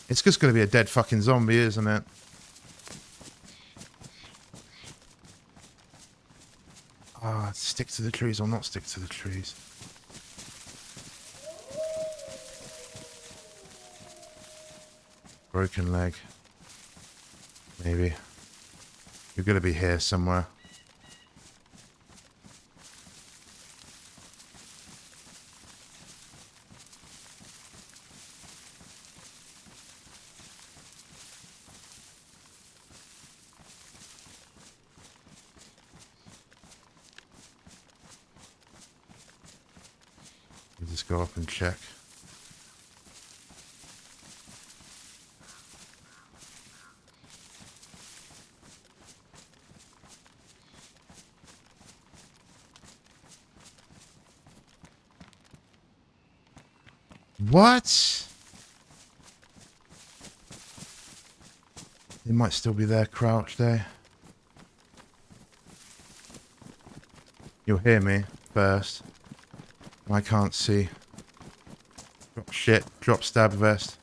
It's just going to be a dead fucking zombie, isn't it? Ah, stick to the trees or not stick to the trees. Broken leg. Maybe. You're going to be here somewhere. Just go up and check. What? They might still be there, crouched there. You'll hear me first. I can't see. Drop shit. Drop stab vest.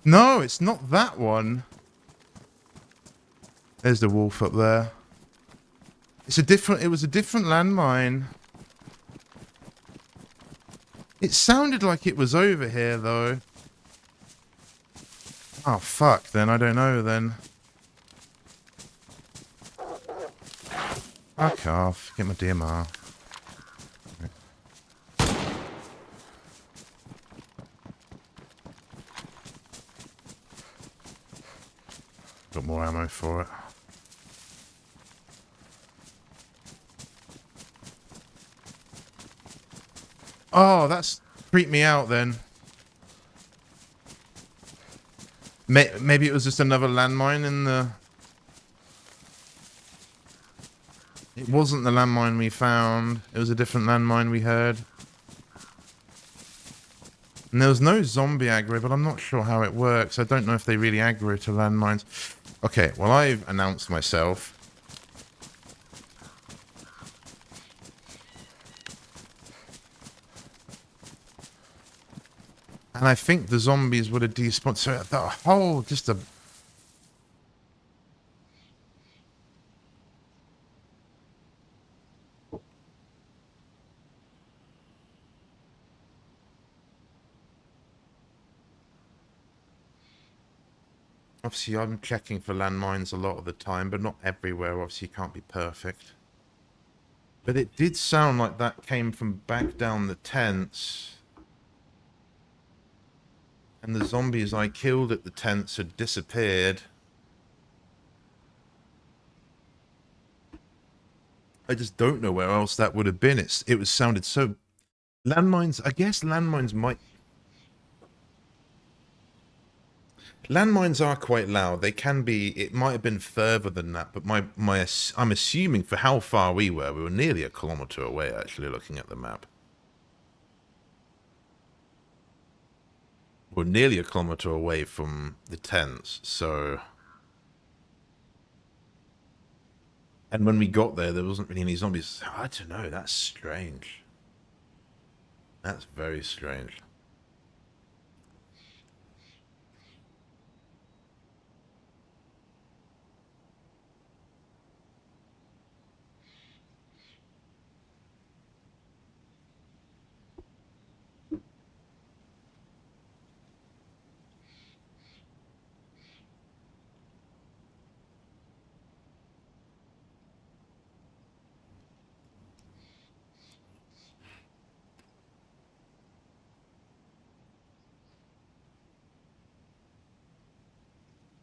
No, it's not that one. There's the wolf up there. It was a different landmine. It sounded like it was over here, though. Oh, fuck, then. I don't know, then. Fuck off. Get my DMR. Got more ammo for it. Oh, that's freaked me out then. Maybe it was just another landmine in the... It wasn't the landmine we found. It was a different landmine we heard. And there was no zombie aggro, but I'm not sure how it works. I don't know if they really aggro to landmines. Okay, well, I've announced myself. And I think the zombies would have despawned. So the whole, just a... Obviously, I'm checking for landmines a lot of the time, but not everywhere. Obviously, you can't be perfect. But it did sound like that came from back down the tents. And the zombies I killed at the tents had disappeared. I just don't know where else that would have been. It was sounded so... Landmines, I guess landmines might... Landmines are quite loud. They can be... It might have been further than that, but I'm assuming for how far we were nearly a kilometer away, actually, looking at the map. We're nearly a kilometer away from the tents, so... And when we got there, there wasn't really any zombies. I don't know, that's strange. That's very strange.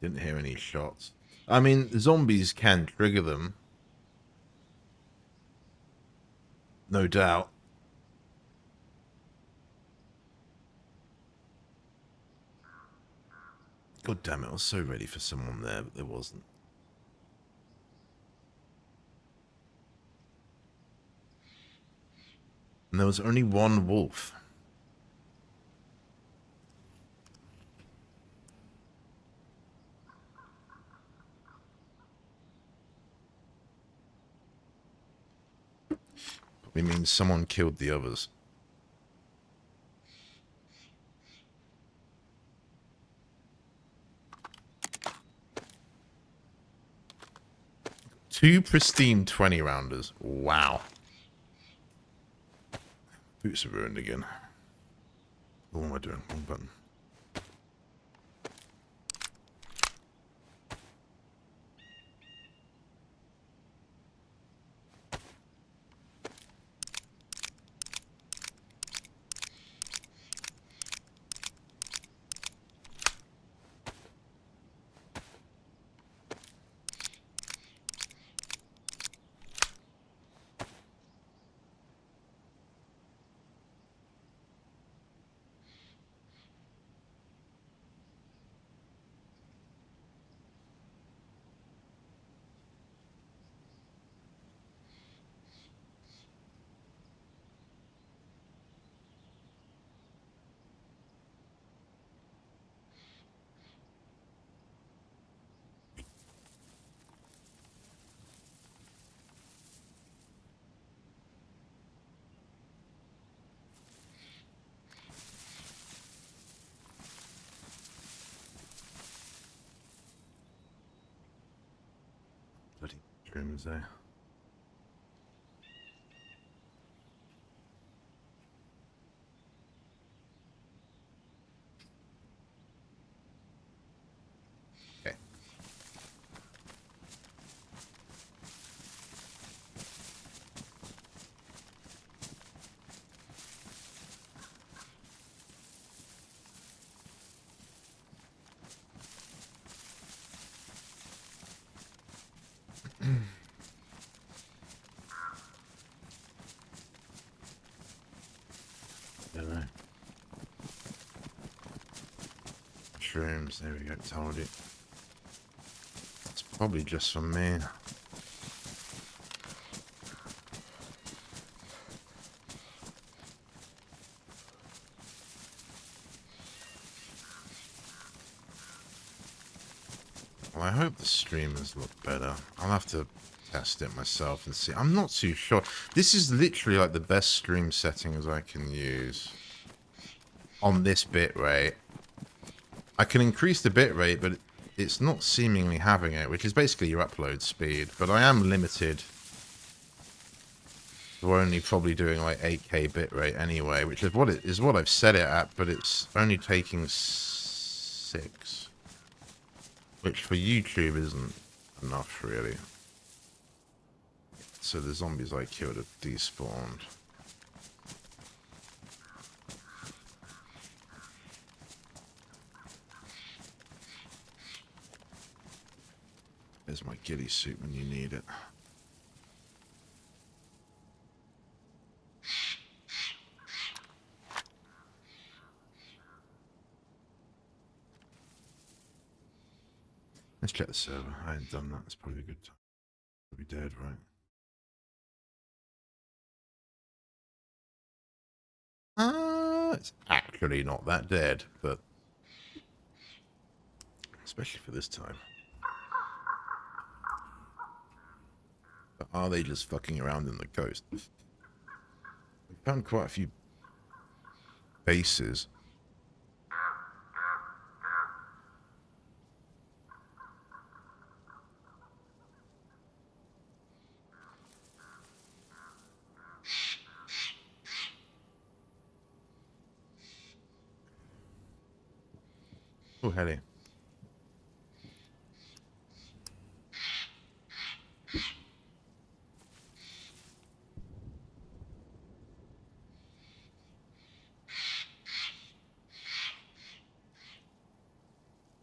Didn't hear any shots. I mean, zombies can trigger them. No doubt. God damn it, I was so ready for someone there, but there wasn't. And there was only one wolf. Probably means someone killed the others. Two pristine 20 rounders. Wow. Boots are ruined again. What am I doing? Wrong button. mushrooms there. Okay. Don't know. Mushrooms, there we go, told you. It's probably just for me. Well, I hope the streamers look better. I'll have to test it myself and see. I'm not too sure. This is literally like the best stream settings I can use on this bitrate. I can increase the bitrate, but it's not seemingly having it, which is basically your upload speed. But I am limited to only probably doing like 8K bitrate anyway, which is what I've set it at, but it's only taking 6. Which for YouTube isn't enough, really. So the zombies I killed have despawned. There's my ghillie suit when you need it. Let's check the server. I ain't done that. It's probably a good time. I'll be dead, right? It's actually not that dead, but especially for this time. But are they just fucking around in the coast? We found quite a few bases. Oh, heli.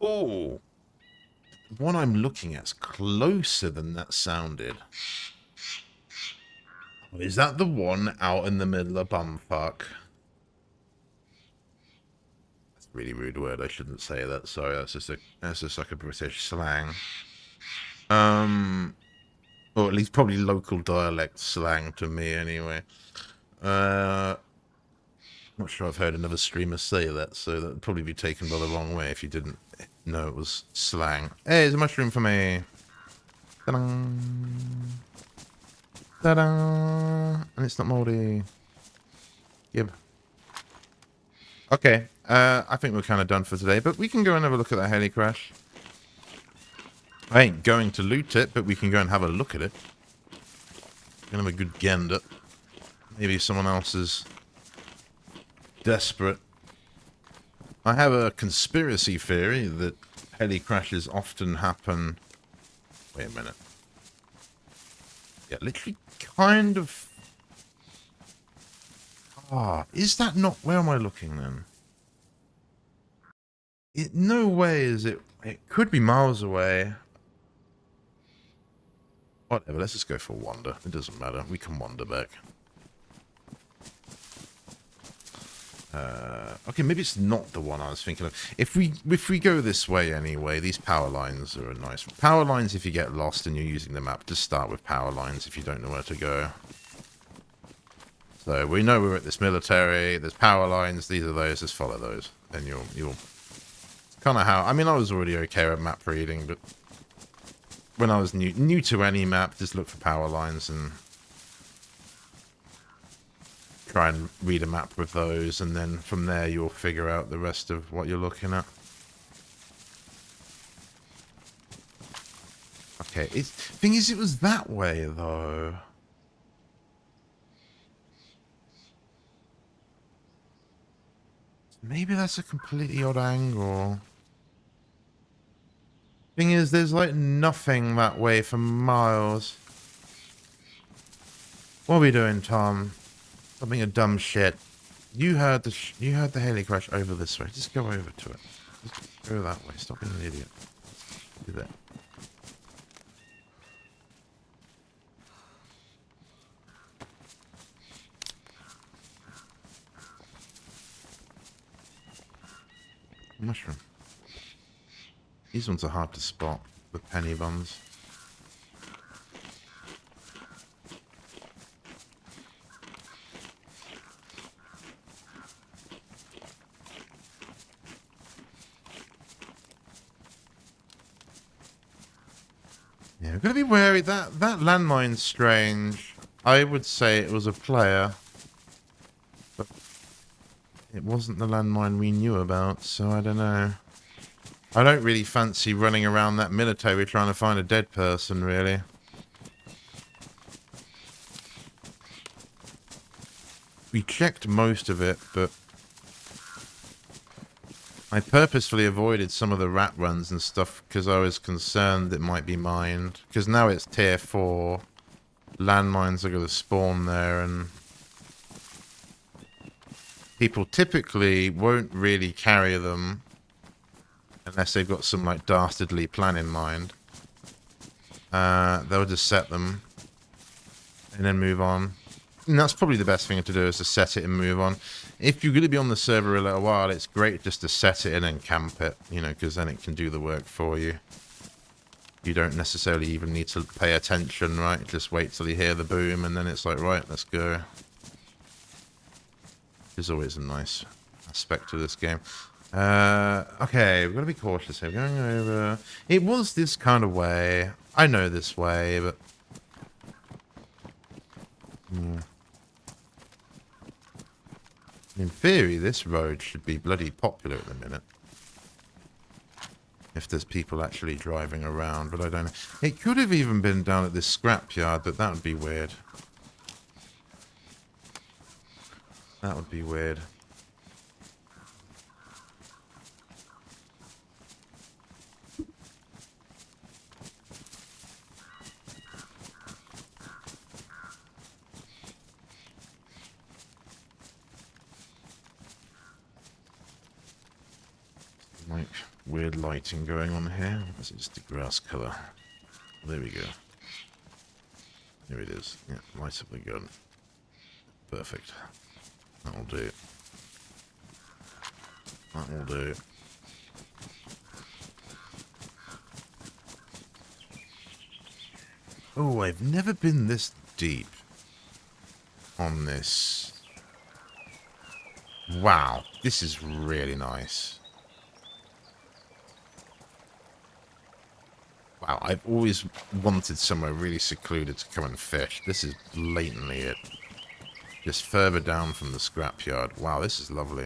Oh, the one I'm looking at's closer than that sounded. Oh, is that the one out in the middle of bumfuck? That's a really rude word. I shouldn't say that. Sorry, that's just like a British slang. Or at least probably local dialect slang to me, anyway. Not sure I've heard another streamer say that, so that would probably be taken by the wrong way if you didn't know it was slang. Hey, there's a mushroom for me. Ta-da! Ta-da! And it's not moldy. Yep. Okay, I think we're kind of done for today, but we can go and have a look at that heli crash. I ain't going to loot it, but we can go and have a look at it. Gonna have a good gander. Maybe someone else is desperate. I have a conspiracy theory that heli crashes often happen... Wait a minute. Yeah, literally kind of... Ah, is that not... Where am I looking then? No way is it... It could be miles away. Whatever, let's just go for a wander. It doesn't matter. We can wander back. Okay, maybe it's not the one I was thinking of. If we go this way anyway, these power lines are a nice... Power lines, if you get lost and you're using the map, just start with power lines if you don't know where to go. So we know we're at this military, there's power lines, these are those, just follow those. And you'll... Kind of how... I mean, I was already okay with map reading, but... When I was new to any map, just look for power lines and... Try and read a map with those, and then from there you'll figure out the rest of what you're looking at. Okay, thing is, it was that way, though. Maybe that's a completely odd angle. Thing is, there's like nothing that way for miles. What are we doing, Tom? Something of dumb shit. You heard the heli crash over this way. Just go over to it. Just go that way. Stop being an idiot. Do that. Mushroom. These ones are hard to spot with penny bombs. Yeah, we've got to be wary. That landmine's strange. I would say it was a player, but it wasn't the landmine we knew about, so I don't know. I don't really fancy running around that military trying to find a dead person, really. We checked most of it, but I purposefully avoided some of the rat runs and stuff because I was concerned it might be mined. Because now it's tier 4. Landmines are going to spawn there, and people typically won't really carry them unless they've got some like dastardly plan in mind. They'll just set them and then move on. And that's probably the best thing to do, is to set it and move on. If you're going to be on the server a little while, it's great just to set it and then camp it, you know, because then it can do the work for you. You don't necessarily even need to pay attention, right? Just wait till you hear the boom, and then it's like, right, let's go. There's always a nice aspect to this game. Okay, we've got to be cautious here. We're going over... It was this kind of way. I know this way, but... In theory, this road should be bloody popular at the minute. If there's people actually driving around, but I don't know. It could have even been down at this scrapyard, but that would be weird. That would be weird. Like weird lighting going on here. Or is it just the grass colour? There we go. Here it is. Yeah, light up the gun. Perfect. That'll do. That'll do. Oh, I've never been this deep on this. Wow, this is really nice. Wow, I've always wanted somewhere really secluded to come and fish. This is blatantly it. Just further down from the scrapyard. Wow, this is lovely.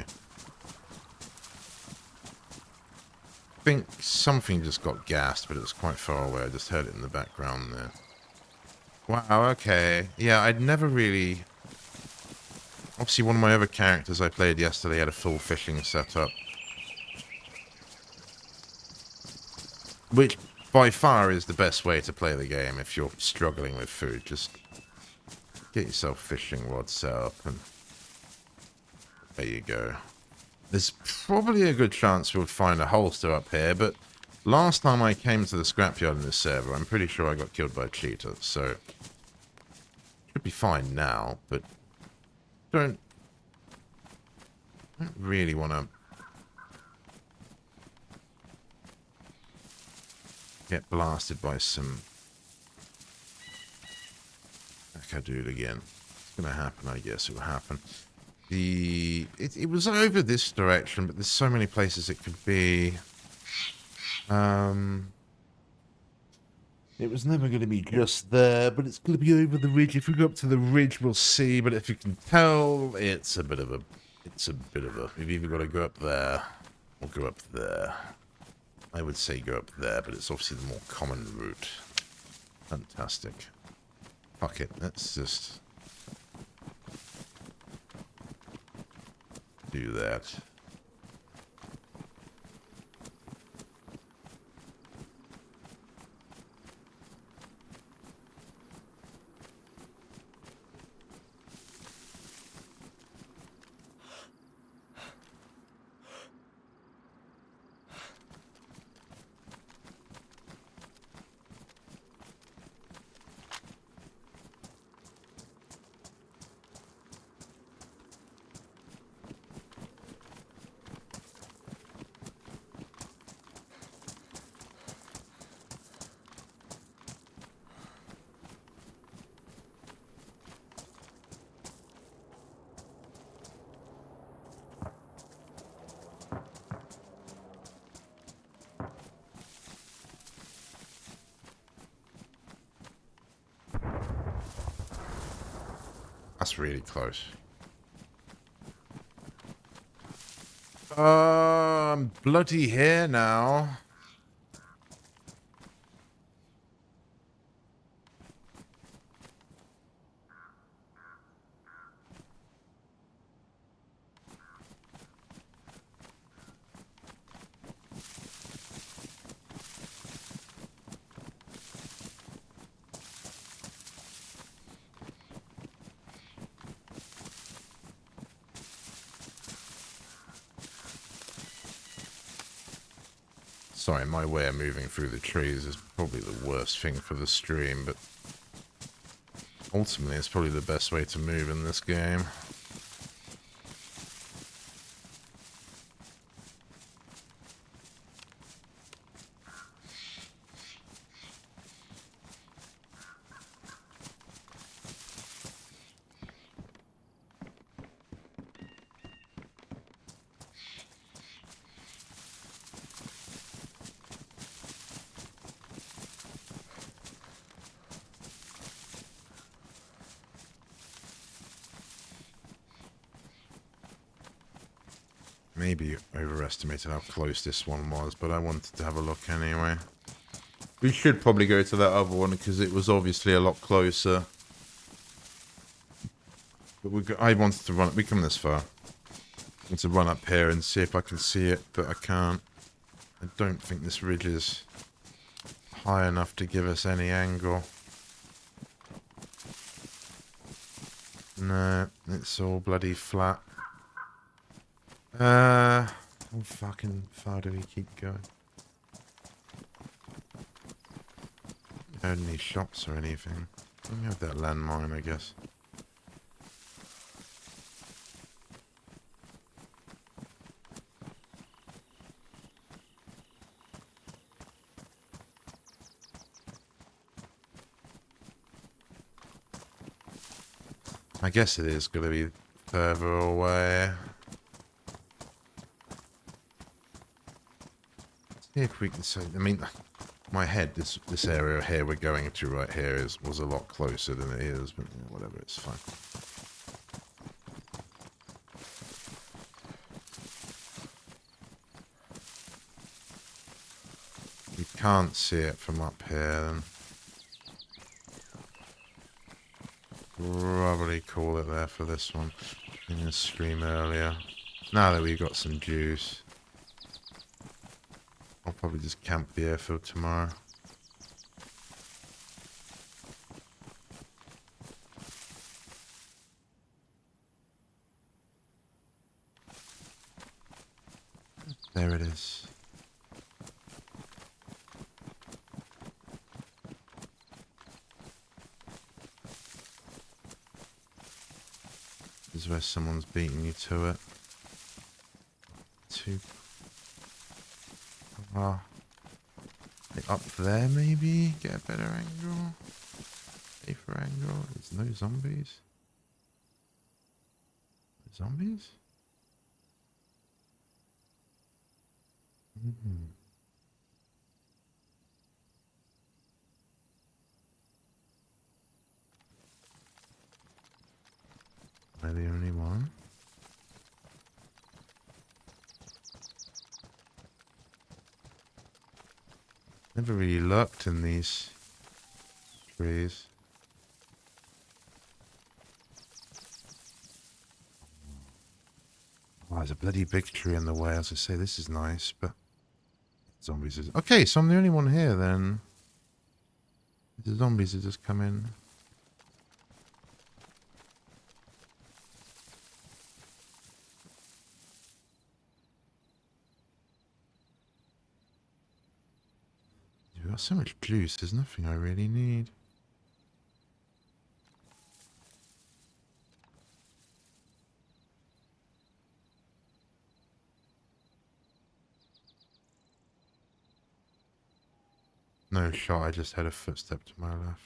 I think something just got gassed, but it was quite far away. I just heard it in the background there. Wow, okay. Yeah, I'd never really... Obviously, one of my other characters I played yesterday had a full fishing setup. Which, by far, is the best way to play the game if you're struggling with food. Just get yourself fishing rod set up, and there you go. There's probably a good chance we'll find a holster up here, but last time I came to the scrapyard in this server, I'm pretty sure I got killed by a cheetah, so should be fine now, but don't really want to get blasted by some... Heck, I do it again. It's going to happen, I guess it will happen. It was over this direction, but there's so many places it could be. It was never going to be just there, but it's going to be over the ridge. If we go up to the ridge, we'll see. But if you can tell, it's a bit of a... We've either got to go up there or go up there. I would say go up there, but it's obviously the more common route. Fantastic. Fuck it, let's just do that. That's really close. I'm bloody here now. Sorry, my way of moving through the trees is probably the worst thing for the stream, but ultimately it's probably the best way to move in this game. Maybe overestimated how close this one was, but I wanted to have a look anyway. We should probably go to that other one because it was obviously a lot closer. But I wanted to run. We come this far. I want to run up here and see if I can see it, but I can't. I don't think this ridge is high enough to give us any angle. No, it's all bloody flat. How fucking far do we keep going? Heard any shots or anything? We have that landmine, I guess. I guess it is going to be further away. See if we can say. I mean, my head, this area here we're going to right here was a lot closer than it is, but yeah, whatever, it's fine. We can't see it from up here, then. Probably call it there for this one. In the stream earlier. Now that we've got some juice. I'll probably just camp the airfield tomorrow. There it is. This is where someone's beating you to it. Up there maybe? Get a better angle? Safer angle? There's no zombies? Zombies? Am I the only one? Never really lurked in these trees. Oh, there's a bloody big tree in the way. As I say, this is nice, but zombies is... Okay, so I'm the only one here then. The zombies have just come in. You've got so much juice, there's nothing I really need. No shot, I just had a footstep to my left.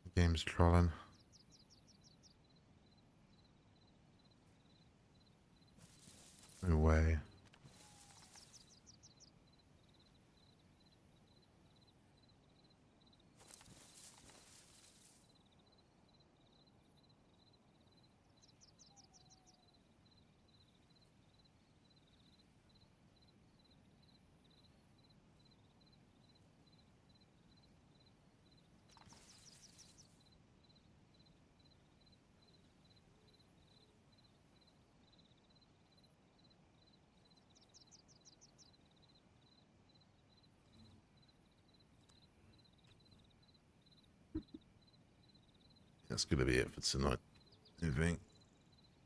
The game's trolling. No way. That's going to be it for tonight, I think.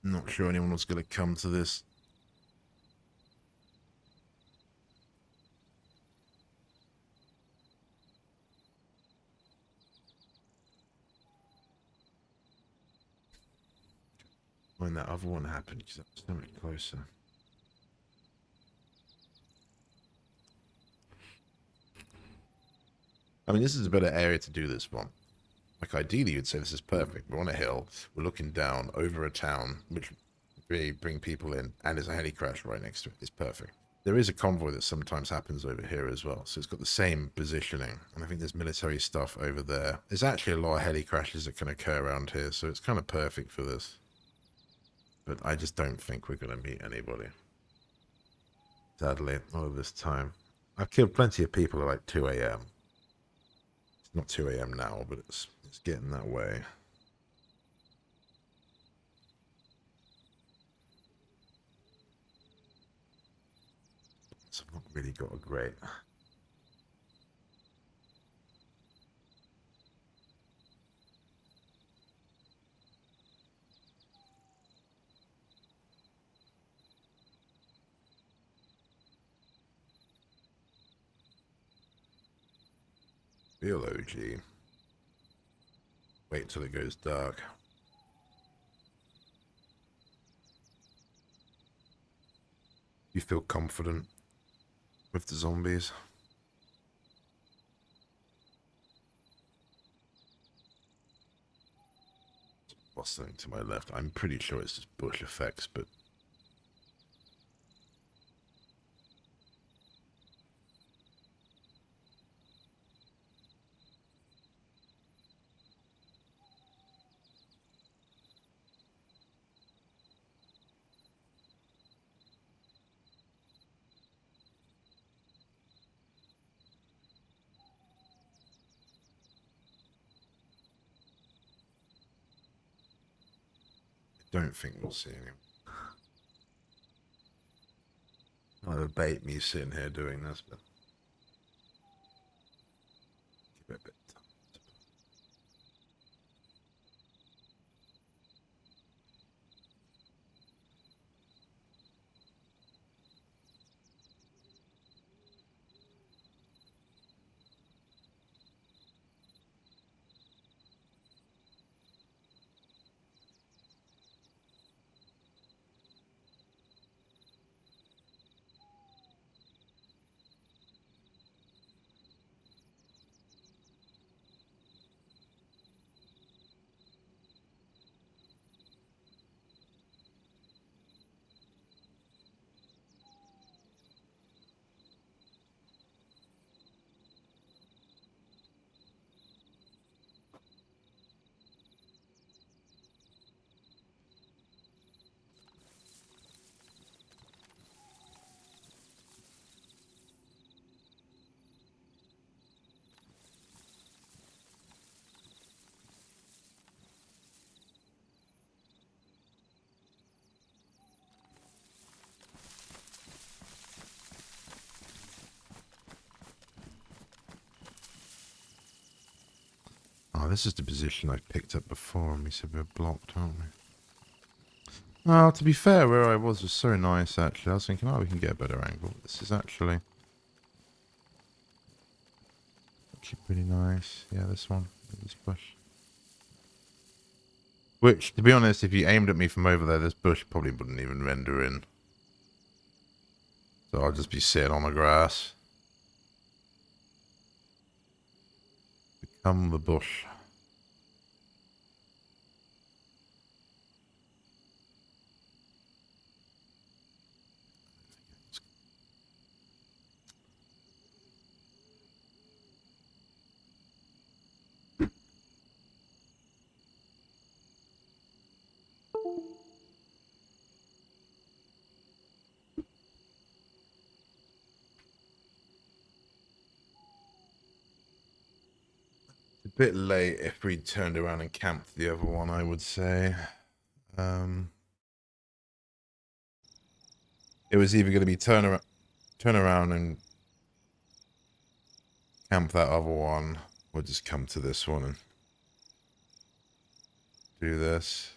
Not sure anyone was going to come to this. When that other one happened, because that was so much closer. I mean, this is a better area to do this one. Like, ideally, you'd say this is perfect. We're on a hill, we're looking down over a town, which really bring people in, and there's a heli crash right next to it. It's perfect. There is a convoy that sometimes happens over here as well, so it's got the same positioning, and I think there's military stuff over there. There's actually a lot of heli crashes that can occur around here, so it's kind of perfect for this. But I just don't think we're going to meet anybody. Sadly, all of this time. I've killed plenty of people at like 2 a.m. It's not 2 a.m. now, but it's getting that way. So I've not really got a great... Real OG. Wait till it goes dark. You feel confident with the zombies? What's something to my left? I'm pretty sure it's just bush effects, but... don't think we'll see him. Either bait me sitting here doing this, but give it a bit of time. Oh, this is the position I've picked up before, and we said we're blocked, aren't we? Oh, to be fair, where I was so nice, actually. I was thinking, oh, we can get a better angle. This is actually pretty nice. Yeah, this one. This bush. Which, to be honest, if you aimed at me from over there, this bush probably wouldn't even render in. So I'll just be sitting on the grass. Become the bush. A bit late if we turned around and camped the other one, I would say. It was either going to be turn around and camp that other one, or just come to this one and do this.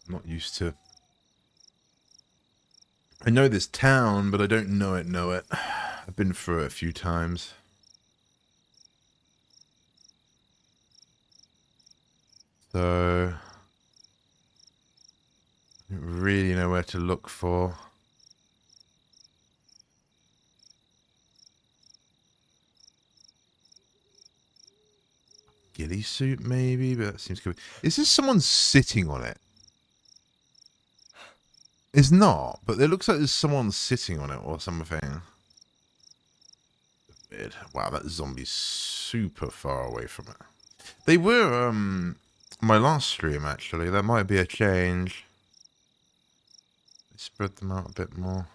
I'm not used to. I know this town, but I don't know it. I've been through it a few times. So I don't really know where to look for. Ghillie suit, maybe, but that seems good. Is this someone sitting on it? It's not, but it looks like there's someone sitting on it or something. Weird. Wow, that zombie's super far away from it. They were, my last stream, actually. That might be a change. Spread them out a bit more.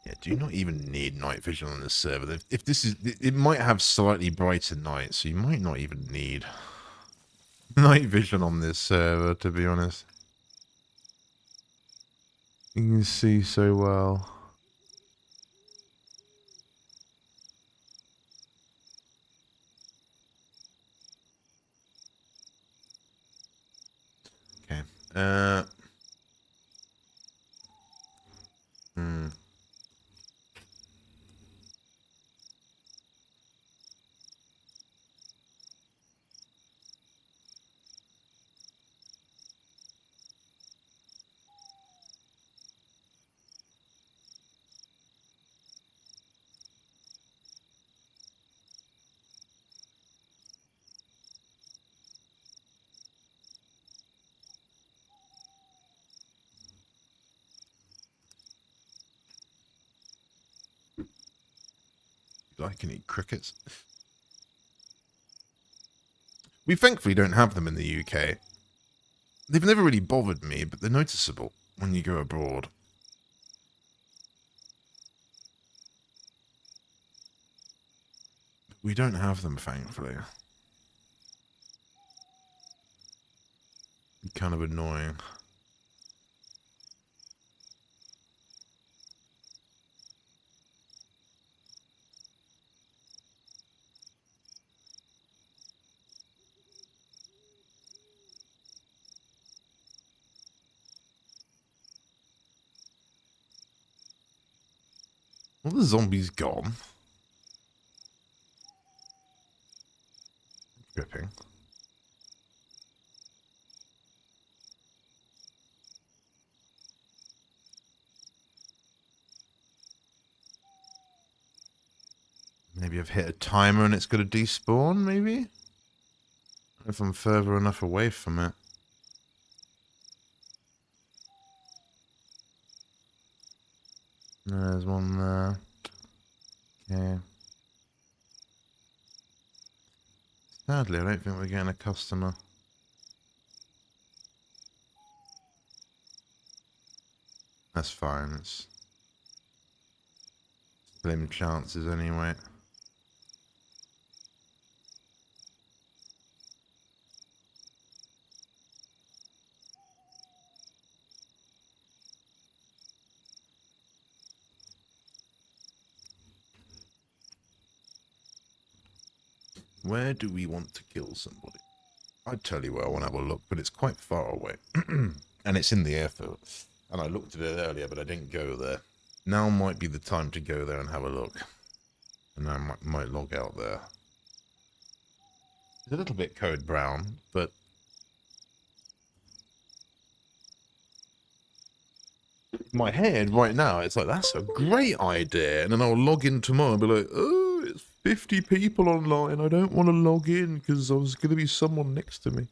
Yeah, do you not even need night vision on this server? If this is, it might have slightly brighter night, so you might not even need night vision on this server, to be honest. You can see so well. Okay. I can eat crickets. We thankfully don't have them in the UK. They've never really bothered me, but they're noticeable when you go abroad. We don't have them, thankfully. Kind of annoying. Well, the zombie's gone. Dripping. Maybe I've hit a timer and it's going to despawn, maybe? If I'm further enough away from it. There's one there. Okay. Sadly, I don't think we're getting a customer. That's fine. It's slim chances anyway. Where do we want to kill somebody? I'd tell you where I want to have a look, but it's quite far away. And it's in the airfield. And I looked at it earlier, but I didn't go there. Now might be the time to go there and have a look. And I might log out there. It's a little bit code brown, but In my head right now, it's like, that's a great idea. And then I'll log in tomorrow and be like, oh, it's 50 people online. I don't want to log in because there's going to be someone next to me.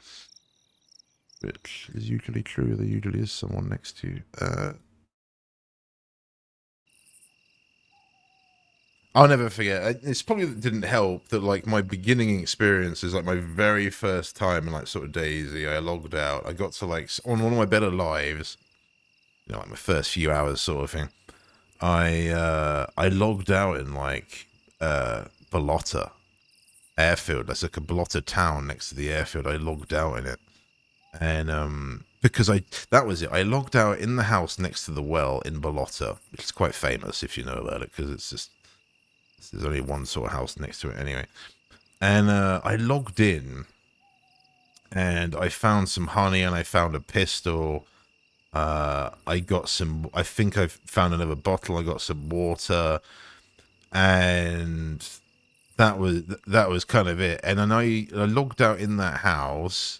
Which is usually true. There usually is someone next to you. I'll never forget. It's probably didn't help that like my beginning experience is like my very first time in like sort of DayZ. I logged out. I got to like on one of my better lives, you know, like my first few hours sort of thing. I logged out in like Balota airfield. That's like a Balota town next to the airfield. I logged out in it, and because that was it. I logged out in the house next to the well in Balota, which is quite famous if you know about it because it's just. There's only one sort of house next to it anyway. And I logged in and I found some honey and I found a pistol. I got some, I think I found another bottle. I got some water and that was kind of it. And then I logged out in that house.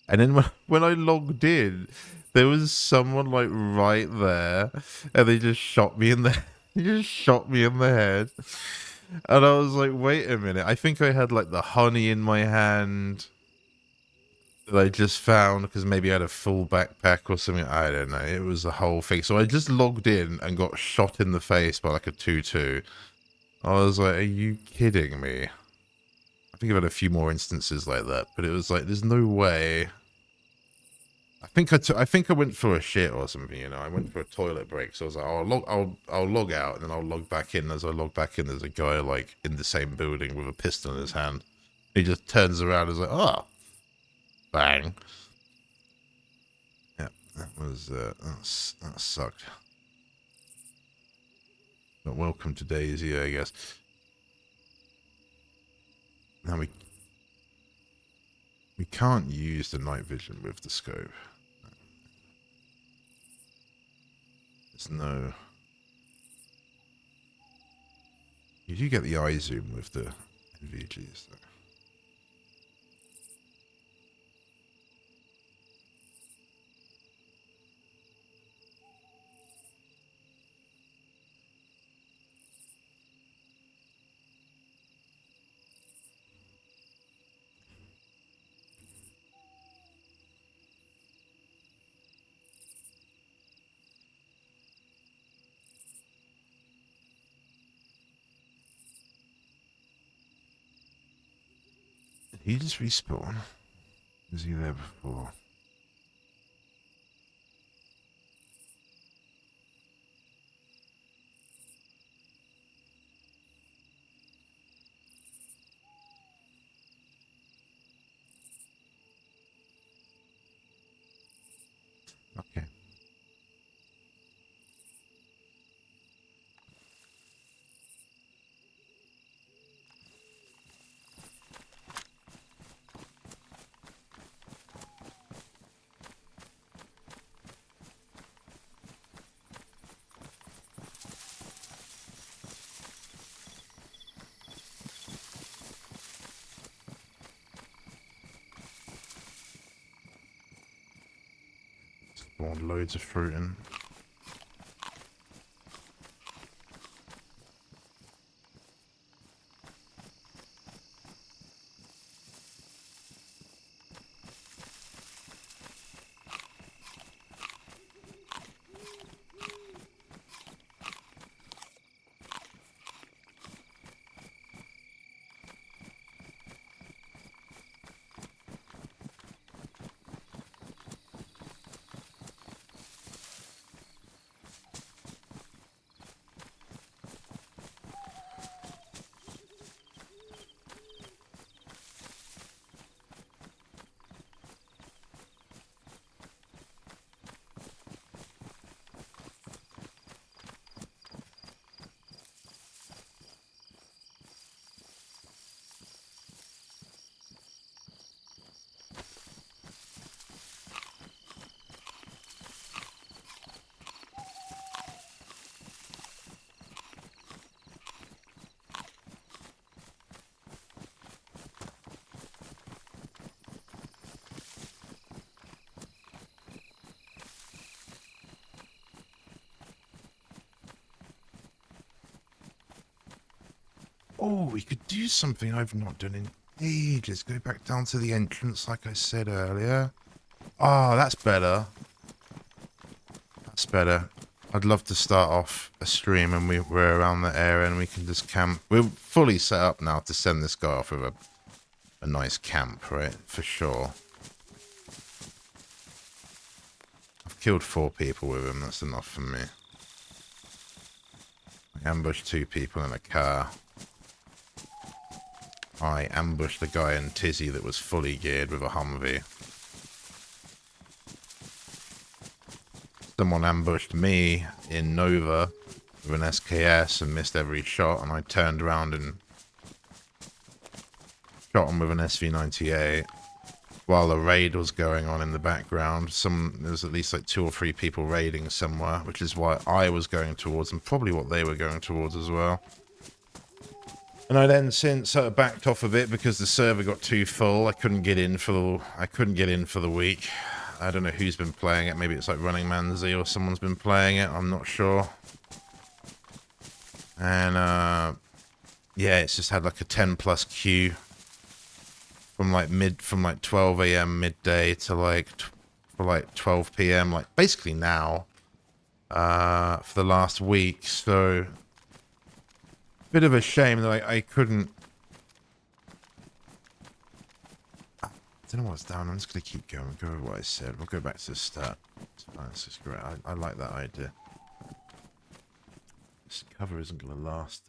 And then when I logged in, there was someone like right there and they just shot me in the, they just shot me in the head. And I was like, wait a minute. I think I had like the honey in my hand that I just found because maybe I had a full backpack or something. I don't know. It was the whole thing. So I just logged in and got shot in the face by like a 2-2. I was like, are you kidding me? I think I've had a few more instances like that, but it was like, there's no way. I think I went for a shit or something, you know. I went for a toilet break, so I was like, oh, I'll log out and then I'll log back in. As I log back in, there's a guy like in the same building with a pistol in his hand. He just turns around and is like, oh, bang. Yeah, that was that sucked. But welcome to DayZ, I guess. Now we can't use the night vision with the scope. There's no. You do get the eye zoom with the NVGs though. Did he just respawn? Was he there before? Okay. Spawned loads of fruit in. Oh, we could do something I've not done in ages. Go back down to the entrance like I said earlier. Oh, that's better. That's better. I'd love to start off a stream and we're around the area and we can just camp. We're fully set up now to send this guy off with a nice camp, right? For sure. I've killed 4 people with him. That's enough for me. I ambushed 2 people in a car. I ambushed the guy in Tizzy that was fully geared with a Humvee. Someone ambushed me in Nova with an SKS and missed every shot, and I turned around and shot him with an SV98 while a raid was going on in the background. There was at least like 2 or 3 people raiding somewhere, which is why I was going towards, and probably what they were going towards as well. And I then since sort of backed off a bit because the server got too full. I couldn't get in for the week. I don't know who's been playing it. Maybe it's like Running Man Z or someone's been playing it. I'm not sure. And yeah, it's just had like a 10+ queue from like 12 a.m. midday to like 12 p.m. like basically now for the last week. So bit of a shame that I couldn't. I don't know what's down. I'm just going to keep going. Go with what I said. We'll go back to the start. This is great. I like that idea. This cover isn't going to last.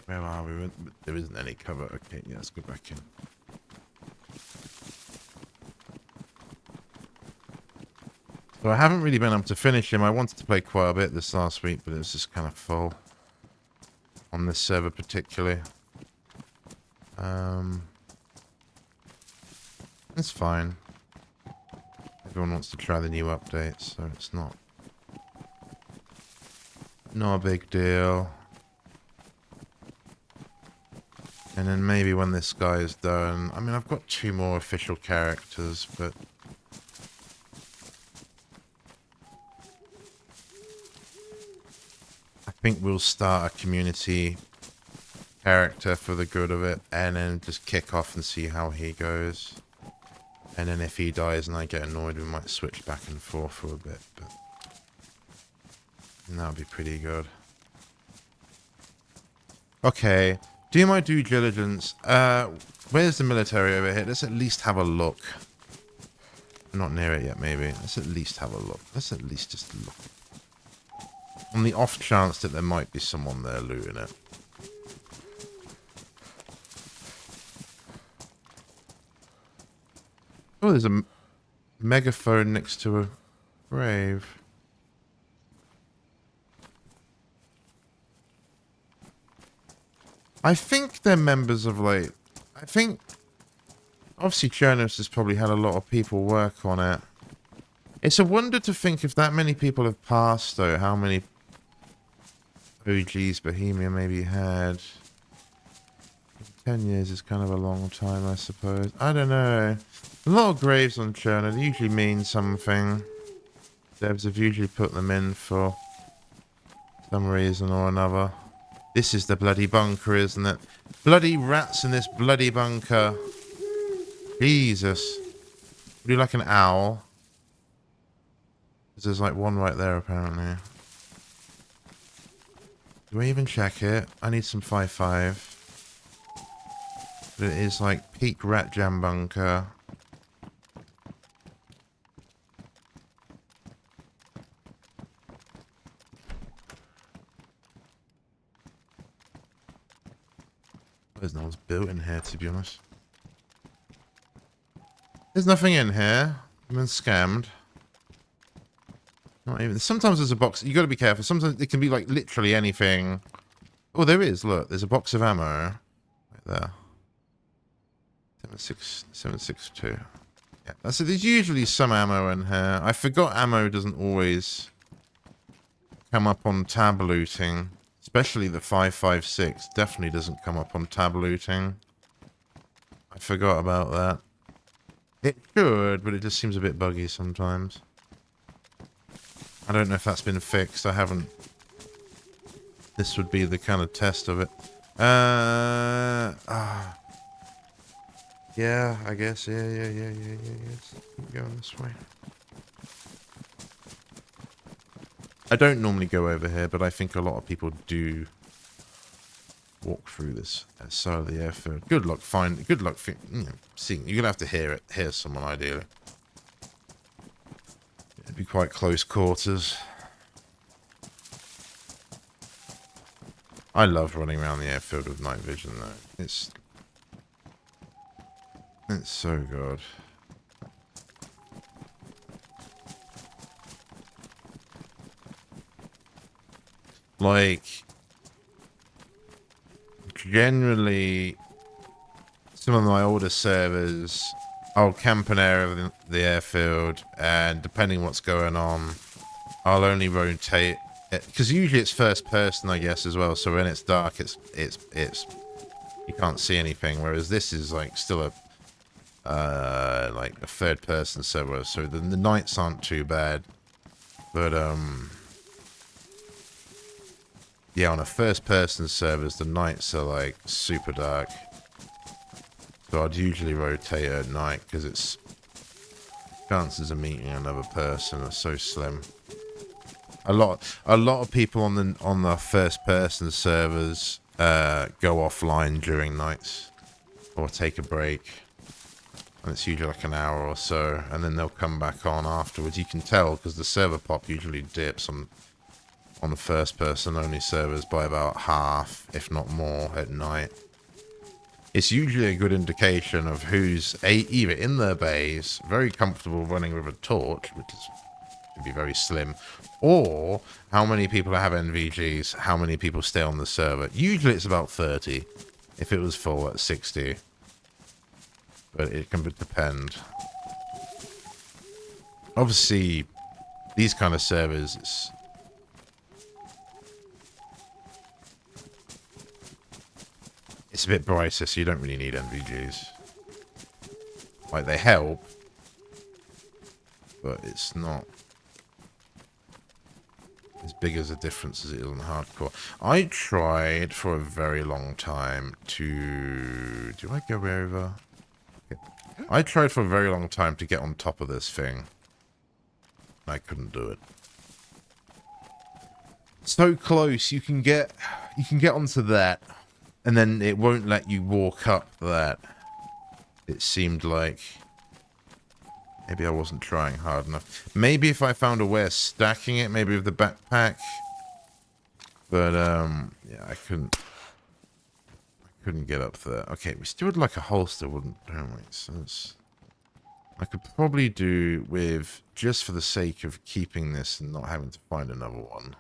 Where are we? There isn't any cover. Okay, yeah, let's go back in. So I haven't really been able to finish him. I wanted to play quite a bit this last week, but it was just kind of full on this server particularly. It's fine. Everyone wants to try the new updates, so it's not a big deal. And then maybe when this guy is done, I mean, I've got 2 more official characters, but I think we'll start a community character for the good of it, and then just kick off and see how he goes. And then if he dies and I get annoyed, we might switch back and forth for a bit, but that'll be pretty good. Okay, do my due diligence. Where's the military over here? Let's at least have a look. We're not near it yet, maybe. Let's at least have a look. Let's at least just look. On the off chance that there might be someone there looting it. Oh, there's a megaphone next to a grave. I think they're members of, like... I think... Obviously, Chernarus has probably had a lot of people work on it. It's a wonder to think if that many people have passed, though, how many OGs Bohemia maybe had. 10 years is kind of a long time, I suppose. I don't know. A lot of graves on Chernarus usually mean something. Devs have usually put them in for some reason or another. This is the bloody bunker, isn't it? Bloody rats in this bloody bunker. Jesus. Would you like an owl? There's like one right there, apparently. Do I even check it? I need some 5.5. But it is like peak rat jam bunker. There's no one's built in here, to be honest. There's nothing in here. I've been scammed. Not even. Sometimes there's a box. You got to be careful. Sometimes it can be like literally anything. Oh, there is. Look, there's a box of ammo right there. 762. Yeah, so there's usually some ammo in here. I forgot ammo doesn't always come up on tab looting. Especially the 5.56 definitely doesn't come up on tab looting. I forgot about that. It should, but it just seems a bit buggy sometimes. I don't know if that's been fixed. I haven't. This would be the kind of test of it. Yeah, I guess. Yeah. Let's keep going this way. I don't normally go over here, but I think a lot of people do walk through this side of the airfield. Good luck seeing. You're gonna have to hear someone ideally. It'd be quite close quarters. I love running around the airfield with night vision though. It's so good. Like, generally, some of my older servers, I'll camp an area of the airfield, and depending what's going on, I'll only rotate it, because usually it's first person, I guess, as well. So when it's dark, it's you can't see anything. Whereas this is like still like a third person server, so the nights aren't too bad, but yeah, on a first person servers, the nights are like super dark. So I'd usually rotate at night because it's chances of meeting another person are so slim. A lot of people on the first person servers go offline during nights or take a break. And it's usually like an hour or so, and then they'll come back on afterwards. You can tell because the server pop usually dips on the first person only servers by about half, if not more, at night. It's usually a good indication of who's either in their base, very comfortable running with a torch, which should be very slim, or how many people have NVGs, how many people stay on the server. Usually it's about 30. If it was full, at 60. But it can depend. Obviously, these kind of servers, it's a bit brighter, so you don't really need NVGs. Like, they help, but it's not as big as a difference as it is on hardcore. I tried for a very long time to... Do I go over? I tried for a very long time to get on top of this thing. I couldn't do it. So close, you can get onto that, and then it won't let you walk up that. It seemed like maybe I wasn't trying hard enough. Maybe if I found a way of stacking it, maybe with the backpack. But yeah, I couldn't get up there. Okay, we still had like a holster, don't we? So I could probably do with, just for the sake of keeping this and not having to find another one.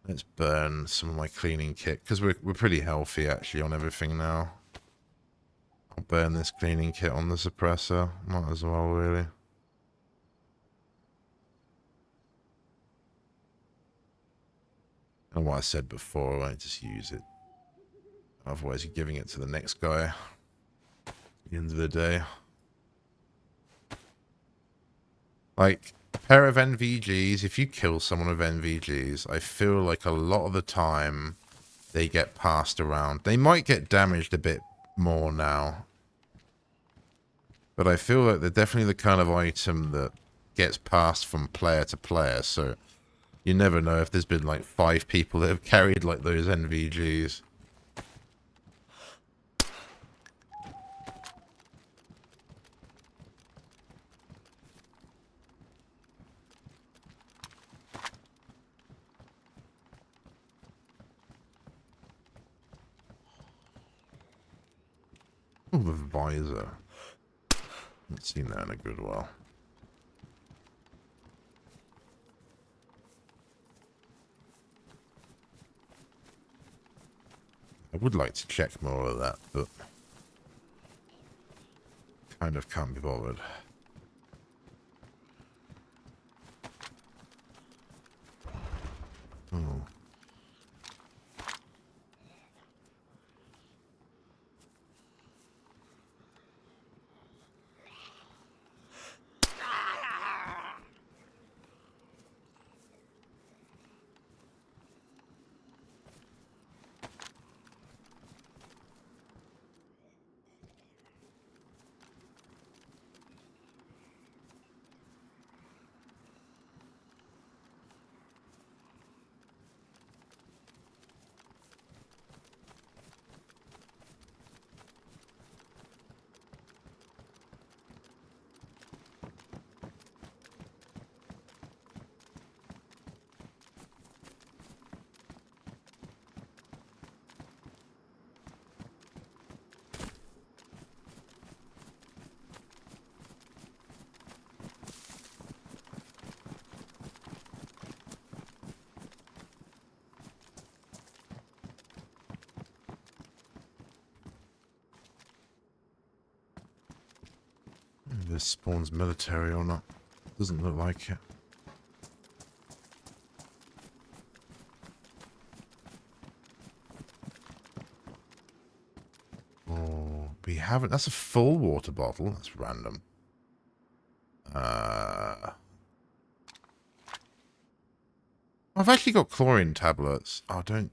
Let's burn some of my cleaning kit, because we're pretty healthy actually on everything now. I'll burn this cleaning kit on the suppressor. Might as well, really. And what I said before, I just use it. Otherwise, you're giving it to the next guy. At the end of the day. Like, a pair of NVGs, if you kill someone with NVGs, I feel like a lot of the time they get passed around. They might get damaged a bit more now. But I feel like they're definitely the kind of item that gets passed from player to player, so you never know if there's been like 5 people that have carried like those NVGs. Oh, the visor. Haven't seen that in a good while. I would like to check more of that, but kind of can't be bothered. Oh. this spawns military or not. Doesn't look like it. Oh, we haven't. That's a full water bottle. That's random. I've actually got chlorine tablets. Oh, don't.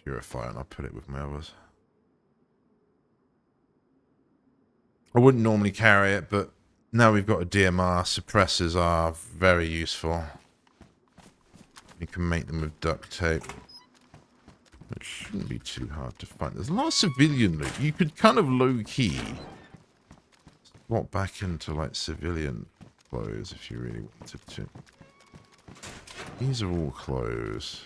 Purify, and I'll put it with my others. I wouldn't normally carry it, but now we've got a DMR. Suppressors are very useful. You can make them with duct tape. It shouldn't be too hard to find. There's a lot of civilian loot. You could kind of low-key swap back into, like, civilian clothes if you really wanted to. These are all clothes.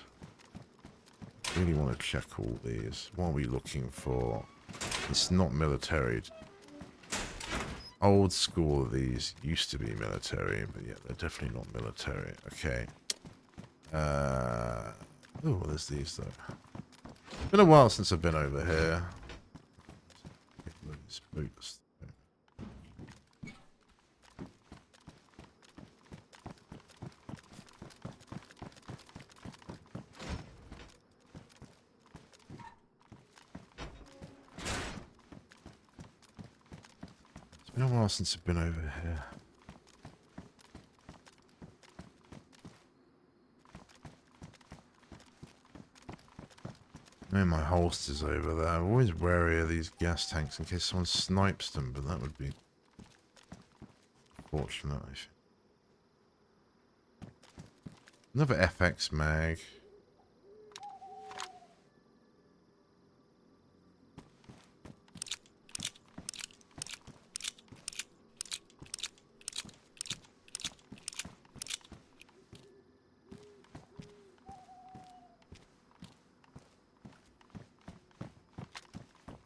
Really want to check all these. What are we looking for? It's not military. Old school of these used to be military, but yeah, they're definitely not military. Okay. Oh, there's these though. It's been a while since I've been over here. Boots. It's been a while since I've been over here. I know my holster's over there. I'm always wary of these gas tanks in case someone snipes them, but that would be fortunate. Another FX mag.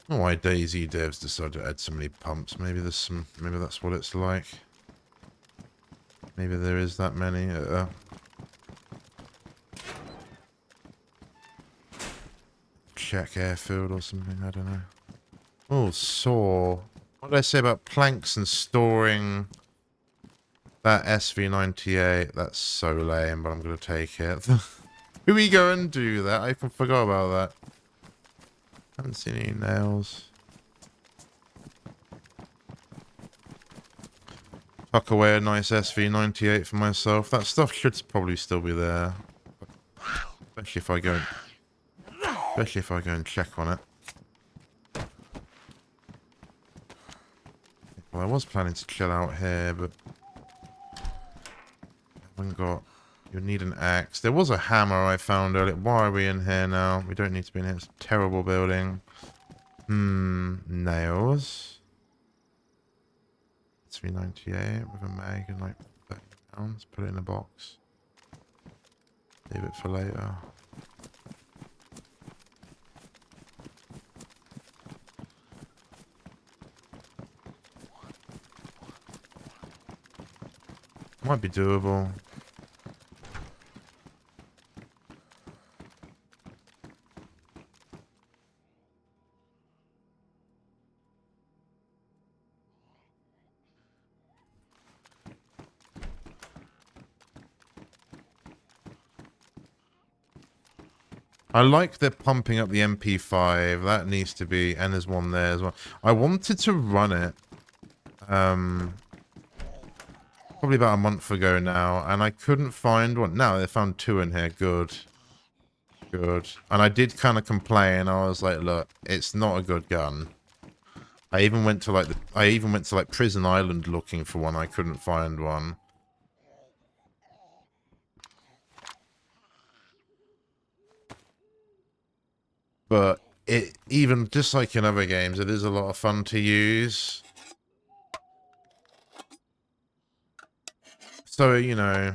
I don't know why DayZ devs decided to add so many pumps. Maybe there's some. Maybe that's what it's like. Maybe there is that many. Check airfield or something. I don't know. Oh, saw. What did I say about planks and storing that SV98? That's so lame, but I'm gonna take it. Who we go and do that? I forgot about that. Haven't seen any nails. Tuck away a nice SV98 for myself. That stuff should probably still be there. Especially if I go and check on it. Well, I was planning to chill out here, but I haven't got. You need an axe. There was a hammer I found earlier. Why are we in here now? We don't need to be in here. It's a terrible building. Nails. 398 with a mag and like 30 pounds. Put it in a box. Leave it for later. Might be doable. I like they're pumping up the MP5. That needs to be, and there's one there as well. I wanted to run it, probably about a month ago now, and I couldn't find one. No, they found two in here. Good, good. And I did kind of complain. I was like, look, it's not a good gun. I even went to like Prison Island looking for one. I couldn't find one. But it, even just like in other games, it is a lot of fun to use. So, you know,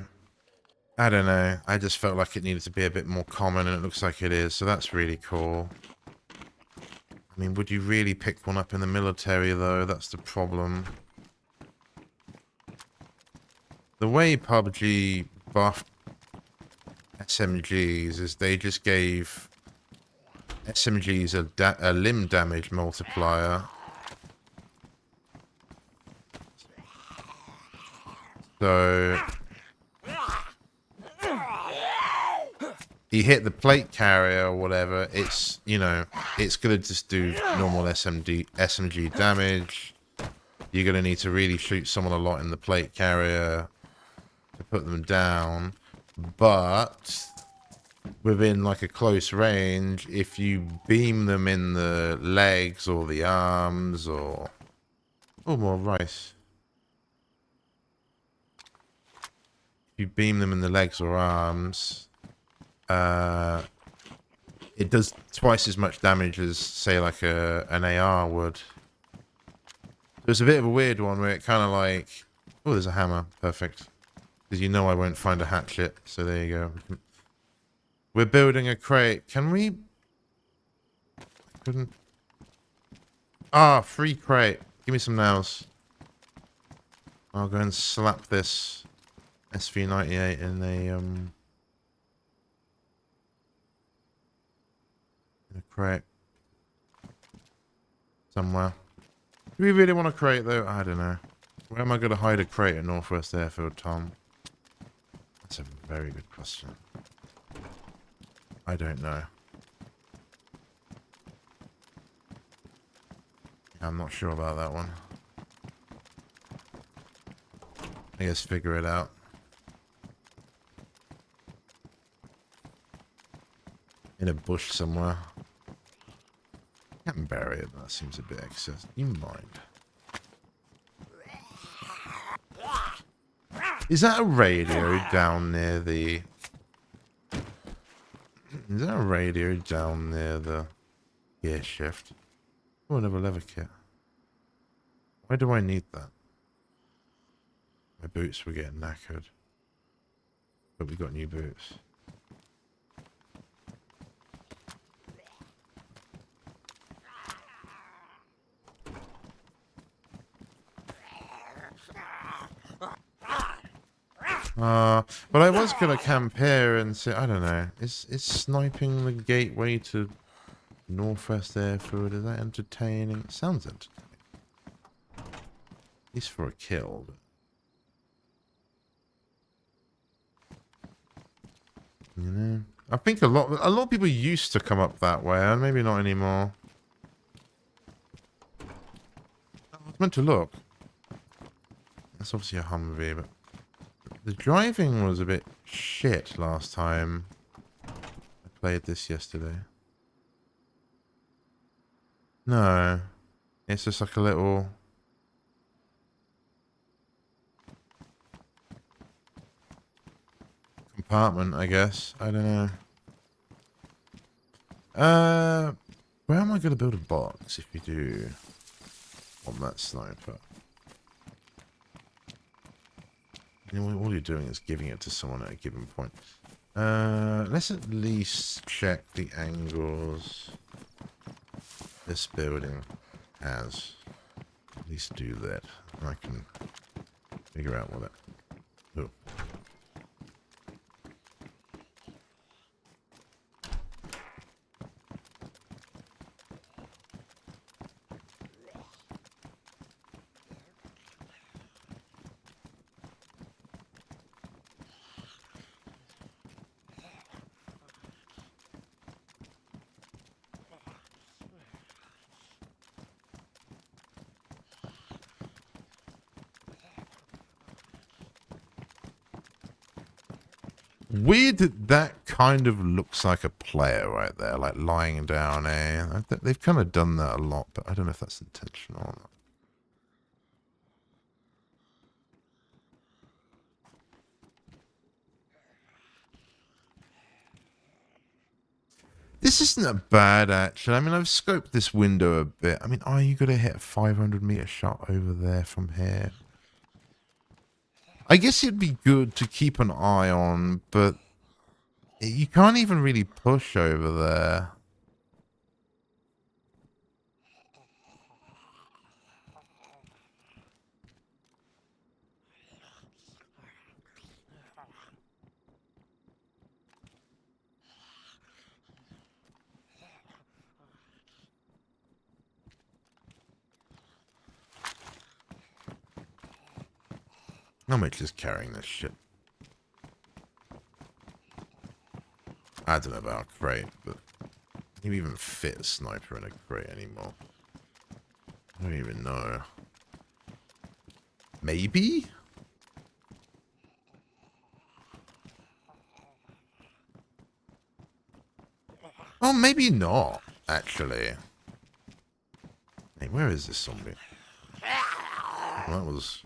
I don't know. I just felt like it needed to be a bit more common, and it looks like it is. So that's really cool. I mean, would you really pick one up in the military, though? That's the problem. The way PUBG buffed SMGs is they just gave SMG is a limb damage multiplier. So you hit the plate carrier or whatever, it's, you know, it's going to just do normal SMG damage. You're going to need to really shoot someone a lot in the plate carrier to put them down. But within like a close range, if you beam them in the legs or the arms or... Oh, more rice. If you beam them in the legs or arms... it does twice as much damage as, say, like an AR would. It's a bit of a weird one where it kind of like... Oh, there's a hammer. Perfect. Because you know I won't find a hatchet. So there you go. We're building a crate. Can we... Couldn't... Ah, free crate. Give me some nails. I'll go and slap this SV98 in a crate. Somewhere. Do we really want a crate, though? I don't know. Where am I going to hide a crate at Northwest Airfield, Tom? That's a very good question. I don't know. I'm not sure about that one. I guess figure it out. In a bush somewhere. Can't bury it, that seems a bit excess. You mind? Is that a radio down near the... Is that a radio down near the gear shift? Oh, another lever kit. Why do I need that? My boots were getting knackered. But we got new boots. But I was gonna camp here and say, I don't know, is sniping the gateway to Northwest Airfield, is that entertaining? It sounds entertaining. At least for a kill. You know, I think a lot of people used to come up that way, and maybe not anymore. I was meant to look. That's obviously a Humvee, but the driving was a bit shit last time I played this yesterday. No, it's just like a little... compartment, I guess. I don't know. Where am I going to build a box if we do on that sniper? You know, all you're doing is giving it to someone at a given point. Let's at least check the angles this building has. At least do that. I can figure out what it... Oh. Weird that kind of looks like a player right there, like lying down, eh? They've kind of done that a lot, but I don't know if that's intentional or not. This isn't a bad, actually. I mean, I've scoped this window a bit. I mean, are you going to hit a 500-meter shot over there from here? I guess it'd be good to keep an eye on, but you can't even really push over there. How much is carrying this shit? I don't know about a crate, but can you even fit a sniper in a crate anymore? I don't even know. Maybe? Oh, maybe not, actually. Hey, where is this zombie? Oh, that was...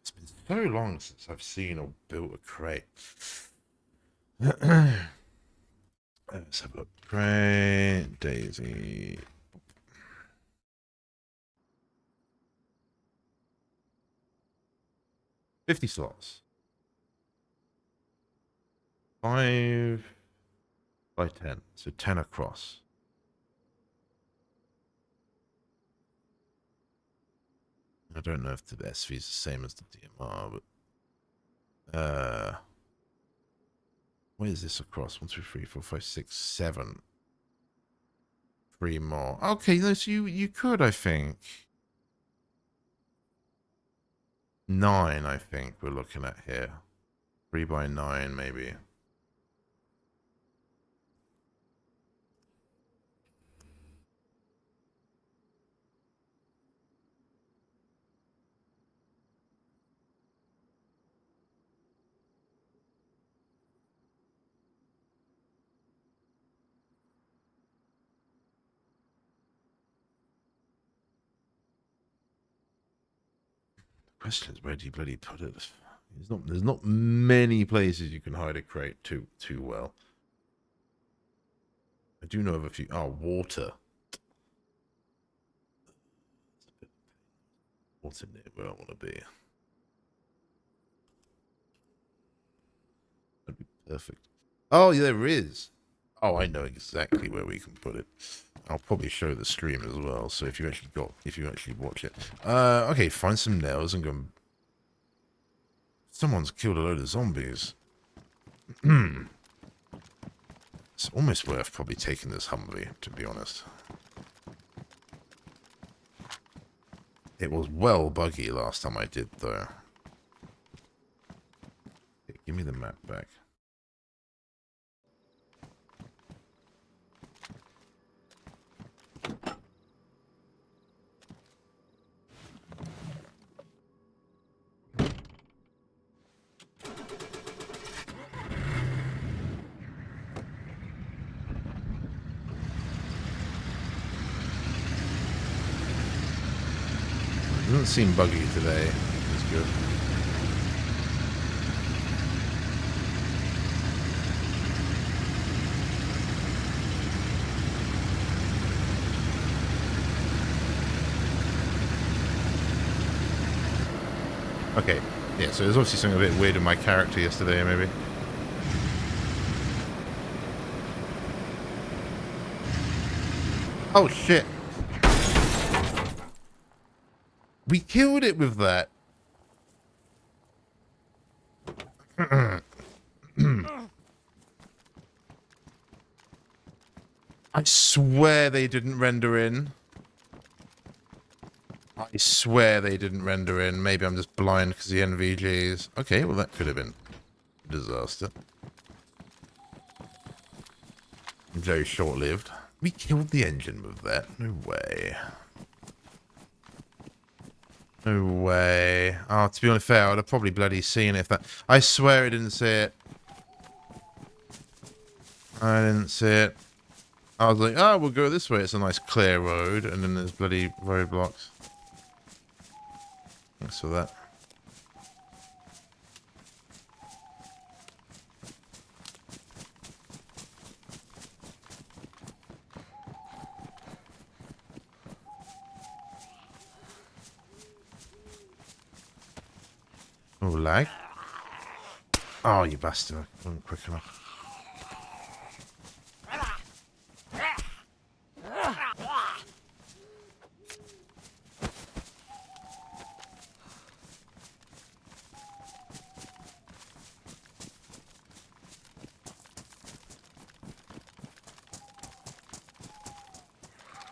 It's been so long since I've seen or built a crate. Let's have a look. Crate, DayZ. 50 slots. 5 by 10. So 10 across. I don't know if the SV is the same as the DMR, but where is this across? 1, 2, 3, 4, 5, 6, 7. 3 more. Okay, no, so you could, I think. 9, I think we're looking at here. 3 by 9, maybe. The question is, where do you bloody put it? There's not many places you can hide a crate too well. I do know of a few. Oh, water. Water near where I want to be. That'd be perfect. Oh, yeah, there is. Oh, I know exactly where we can put it. I'll probably show the stream as well. So if you actually watch it, okay, find some nails and go. Someone's killed a load of zombies. It's almost worth probably taking this Humvee, to be honest. It was well buggy last time I did, though. Okay, give me the map back. It doesn't seem buggy today. It's good. Okay, yeah, so there's obviously something a bit weird with my character yesterday, maybe. Oh, shit. We killed it with that. I swear they didn't render in. I swear they didn't render in. Maybe I'm just blind because the NVGs. Okay, well that could have been a disaster. Very short-lived. We killed the engine with that. No way. No way. Oh, to be unfair, I would have probably bloody seen it if that... I swear I didn't see it. I didn't see it. I was like, oh, we'll go this way. It's a nice clear road. And then there's bloody roadblocks. Thanks for that. Oh, lag. Oh, you bastard. I wasn't quick enough.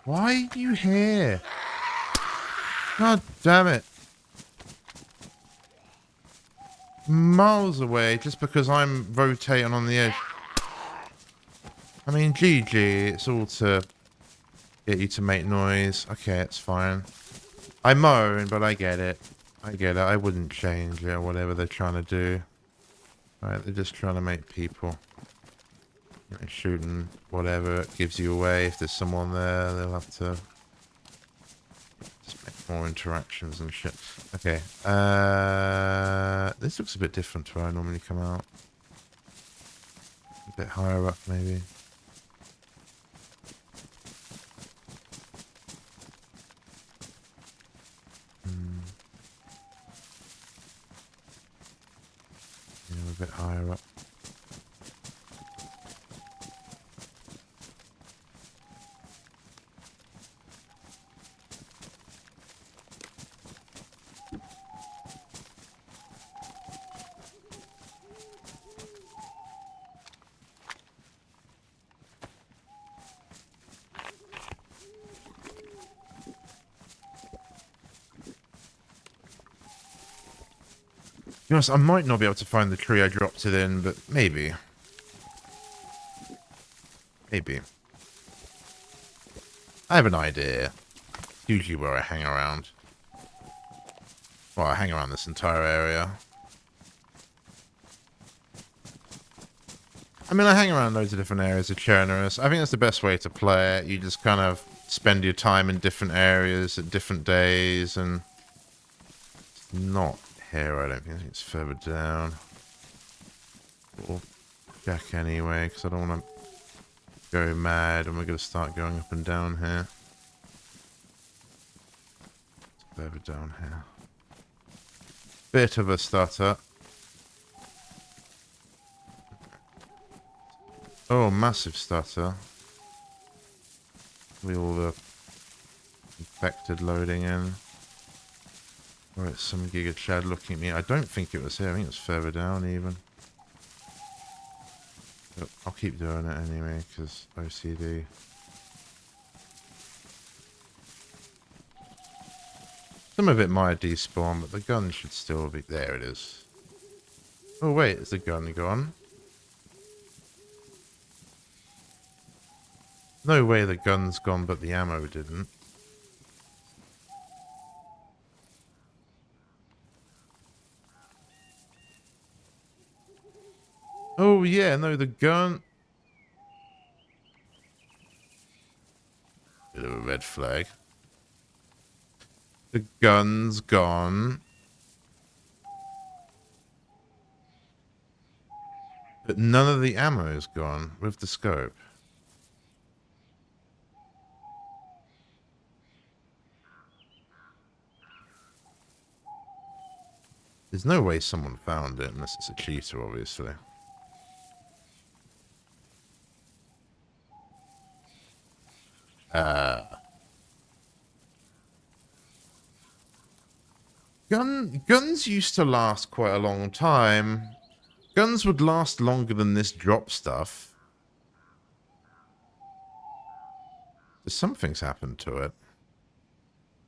Why are you here? God damn it. Miles away just because I'm rotating on the edge. I mean, GG, it's all to get you to make noise. Okay, it's fine. I moan, but I get it. I get it. I wouldn't change it or whatever they're trying to do. Right, they're just trying to make people. Like shooting whatever it gives you away. If there's someone there, they'll have to just make more interactions and shit. Okay. This looks a bit different to where I normally come out. A bit higher up, maybe. Yeah, a bit higher up. To be honest, I might not be able to find the tree I dropped it in, but maybe. Maybe. I have an idea. Usually where I hang around. Well, I hang around this entire area. I mean, I hang around loads of different areas of Chernarus. I think that's the best way to play it. You just kind of spend your time in different areas at different days, and it's not here, I don't think. I think it's further down. Or check anyway, because I don't want to go mad and we're going to start going up and down here. It's further down here. Bit of a stutter. Oh, massive stutter. With all the infected loading in. Or it's some Giga Chad looking at me. I don't think it was here. I think it was further down even. But I'll keep doing it anyway, because OCD. Some of it might despawn, but the gun should still be... There it is. Oh wait, is the gun gone? No way the gun's gone, but the ammo didn't. Oh yeah, no, the gun... Bit of a red flag. The gun's gone. But none of the ammo's gone with the scope. There's no way someone found it unless it's a cheater, obviously. Guns used to last quite a long time. Guns would last longer than this drop stuff. Something's happened to it.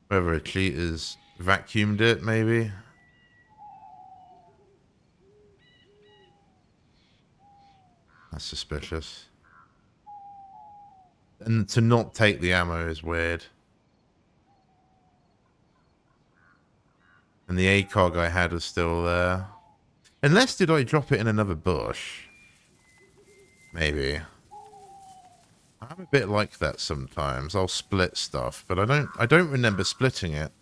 Whether a cheater's vacuumed it, maybe. That's suspicious. And to not take the ammo is weird. And the ACOG I had was still there. Unless did I drop it in another bush? Maybe. I'm a bit like that sometimes. I'll split stuff, but I don't remember splitting it.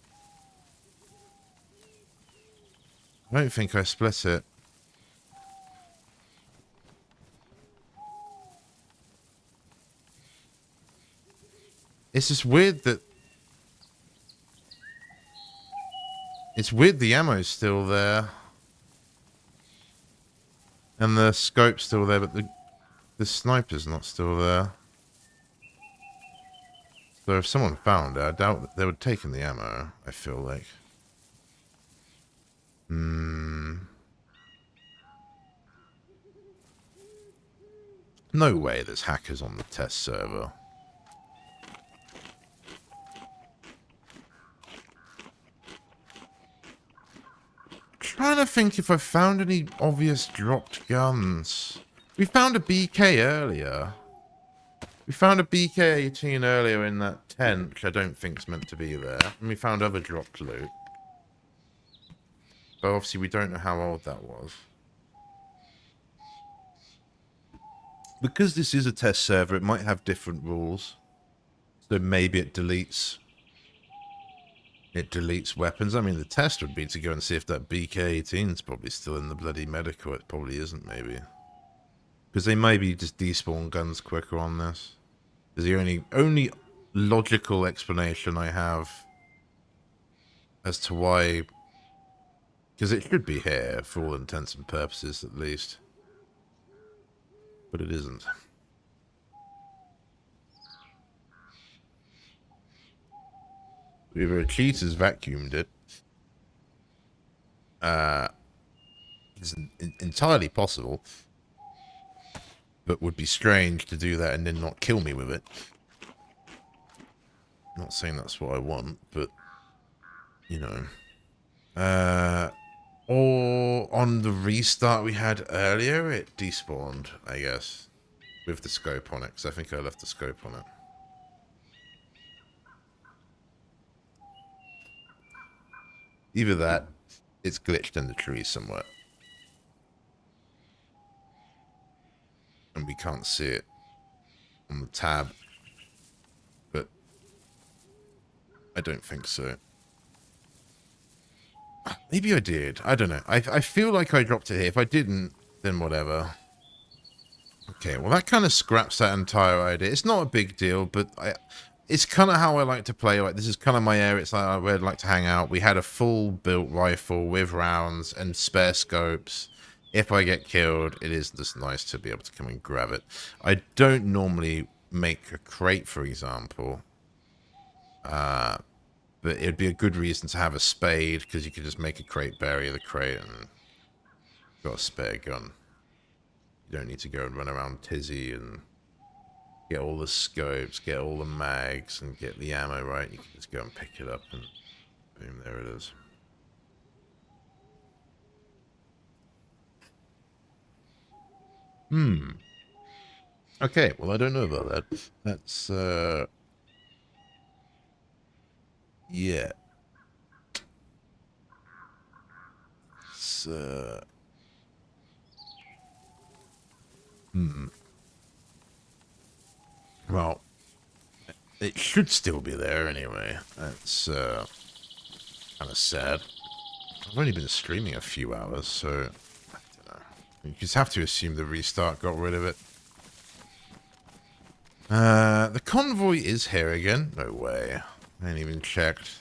I don't think I split it. It's just weird that... It's weird the ammo's still there. And the scope's still there, but the sniper's not still there. So if someone found it, I doubt that they would have taken the ammo, I feel like. No way there's hackers on the test server. trying to think if I found any obvious dropped guns. We found a BK earlier. We found a BK-18 earlier in that tent, which I don't think's meant to be there. And we found other dropped loot. But obviously we don't know how old that was. Because this is a test server, it might have different rules. So maybe it deletes weapons. I mean, the test would be to go and see if that BK-18 is probably still in the bloody medical. It probably isn't, maybe. Because they maybe just despawn guns quicker on this. Is the only logical explanation I have as to why... Because it should be here, for all intents and purposes, at least. But it isn't. Either a cheat has vacuumed it. It's entirely possible. But would be strange to do that and then not kill me with it. Not saying that's what I want, but... You know. Or on the restart we had earlier, it despawned, I guess. With the scope on it, because I think I left the scope on it. Either that, it's glitched in the tree somewhere. And we can't see it on the tab. But I don't think so. Maybe I did. I don't know. I feel like I dropped it here. If I didn't, then whatever. Okay, well that kind of scraps that entire idea. It's not a big deal, but it's kind of how I like to play. Like, this is kind of my area. It's like where I'd like to hang out. We had a full built rifle with rounds and spare scopes. If I get killed, it is just nice to be able to come and grab it. I don't normally make a crate, for example. But it'd be a good reason to have a spade, because you could just make a crate, bury the crate, and got a spare gun. You don't need to go and run around Tizzy and get all the scopes, get all the mags, and get the ammo, right? You can just go and pick it up, and boom, there it is. Okay, well, I don't know about that. That's, yeah. It's, Well, it should still be there anyway. That's, kind of sad. I've only been streaming a few hours, so... I don't know. You just have to assume the restart got rid of it. The convoy is here again. No way. I ain't even checked.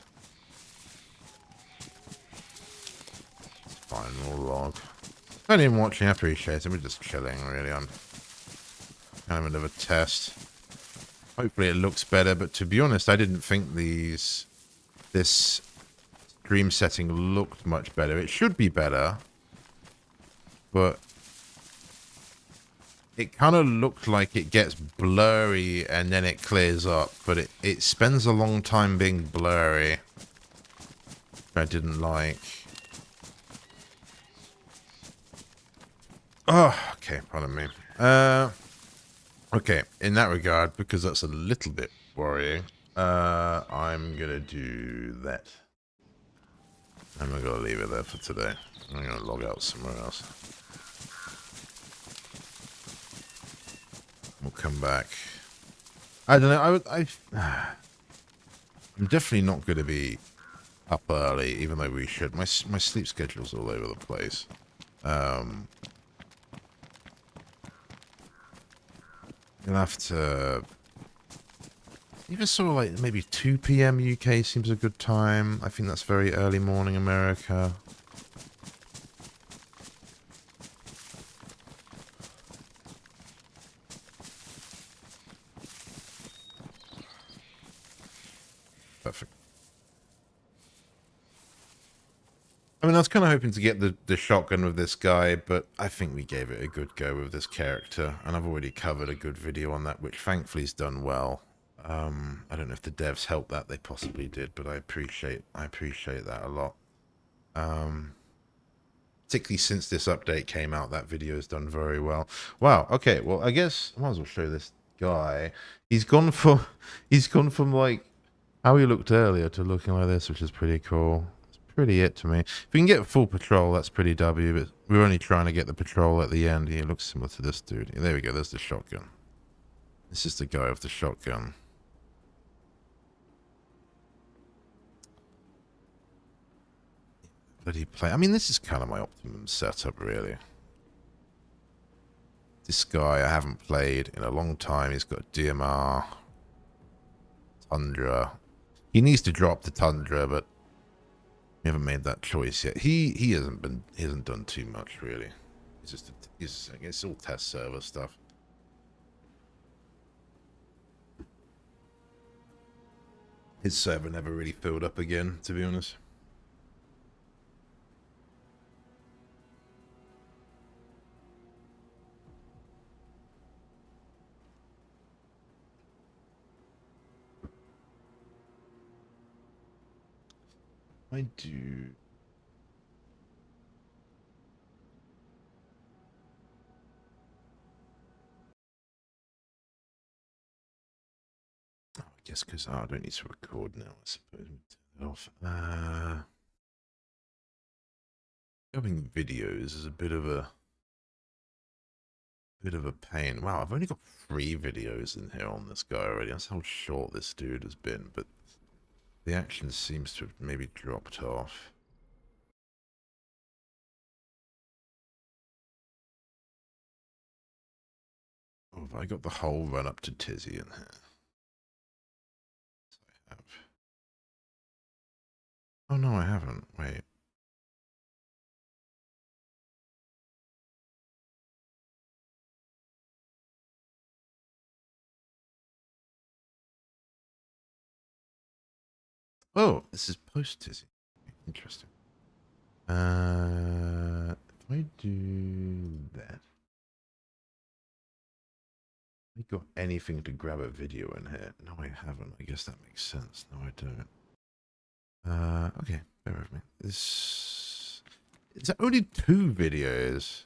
Final log. If anyone watching, I appreciate it. We're just chilling, really, on kind of another test. Hopefully it looks better, but to be honest, I didn't think this stream setting looked much better. It should be better, but it kind of looked like it gets blurry and then it clears up, but it spends a long time being blurry. I didn't like. Oh, okay, pardon me. Okay, in that regard, because that's a little bit worrying, I'm gonna do that. I'm not gonna leave it there for today. I'm gonna log out somewhere else. We'll come back. I don't know, I'm definitely not gonna be up early, even though we should. My sleep schedule's all over the place. You'll have to... Even sort of like maybe 2 PM UK seems a good time. I think that's very early morning America. Perfect. I mean, I was kind of hoping to get the shotgun with this guy, but I think we gave it a good go with this character, and I've already covered a good video on that, which thankfully's done well. I don't know if the devs helped that, they possibly did, but I appreciate that a lot. Particularly since this update came out, that video has done very well. Wow. Okay. Well, I guess I might as well show this guy. He's gone from like how he looked earlier to looking like this, which is pretty cool. It's pretty it to me. If we can get full patrol, that's pretty W. But we're only trying to get the patrol at the end. He looks similar to this dude. There we go. There's the shotgun. This is the guy with the shotgun. Bloody play. I mean, this is kind of my optimum setup, really. This guy I haven't played in a long time. He's got DMR, Tundra. He needs to drop the Tundra, but we haven't made that choice yet. He hasn't done too much, really. It's all test server stuff. His server never really filled up again, to be honest. I do. Oh, I guess because I don't need to record now, I suppose. Turn it off. Having videos is a bit of a pain. Wow, I've only got 3 videos in here on this guy already. That's how short this dude has been, but the action seems to have maybe dropped off. Oh, have I got the whole run up to Tizzy in here? Yes, I have. Oh no, I haven't. Wait. Oh, this is post Tizzy. Interesting. If I do that, I got anything to grab a video in here? No, I haven't. I guess that makes sense. No, I don't. Okay, bear with me. It's only 2 videos.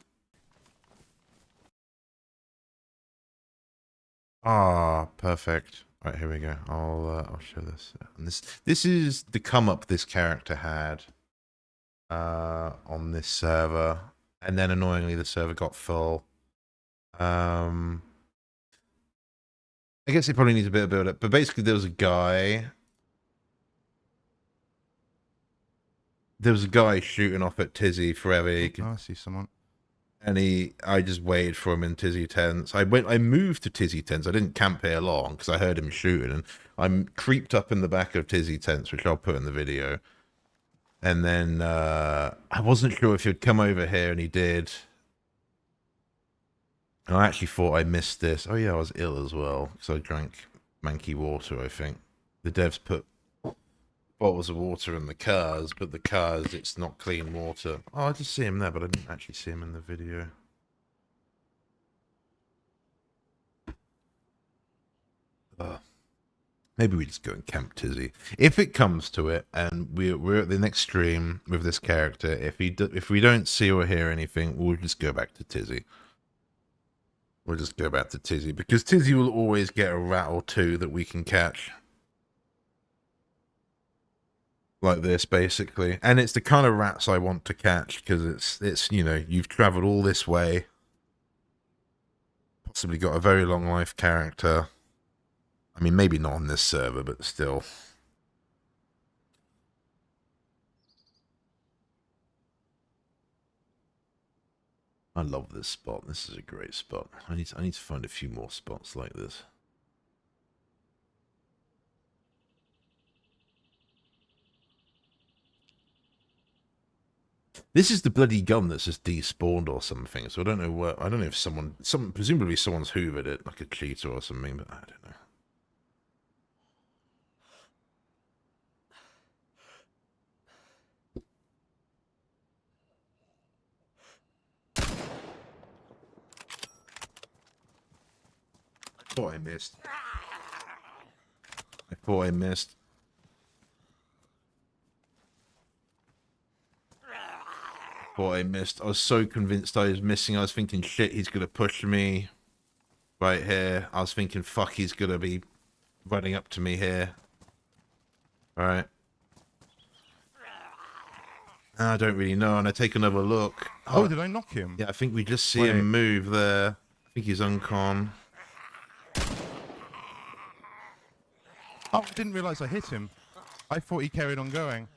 Ah, perfect. Right, here we go. I'll show this. And this is the come up this character had on this server, and then annoyingly the server got full. I guess it probably needs a bit of build up, but basically there was a guy shooting off at Tizzy forever. I see someone. And I just waited for him in Tizzy tents. I moved to Tizzy tents. I didn't camp here long because I heard him shooting, and I creeped up in the back of Tizzy tents, which I'll put in the video. And then I wasn't sure if he'd come over here, and he did. And I actually thought I missed this. Oh yeah, I was ill as well because I drank manky water. I think the devs put bottles of water in the cars, but the cars, it's not clean water. Oh, I just see him there, but I didn't actually see him in the video. Maybe we just go and camp Tizzy if it comes to it, and we're at the next stream with this character. If we don't see or hear anything, we'll just go back to Tizzy. We'll just go back to Tizzy because Tizzy will always get a rat or 2 that we can catch. Like this, basically. And it's the kind of rats I want to catch because it's you know, you've traveled all this way, possibly got a very long life character. I mean, maybe not on this server, but still. I love this spot. This is a great spot. I need to find a few more spots like this. This is the bloody gun that's just despawned or something. So I don't know what. I don't know if presumably someone's hoovered it like a cheater or something, but I don't know. I thought I missed. I thought I missed. thought I missed. I was so convinced I was missing. I was thinking, shit, he's going to push me right here. I was thinking, fuck, he's going to be running up to me here. All right. I don't really know, and I take another look. Oh, did I knock him? Yeah, I think we just see him move there. I think he's uncon. Oh, I didn't realise I hit him. I thought he carried on going.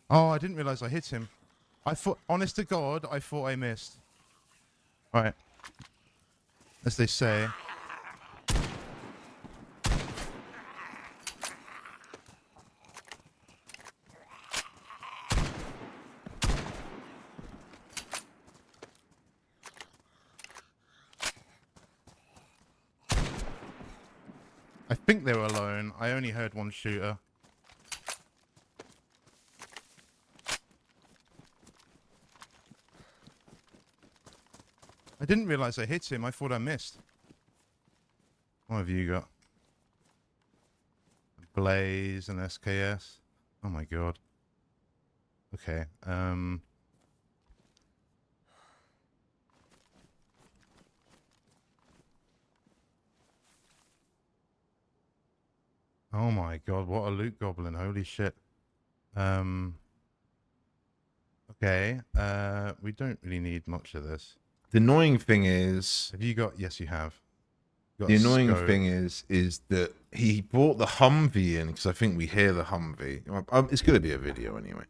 Oh, I didn't realise I hit him. I thought, honest to God, I thought I missed. Right. As they say. I think they were alone. I only heard one shooter. I didn't realise I hit him. I thought I missed. What have you got? Blaze and SKS. Oh my God. Okay. Oh my God, what a loot goblin. Holy shit. Okay. We don't really need much of this. The annoying thing is... Have you got... Yes, you have. The annoying thing is that he brought the Humvee in, because I think we hear the Humvee. It's going to be a video anyway.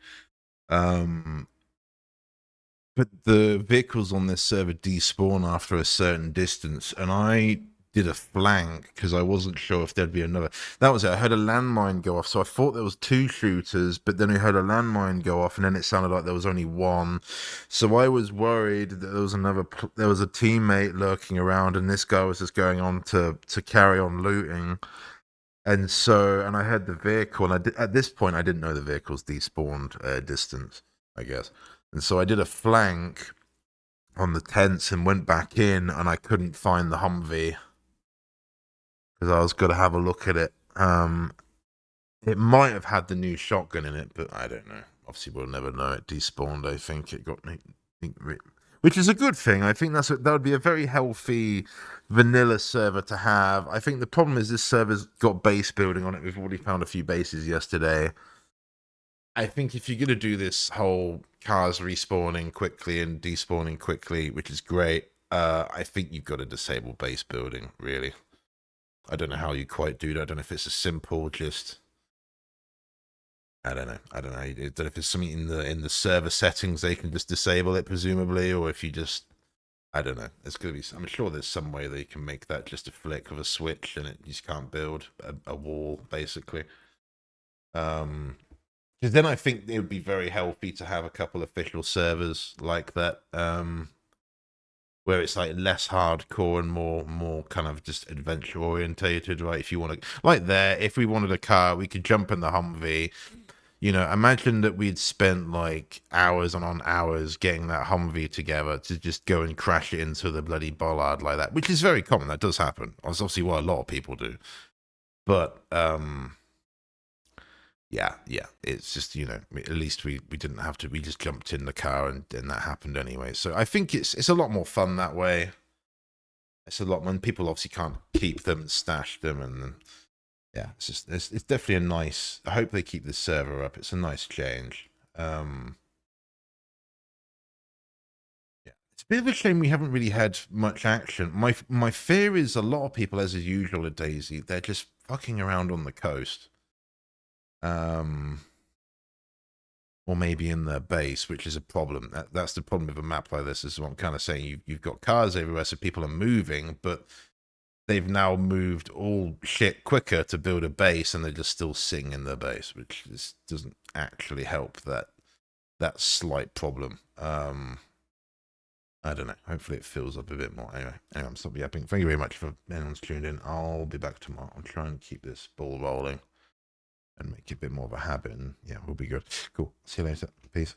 But the vehicles on this server despawn after a certain distance, and I did a flank because I wasn't sure if there'd be another. That was it. I heard a landmine go off, so I thought there was 2 shooters, but then we heard a landmine go off, and then it sounded like there was only 1. So I was worried that there was there was a teammate lurking around, and this guy was just going on to carry on looting. And so, and I heard the vehicle, and at this point I didn't know the vehicle's despawned distance, I guess. And so I did a flank on the tents and went back in, and I couldn't find the Humvee because I was going to have a look at it. It might have had the new shotgun in it, but I don't know. Obviously, we'll never know. It despawned, I think. It got me, which is a good thing. I think that would be a very healthy vanilla server to have. I think the problem is this server's got base building on it. We've already found a few bases yesterday. I think if you're going to do this whole cars respawning quickly and despawning quickly, which is great, I think you've got to disable base building, really. I don't know how you quite do that. I don't know if it's a simple just... I don't know. I don't know if it's something in the server settings they can just disable it, presumably, or if you just... I don't know. It's going to be... I'm sure there's some way they can make that just a flick of a switch and you just can't build a wall, basically. Because then I think it would be very healthy to have a couple official servers like that, where it's like less hardcore and more kind of just adventure orientated, right? If you want to, like there, if we wanted a car, we could jump in the Humvee. You know, imagine that we'd spent like hours on hours getting that Humvee together to just go and crash it into the bloody bollard like that, which is very common. That does happen. That's obviously what a lot of people do. But yeah, it's just, you know, at least we didn't have to, we just jumped in the car and that happened anyway. So I think it's a lot more fun that way. It's a lot, when people obviously can't keep them and stash them, and yeah, it's just, it's definitely a nice, I hope they keep this server up. It's a nice change. Yeah, it's a bit of a shame we haven't really had much action. My fear is a lot of people, as is usual at DayZ, they're just fucking around on the coast. Or maybe in their base, which is a problem. That's the problem with a map like this, is what I'm kind of saying. You've got cars everywhere, so people are moving, but they've now moved all shit quicker to build a base, and they're just still sitting in their base, which doesn't actually help that slight problem. I don't know. Hopefully it fills up a bit more. Anyway, I'm stopping yapping. Thank you very much for anyone's tuned in. I'll be back tomorrow. I'll try and keep this ball rolling and make it a bit more of a habit, and yeah, we'll be good. Cool. See you later. Peace.